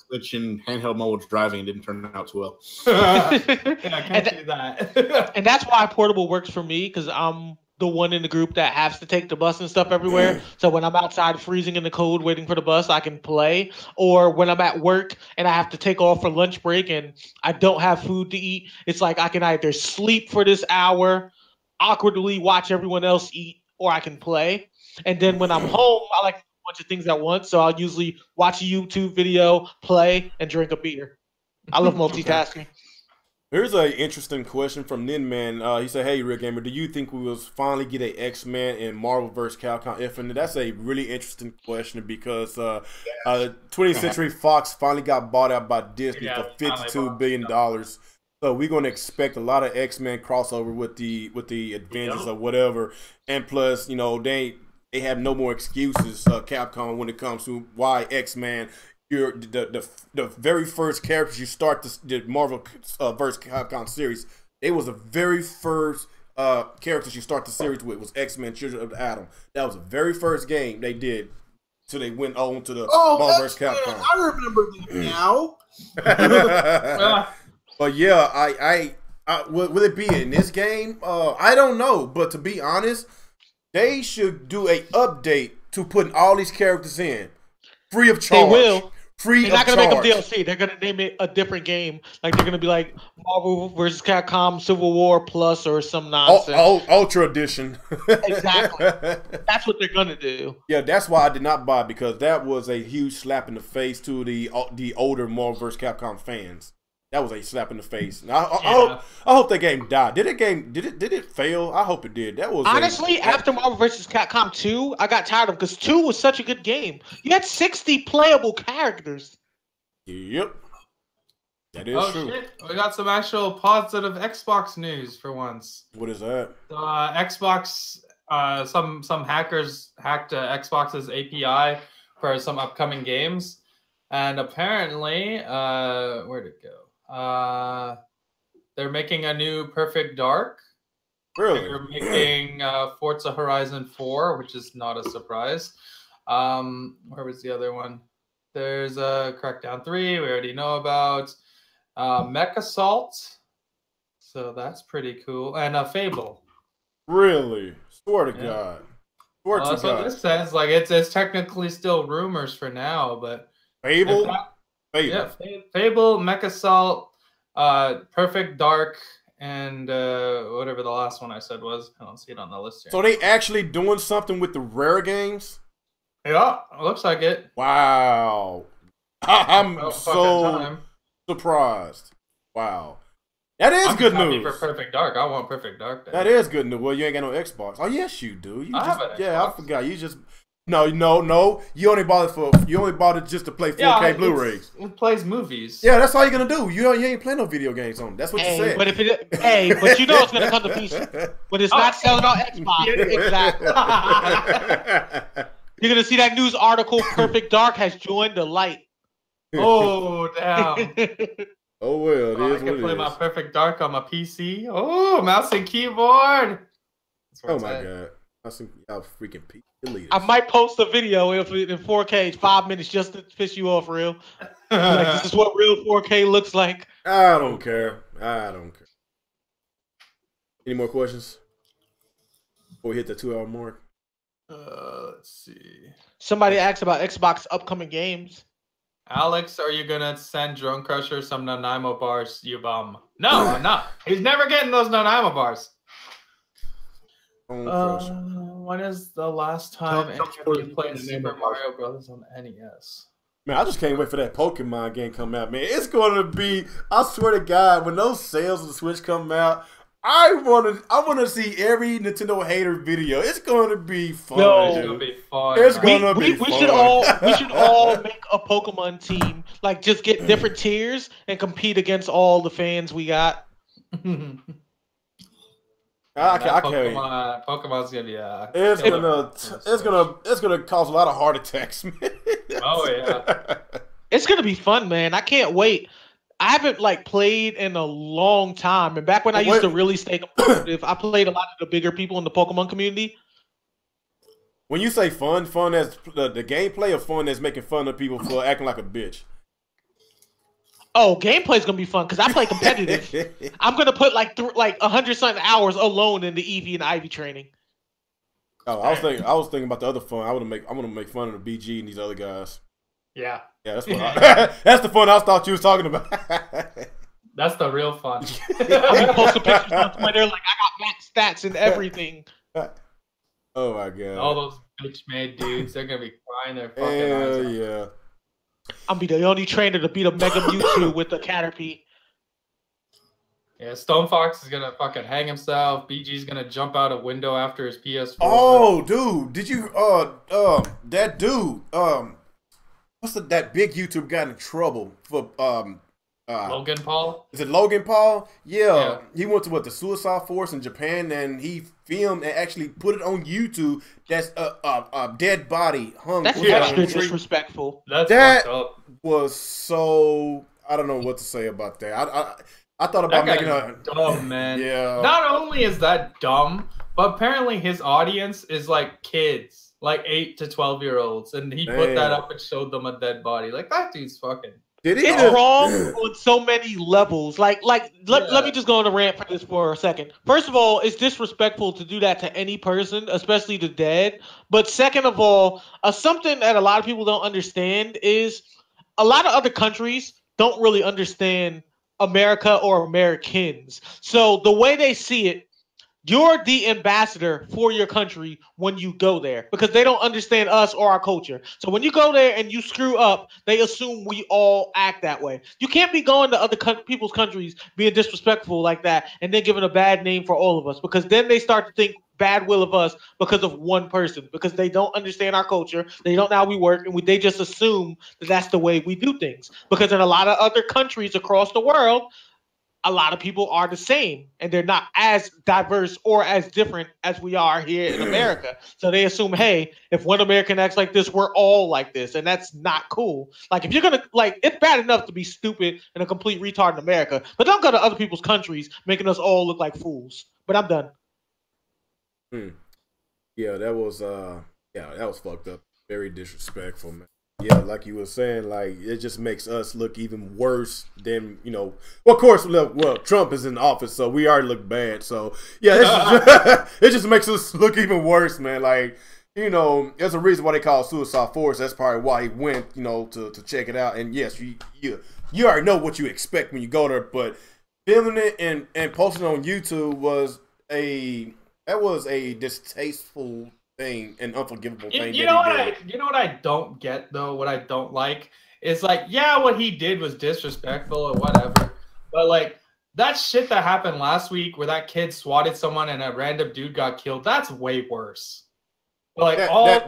Switch in handheld mode was driving and didn't turn out too well. Yeah, I can't do that. And that's why portable works for me because I'm the one in the group that has to take the bus and stuff everywhere. So when I'm outside freezing in the cold waiting for the bus, I can play. Or when I'm at work and I have to take off for lunch break and I don't have food to eat, it's like I can either sleep for this hour, awkwardly watch everyone else eat, or I can play. And then when I'm home, I like to do a bunch of things at once. So I'll usually watch a YouTube video, play, and drink a beer. I love multitasking. Here's an interesting question from Ninman. He said, hey, Real Gamer, do you think we will finally get an X-Men in Marvel vs. Capcom Infinite? That's a really interesting question because 20th Century Fox finally got bought out by Disney for $52 billion. So we're going to expect a lot of X-Men crossover with the Avengers or whatever. And plus, you know, they have no more excuses, Capcom, when it comes to why X-Men. The very first characters you start the Marvel vs. Capcom series, it was the very first characters you start the series with was X-Men Children of the Atom. That was the very first game they did till they went on to the Oh, Marvel that's vs. good. Capcom. I remember that now. But yeah, I will it be in this game? I don't know. But to be honest, they should do a update to putting all these characters in, free of charge. They will. Free They're of not gonna charge. make them DLC. They're gonna name it a different game. Like they're gonna be like Marvel vs. Capcom Civil War Plus or some nonsense. Ultra Edition. Exactly. That's what they're gonna do. Yeah, that's why I did not buy it, because that was a huge slap in the face to the older Marvel vs. Capcom fans. That was a slap in the face. And I hope that game died. Did it fail? I hope it did. That was honestly after Marvel vs. Capcom 2, I got tired of, because 2 was such a good game. You had 60 playable characters. Yep. That is true. Shit. We got some actual positive Xbox news for once. What is that? Xbox, some hackers hacked Xbox's API for some upcoming games, and apparently, where'd it go? They're making a new Perfect Dark. Really? They're making Forza Horizon 4, which is not a surprise. Where was the other one? There's Crackdown 3, we already know about. Mech Assault. So that's pretty cool. And Fable. Really? Swear to God. Swear to God. So this says, like, it's technically still rumors for now, but Fable? Fable. Yeah, Fable, Mech Assault, Perfect Dark, and whatever the last one I said was. I don't see it on the list here. So they actually doing something with the Rare games? Yeah, looks like it. Wow. I'm so surprised. Wow. That is good news. For Perfect Dark. I want Perfect Dark. That is good news. Well, you ain't got no Xbox. Oh, yes, you do. I have an Xbox. I forgot. You just... No. You only bought it just to play 4K Blu-rays. It plays movies. Yeah, that's all you're gonna do. You ain't playing no video games on it. That's what you said. But but you know it's gonna come to PC. But it's not selling on Xbox. Exactly. You're gonna see that news article. Perfect Dark has joined the light. Oh damn. Oh well, it is I can play my Perfect Dark on my PC. Oh, mouse and keyboard. Oh my God. I think y'all freaking elite. I might post a video in 4K, 5 minutes, just to piss you off, real. Like, this is what real 4K looks like. I don't care. Any more questions before we hit the 2-hour mark? Let's see. Somebody asked about Xbox upcoming games. Alex, are you gonna send Drone Crusher some Nanaimo bars, you bum? No, I'm not. He's never getting those Nanaimo bars. When is the last time you played Super Mario Brothers on NES? Man, I just can't wait for that Pokemon game come out, man. It's going to be, I swear to God, when those sales of the Switch come out, I want to see every Nintendo hater video. It's going to be fun. It's going to be fun. It's going to be fun. We should all make a Pokemon team. Like, just get different tiers and compete against all the fans we got. Pokemon's gonna be it's gonna cause a lot of heart attacks, man. Oh yeah. It's gonna be fun, man. I can't wait. I haven't played in a long time, and back when I used to really stay competitive, I played a lot of the bigger people in the Pokemon community. When you say fun as the gameplay, or fun as making fun of people for acting like a bitch? Oh, gameplay's gonna be fun because I play competitive. I'm gonna put 100-something hours alone in the Eevee and Ivy training. Oh, I was thinking about the other fun. I want to make fun of the BG and these other guys. Yeah. Yeah, that's fun. That's the fun I thought you was talking about. That's the real fun. I'll be posting pictures on Twitter I got max stats and everything. Oh my God. All those bitch-made dudes, they're gonna be crying their fucking eyes out. Yeah. I'm be the only trainer to beat a Mega Mewtwo with a Caterpie. Yeah, Stone Fox is gonna fucking hang himself. BG's gonna jump out a window after his PS4. Oh, dude, did you that dude that big YouTube got in trouble for Logan Paul? Is it Logan Paul? Yeah. He went to the Suicide Force in Japan, and he filmed and actually put it on YouTube. That's a dead body hung. That's extra disrespectful. That was so, I don't know what to say about that. I thought about making a dumb, man. Yeah. Not only is that dumb, but apparently his audience is kids. like 8 to 12-year-olds, and he put that up and showed them a dead body. Like, that dude's fucking. It's wrong on so many levels. Let me just go on a rant for this for a second. First of all, it's disrespectful to do that to any person, especially the dead. But second of all, something that a lot of people don't understand is a lot of other countries don't really understand America or Americans. So the way they see it, you're the ambassador for your country when you go there because they don't understand us or our culture. So when you go there and you screw up, they assume we all act that way. You can't be going to other people's countries being disrespectful like that and then giving a bad name for all of us because then they start to think bad will of us because of one person because they don't understand our culture. They don't know how we work and they just assume that that's the way we do things because in a lot of other countries across the world, a lot of people are the same and they're not as diverse or as different as we are here in America. So they assume, hey, if one American acts like this, we're all like this. And that's not cool. Like if you're going to it's bad enough to be stupid and a complete retard in America, but don't go to other people's countries making us all look like fools. But I'm done. Yeah, that was fucked up. Very disrespectful, man. Yeah, like you were saying, like it just makes us look even worse than well, of course, well, Trump is in office, so we already look bad. So yeah, it just makes us look even worse, man. Like there's a reason why they call it Suicide Force. That's probably why he went, to check it out. And yes, you already know what you expect when you go there, but filming it and posting it on YouTube was a distasteful thing, an unforgivable thing. You know what I don't get though? What I don't like is what he did was disrespectful or whatever, but like that shit that happened last week where that kid swatted someone and a random dude got killed, that's way worse. But like all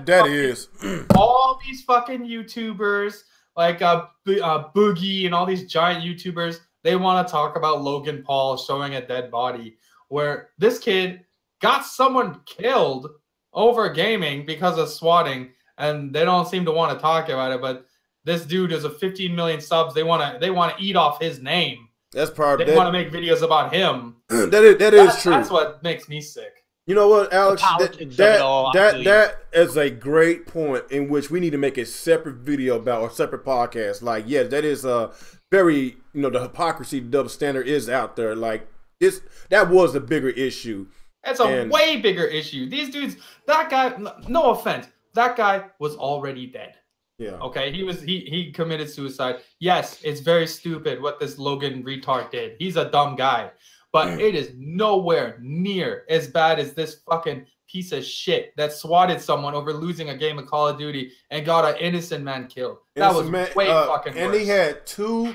these fucking YouTubers like Boogie and all these giant YouTubers, they want to talk about Logan Paul showing a dead body where this kid got someone killed over gaming because of swatting, and they don't seem to want to talk about it. But this dude is a 15 million subs. They want to eat off his name. That's probably they want to make videos about him. That is true. That's what makes me sick. You know what, Alex? That is a great point in which we need to make a separate video about or separate podcast. Like, yeah, that is a very the hypocrisy, the double standard is out there. Like that was a bigger issue. It's a way bigger issue. These dudes, that guy, no offense, that guy was already dead. Yeah. Okay, he committed suicide. Yes, it's very stupid what this Logan retard did. He's a dumb guy. But it is nowhere near as bad as this fucking piece of shit that swatted someone over losing a game of Call of Duty and got an innocent man killed. That was way fucking worse. And he had 2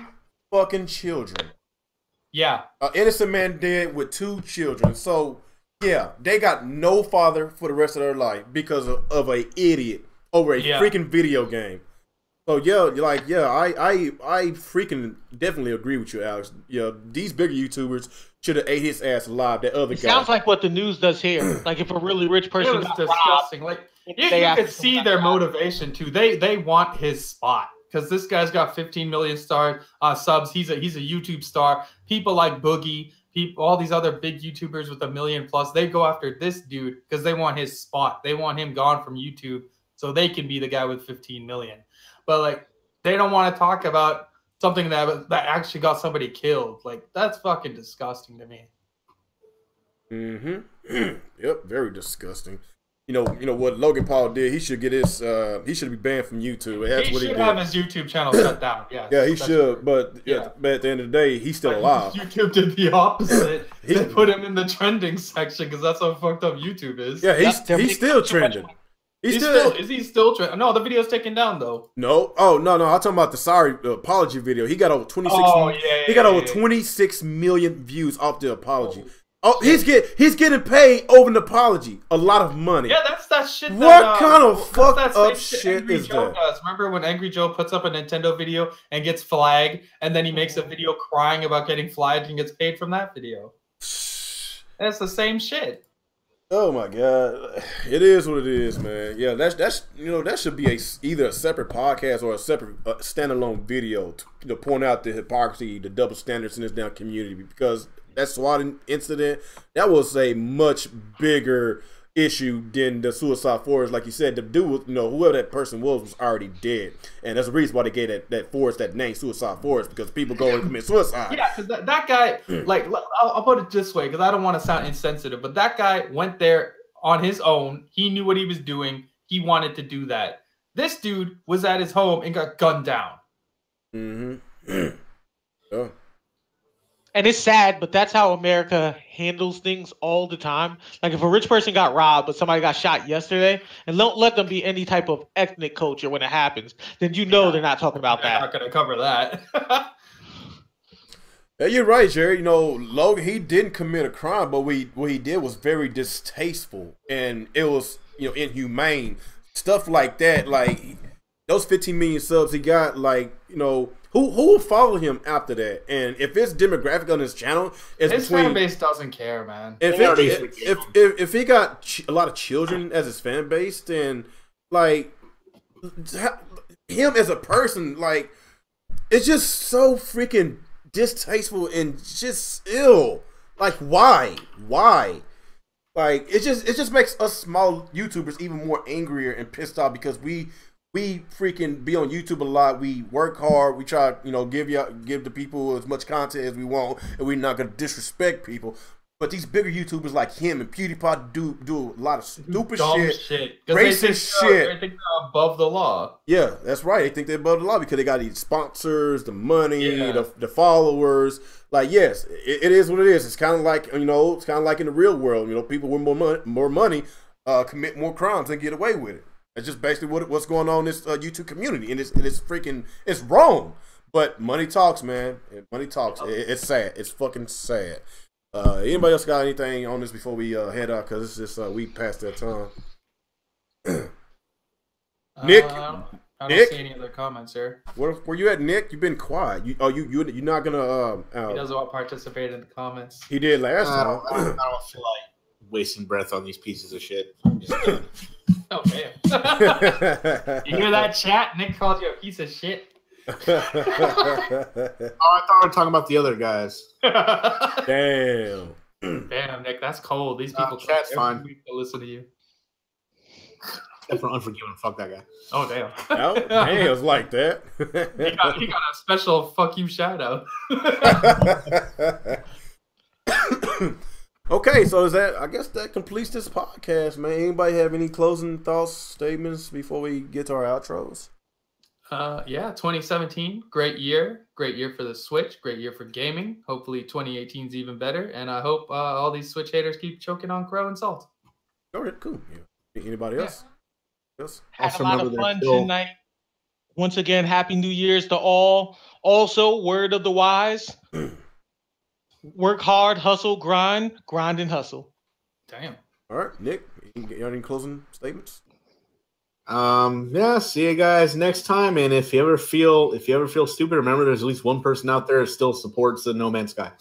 fucking children. Yeah. An innocent man dead with 2 children. So yeah, they got no father for the rest of their life because of a idiot over a freaking video game. So I freaking definitely agree with you, Alex. Yeah, these bigger YouTubers should have ate his ass alive. That other guy. Sounds like what the news does here. Like if a really rich person got disgusting. Like you could see their motivation too. They want his spot because this guy's got 15 million subs. He's a YouTube star. People like Boogie. All these other big YouTubers with 1 million plus, they go after this dude because they want his spot. They want him gone from YouTube so they can be the guy with 15 million. But like, they don't want to talk about something that actually got somebody killed. Like, that's fucking disgusting to me. Yep, very disgusting. You know what Logan Paul did? He should get his. He should be banned from YouTube. He should have his YouTube channel shut down. Yeah, he should. But at the end of the day, he's still alive. YouTube did the opposite. They put him in the trending section because that's how fucked up YouTube is. Yeah, he's still trending. Is he still trending? No, the video's taken down though. No. Oh no. I'm talking about the apology video. He got over 26. He got over 26 million views off the apology. Oh, he's getting paid over an apology. A lot of money. Yeah, that's that shit. What kind of fucked up shit is that? Remember when Angry Joe puts up a Nintendo video and gets flagged, and then he makes a video crying about getting flagged and gets paid from that video? And it's the same shit. Oh my god, it is what it is, man. Yeah, that's that should be either a separate podcast or a separate standalone video to point out the hypocrisy, the double standards in this damn community because. That swatting incident, that was a much bigger issue than the Suicide Forest. Like you said, the dude was, whoever that person was already dead, and that's the reason why they gave that forest that name Suicide Forest, because people go and commit suicide. Yeah, because that guy, like, I'll put it this way, because I don't want to sound insensitive, but that guy went there on his own. He knew what he was doing. He wanted to do that. This dude was at his home and got gunned down. Mm-hmm. Yeah. And it's sad, but that's how America handles things all the time. Like if a rich person got robbed, but somebody got shot yesterday, and don't let them be any type of ethnic culture when it happens, then they're not talking about that. They're not going to cover that. Yeah, you're right, Jerry. Logan, he didn't commit a crime, but what he did was very distasteful, and it was, inhumane. Stuff like that, like those 15 million subs he got, like, who will follow him after that? And if it's demographic on his channel, it's his fan base doesn't care, man. If he got a lot of children as his fan base, then like him as a person, like it's just so freaking distasteful and just ill. Like why? Like it just makes us small YouTubers even more angrier and pissed off, because we freaking be on YouTube a lot. We work hard. We try, give the people as much content as we want, and we're not gonna disrespect people. But these bigger YouTubers like him and PewDiePie do a lot of stupid shit, racist shit. They think they're above the law. Yeah, that's right. They think they're above the law because they got these sponsors, the money, the followers. Like, yes, it is what it is. It's kind of like, it's kind of like in the real world. People with more money commit more crimes and get away with it. It's just basically what's going on in this YouTube community, and it's wrong. But money talks, man. Money talks. It's sad. It's fucking sad. Anybody else got anything on this before we head out? Because it's just we past that time. Nick, I don't see any other comments here. Where you at, Nick? You've been quiet. You're not gonna. He doesn't want to participate in the comments. He did last time. I don't feel like wasting breath on these pieces of shit. I'm just done. Oh damn! You hear that, chat? Nick called you a piece of shit. Oh, I thought we were talking about the other guys. Damn. Damn, Nick, that's cold. These people chat's fine. Week to listen to you. Except for Unforgiven. Fuck that guy. Oh damn. Oh, damn, it's like that. he got a special fuck you shout out. Okay, so I guess that completes this podcast, man. Anybody have any closing thoughts, statements before we get to our outros? Yeah, 2017, great year for the Switch, great year for gaming. Hopefully 2018 is even better, and I hope all these Switch haters keep choking on Crow and Salt. All right, cool. Yeah. Anybody else? Yes. Had a lot of fun tonight. Once again, Happy New Year's to all. Also, word of the wise. Work hard, hustle, grind and hustle. Damn. All right, Nick, you got any closing statements? Yeah, see you guys next time. And if you ever feel stupid, remember there's at least one person out there that still supports the No Man's Sky.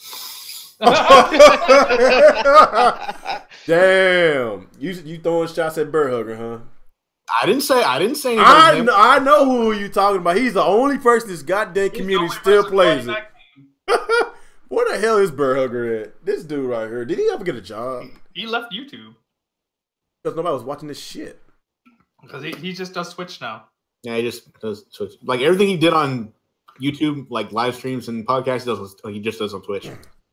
Damn. You throwing shots at Bird Hugger, huh? I didn't say anything. I know who you talking about. He's the only person this goddamn community still plays it. Where the hell is Bird Hugger at? This dude right here. Did he ever get a job? He left YouTube. Because nobody was watching this shit. Because he just does Twitch now. Yeah, he just does Twitch. Like everything he did on YouTube, like live streams and podcasts, he just does on Twitch.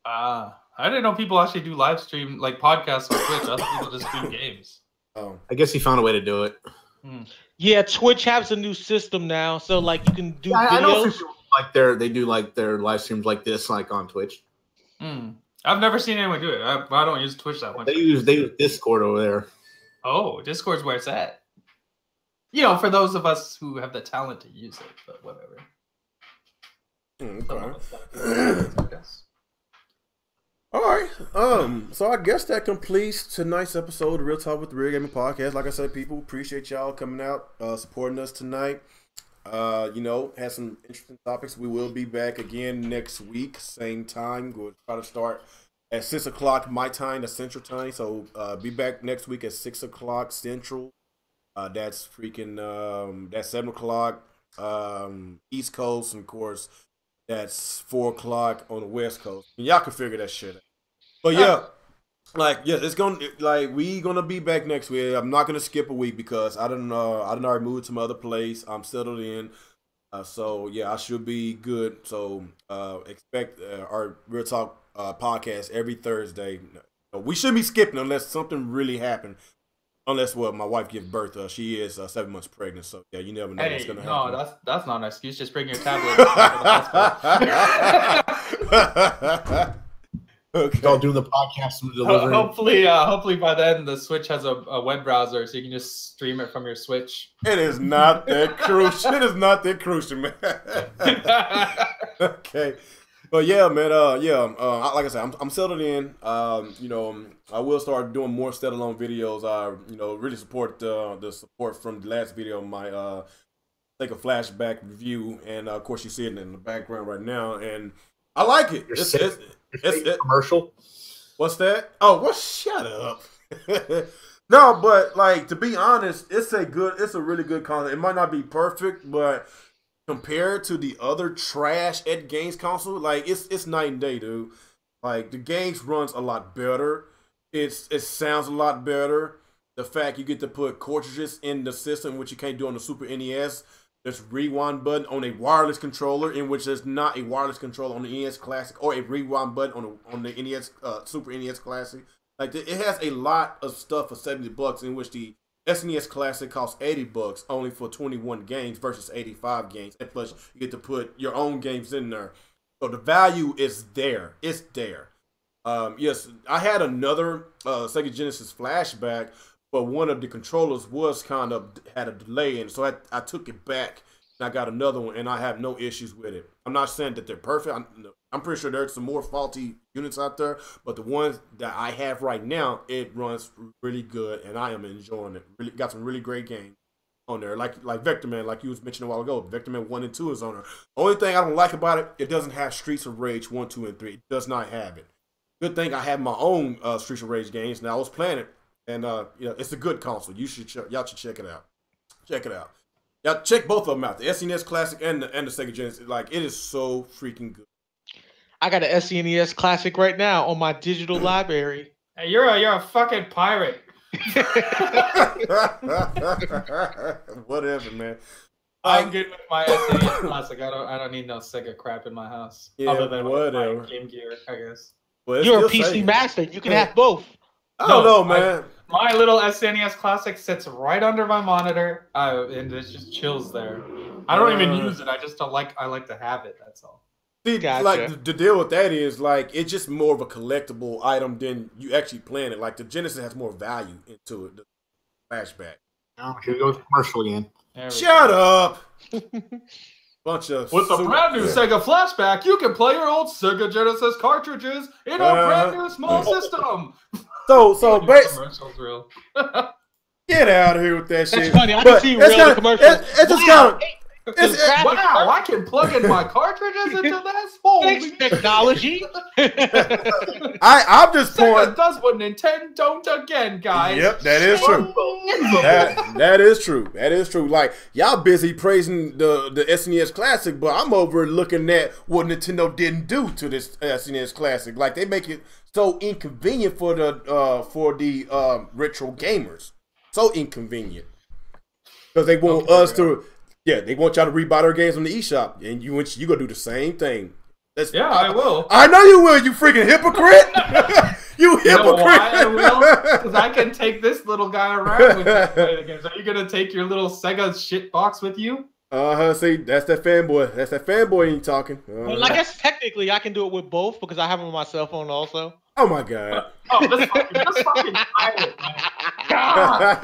I didn't know people actually do live stream, like podcasts on Twitch. I thought people just do games. Oh, I guess he found a way to do it. Yeah, Twitch has a new system now, so like you can do videos. I know people they do their live streams like this, like on Twitch. I've never seen anyone do it. I don't use Twitch that much. They use Discord over there. Oh, Discord's where it's at. For those of us who have the talent to use it, but whatever. Okay. All right. So I guess that completes tonight's episode of Real Talk with the Real Gaming Podcast. Like I said, people, appreciate y'all coming out, supporting us tonight. Had some interesting topics. We will be back again next week, same time. We'll try to start at 6 o'clock my time, the Central Time. So be back next week at 6 o'clock Central. That's freaking that's 7 o'clock East Coast, and of course that's 4 o'clock on the West Coast. Y'all can figure that shit out. But yeah, Like, yeah, it's gonna we gonna be back next week. I'm not gonna skip a week because I didn't already moved to my other place. I'm settled in. So yeah, I should be good. So expect our Real Talk podcast every Thursday. We shouldn't be skipping unless something really happened. Unless my wife gives birth. She is 7 months pregnant. So yeah, you never know what's gonna happen. No, that's not an excuse. Just bring your tablet to the hospital. Okay. I'll do the podcast and delivery. Hopefully by then the Switch has a web browser, so you can just stream it from your Switch. It is not that crucial. It is not that crucial, man. Okay, but yeah, man. Like I said, I'm settled in. I will start doing more standalone videos. Really support the support from the last video. My take a flashback review, and of course you see it in the background right now, and I like it. It's commercial. What's that? Oh, well, shut up. No, but like, to be honest, it's a really good concept. It might not be perfect, but compared to the other trash at games console, like it's night and day, dude. Like the games runs a lot better. It sounds a lot better. The fact you get to put cartridges in the system, which you can't do on the Super NES. There's a rewind button on a wireless controller, in which there's not a wireless controller on the NES Classic, or a rewind button on the NES Super NES Classic. Like it has a lot of stuff for $70, in which the SNES Classic costs $80 only for 21 games versus 85 games, and plus you get to put your own games in there. So the value is there. It's there. Yes, I had another Sega Genesis flashback. But one of the controllers was had a delay, and so I took it back, and I got another one, and I have no issues with it. I'm not saying that they're perfect. I'm pretty sure there's some more faulty units out there, but the ones that I have right now, it runs really good, and I am enjoying it. Really got some really great games on there, like Vector Man, like you was mentioning a while ago. Vector Man 1 and 2 is on there. Only thing I don't like about it, it doesn't have Streets of Rage 1, 2, and 3. It does not have it. Good thing I have my own Streets of Rage games, and I was playing it. And it's a good console. Y'all should check it out. Check it out. Y'all check both of them out. The SNES Classic and the Sega Genesis. Like, it is so freaking good. I got an SNES Classic right now on my digital library. Hey, you're a fucking pirate. Whatever, man. I'm good with my SNES Classic. I don't need no Sega crap in my house. Yeah, other than whatever. My Game Gear, I guess. Well, you're a PC master. You can have both. I don't know, man. My little SNES Classic sits right under my monitor, and it just chills there. I don't even use it. I just don't like. I like to have it. That's all. See, gotcha. Like the deal with that is like it's just more of a collectible item than you actually playing it. Like the Genesis has more value into it. The flashback. Oh, here goes commercial again. Shut up. Bunch of with the brand new Sega Flashback, you can play your old Sega Genesis cartridges in a brand new small system. So commercials real. Get out of here with that shit. That's funny. I can see real commercials. It's just kind of. Wow, I can plug in my cartridges into this. Holy technology! I'm just Sega does what Nintendo don't again, guys. Yep, that is true. that is true. That is true. Like y'all busy praising the SNES Classic, but I'm over looking at what Nintendo didn't do to this SNES Classic. Like they make it so inconvenient for the retro gamers. So inconvenient because they want us to. Yeah, they want y'all to rebuy their games on the eShop, and you gonna do the same thing. I will. I know you will. You freaking hypocrite! You hypocrite! You know why I will? Because I can take this little guy around with me to play the games. Are you gonna take your little Sega shit box with you? See, that's that fanboy. That's that fanboy ain't talking. Well, I guess technically I can do it with both because I have them on my cell phone also. Oh my god! This fucking pirate, man. God.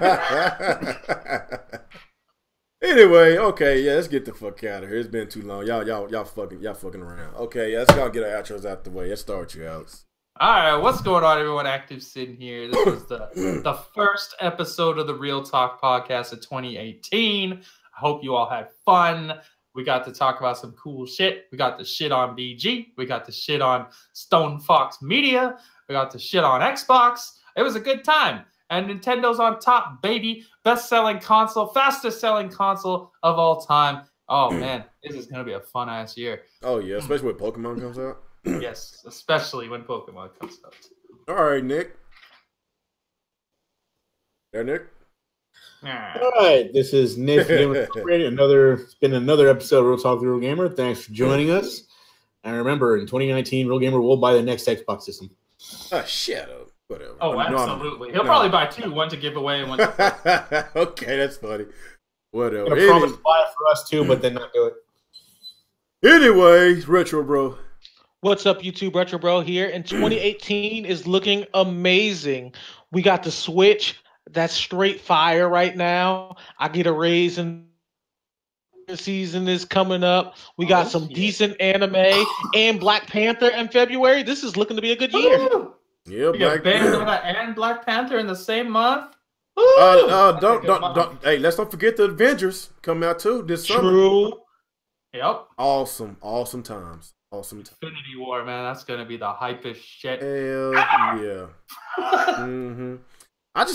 Anyway, okay, yeah, let's get the fuck out of here. It's been too long. Y'all fucking around. Okay, yeah, let's go get our outros out the way. Let's start you, Alex. All right, what's going on, everyone? Active sitting here. This is the first episode of the Real Talk podcast of 2018. I hope you all had fun. We got to talk about some cool shit. We got the shit on BG. We got the shit on Stone Fox Media. We got the shit on Xbox. It was a good time. And Nintendo's on top, baby. Best-selling console, fastest-selling console of all time. Oh, man. This is going to be a fun-ass year. Oh, yeah. Especially when Pokemon comes out. Yes. Especially when Pokemon comes out. All right, Nick. There, Nick. All right, this is Nick. It's been another episode of Real Talk Real Gamer. Thanks for joining us. And remember, in 2019, Real Gamer will buy the next Xbox system. Shut up. Whatever. Oh, absolutely. He'll probably buy two, one to give away and one to Okay, that's funny. Whatever. I promise to buy it for us too, but then not do it. Anyway, Retro Bro. What's up, YouTube? Retro Bro here. And 2018 is looking amazing. We got the Switch. That's straight fire right now. I get a raise in the season is coming up. We got some decent anime and Black Panther in February. This is looking to be a good year. Yeah, Black Panther and Black Panther in the same month. Don't. Hey, let's not forget the Avengers coming out too this summer. True. Yep. Awesome times. Infinity War, man. That's gonna be the hypest shit. Hell yeah. Mm-hmm. And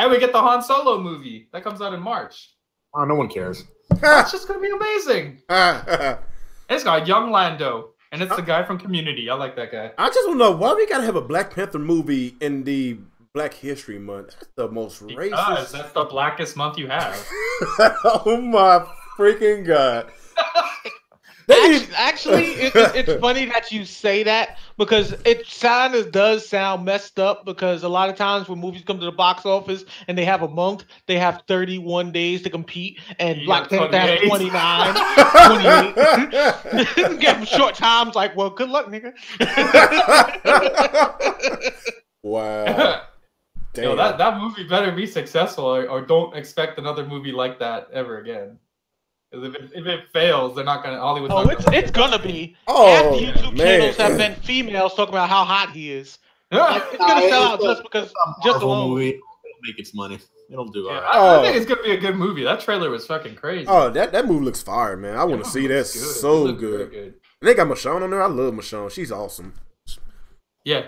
we get the Han Solo movie that comes out in March. Oh, no one cares. That's just gonna be amazing. It's got young Lando, and it's the guy from Community. I like that guy. I just don't know why we gotta have a Black Panther movie in the Black History Month. That's the most racist. Because that's the blackest month you have. Oh my freaking god! Actually, it's funny that you say that because it kind of does sound messed up because a lot of times when movies come to the box office and they have a month, they have 31 days to compete, and Black Panther has 29, 28. Give them short times like, well, good luck, nigga. Wow. Damn. Yo, that movie better be successful or don't expect another movie like that ever again. Because if it fails, they're not gonna. Hollywood's not gonna. It's gonna be. Oh, half the YouTube channels have been females talking about how hot he is. Like, it's gonna sell out just because, just alone. Movie. It'll make its money. It'll do all right. I think it's gonna be a good movie. That trailer was fucking crazy. Oh, that movie looks fire, man. I want to see that so good. They got Michonne on there. I love Michonne. She's awesome. Yeah.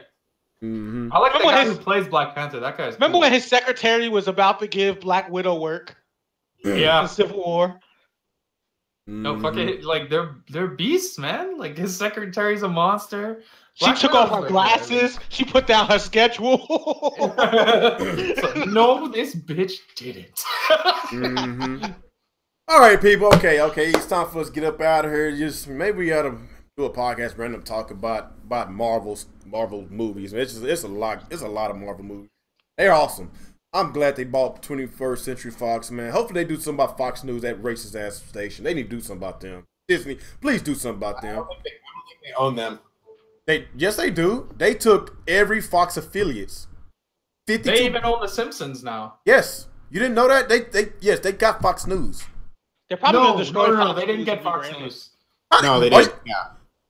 Mm-hmm. I like the guy who plays Black Panther. That guy's Remember when his secretary was about to give Black Widow work? Yeah. In Civil War. No, fuck it. Like they're beasts, man. Like his secretary's a monster. She took off her glasses. She put down her schedule. No, this bitch didn't. All right, people. Okay. It's time for us to get up out of here. Just maybe we gotta do a podcast, random talk about Marvel movies. It's a lot. It's a lot of Marvel movies. They're awesome. I'm glad they bought 21st Century Fox, man. Hopefully they do something about Fox News, that racist ass station. They need to do something about them. Disney, please do something about them. I don't think they own them. Yes, they do. They took every Fox affiliates. 52. They even own The Simpsons now. Yes, you didn't know that? They got Fox News. They're probably gonna destroy no, Fox they didn't News get and Fox rebrand it. News. No, they didn't. Yeah.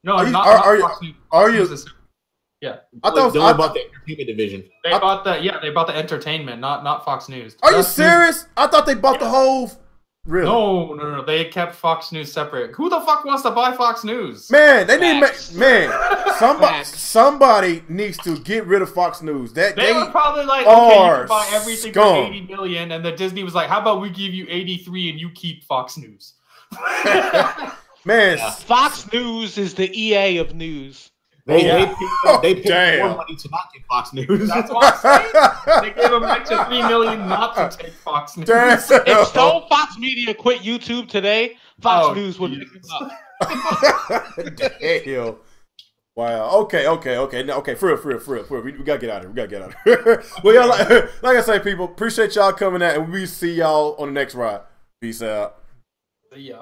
No, Are you- not are you- Fox News. are you- Fox News is- Yeah, I thought they only bought the entertainment division. they bought the entertainment, not Fox News. Are you Fox News- serious? I thought they bought the whole. Really? No. They kept Fox News separate. Who the fuck wants to buy Fox News? Man, they need Facts. somebody needs to get rid of Fox News. They were probably like, okay, you are can buy everything scum. for $80 million, and then Disney was like, how about we give you 83 and you keep Fox News? man. Fox News is the EA of news. They paid Damn. more money to not get Fox News. That's what I'm saying. They gave them an extra $3 million not to take Fox News. Damn. If Stone Fox Media quit YouTube today, Fox News would pick it up. Damn. Wow. Okay. Now, for real. We gotta get out of here. Well, y'all, like I say, people, appreciate y'all coming out, and we see y'all on the next ride. Peace out. Yeah.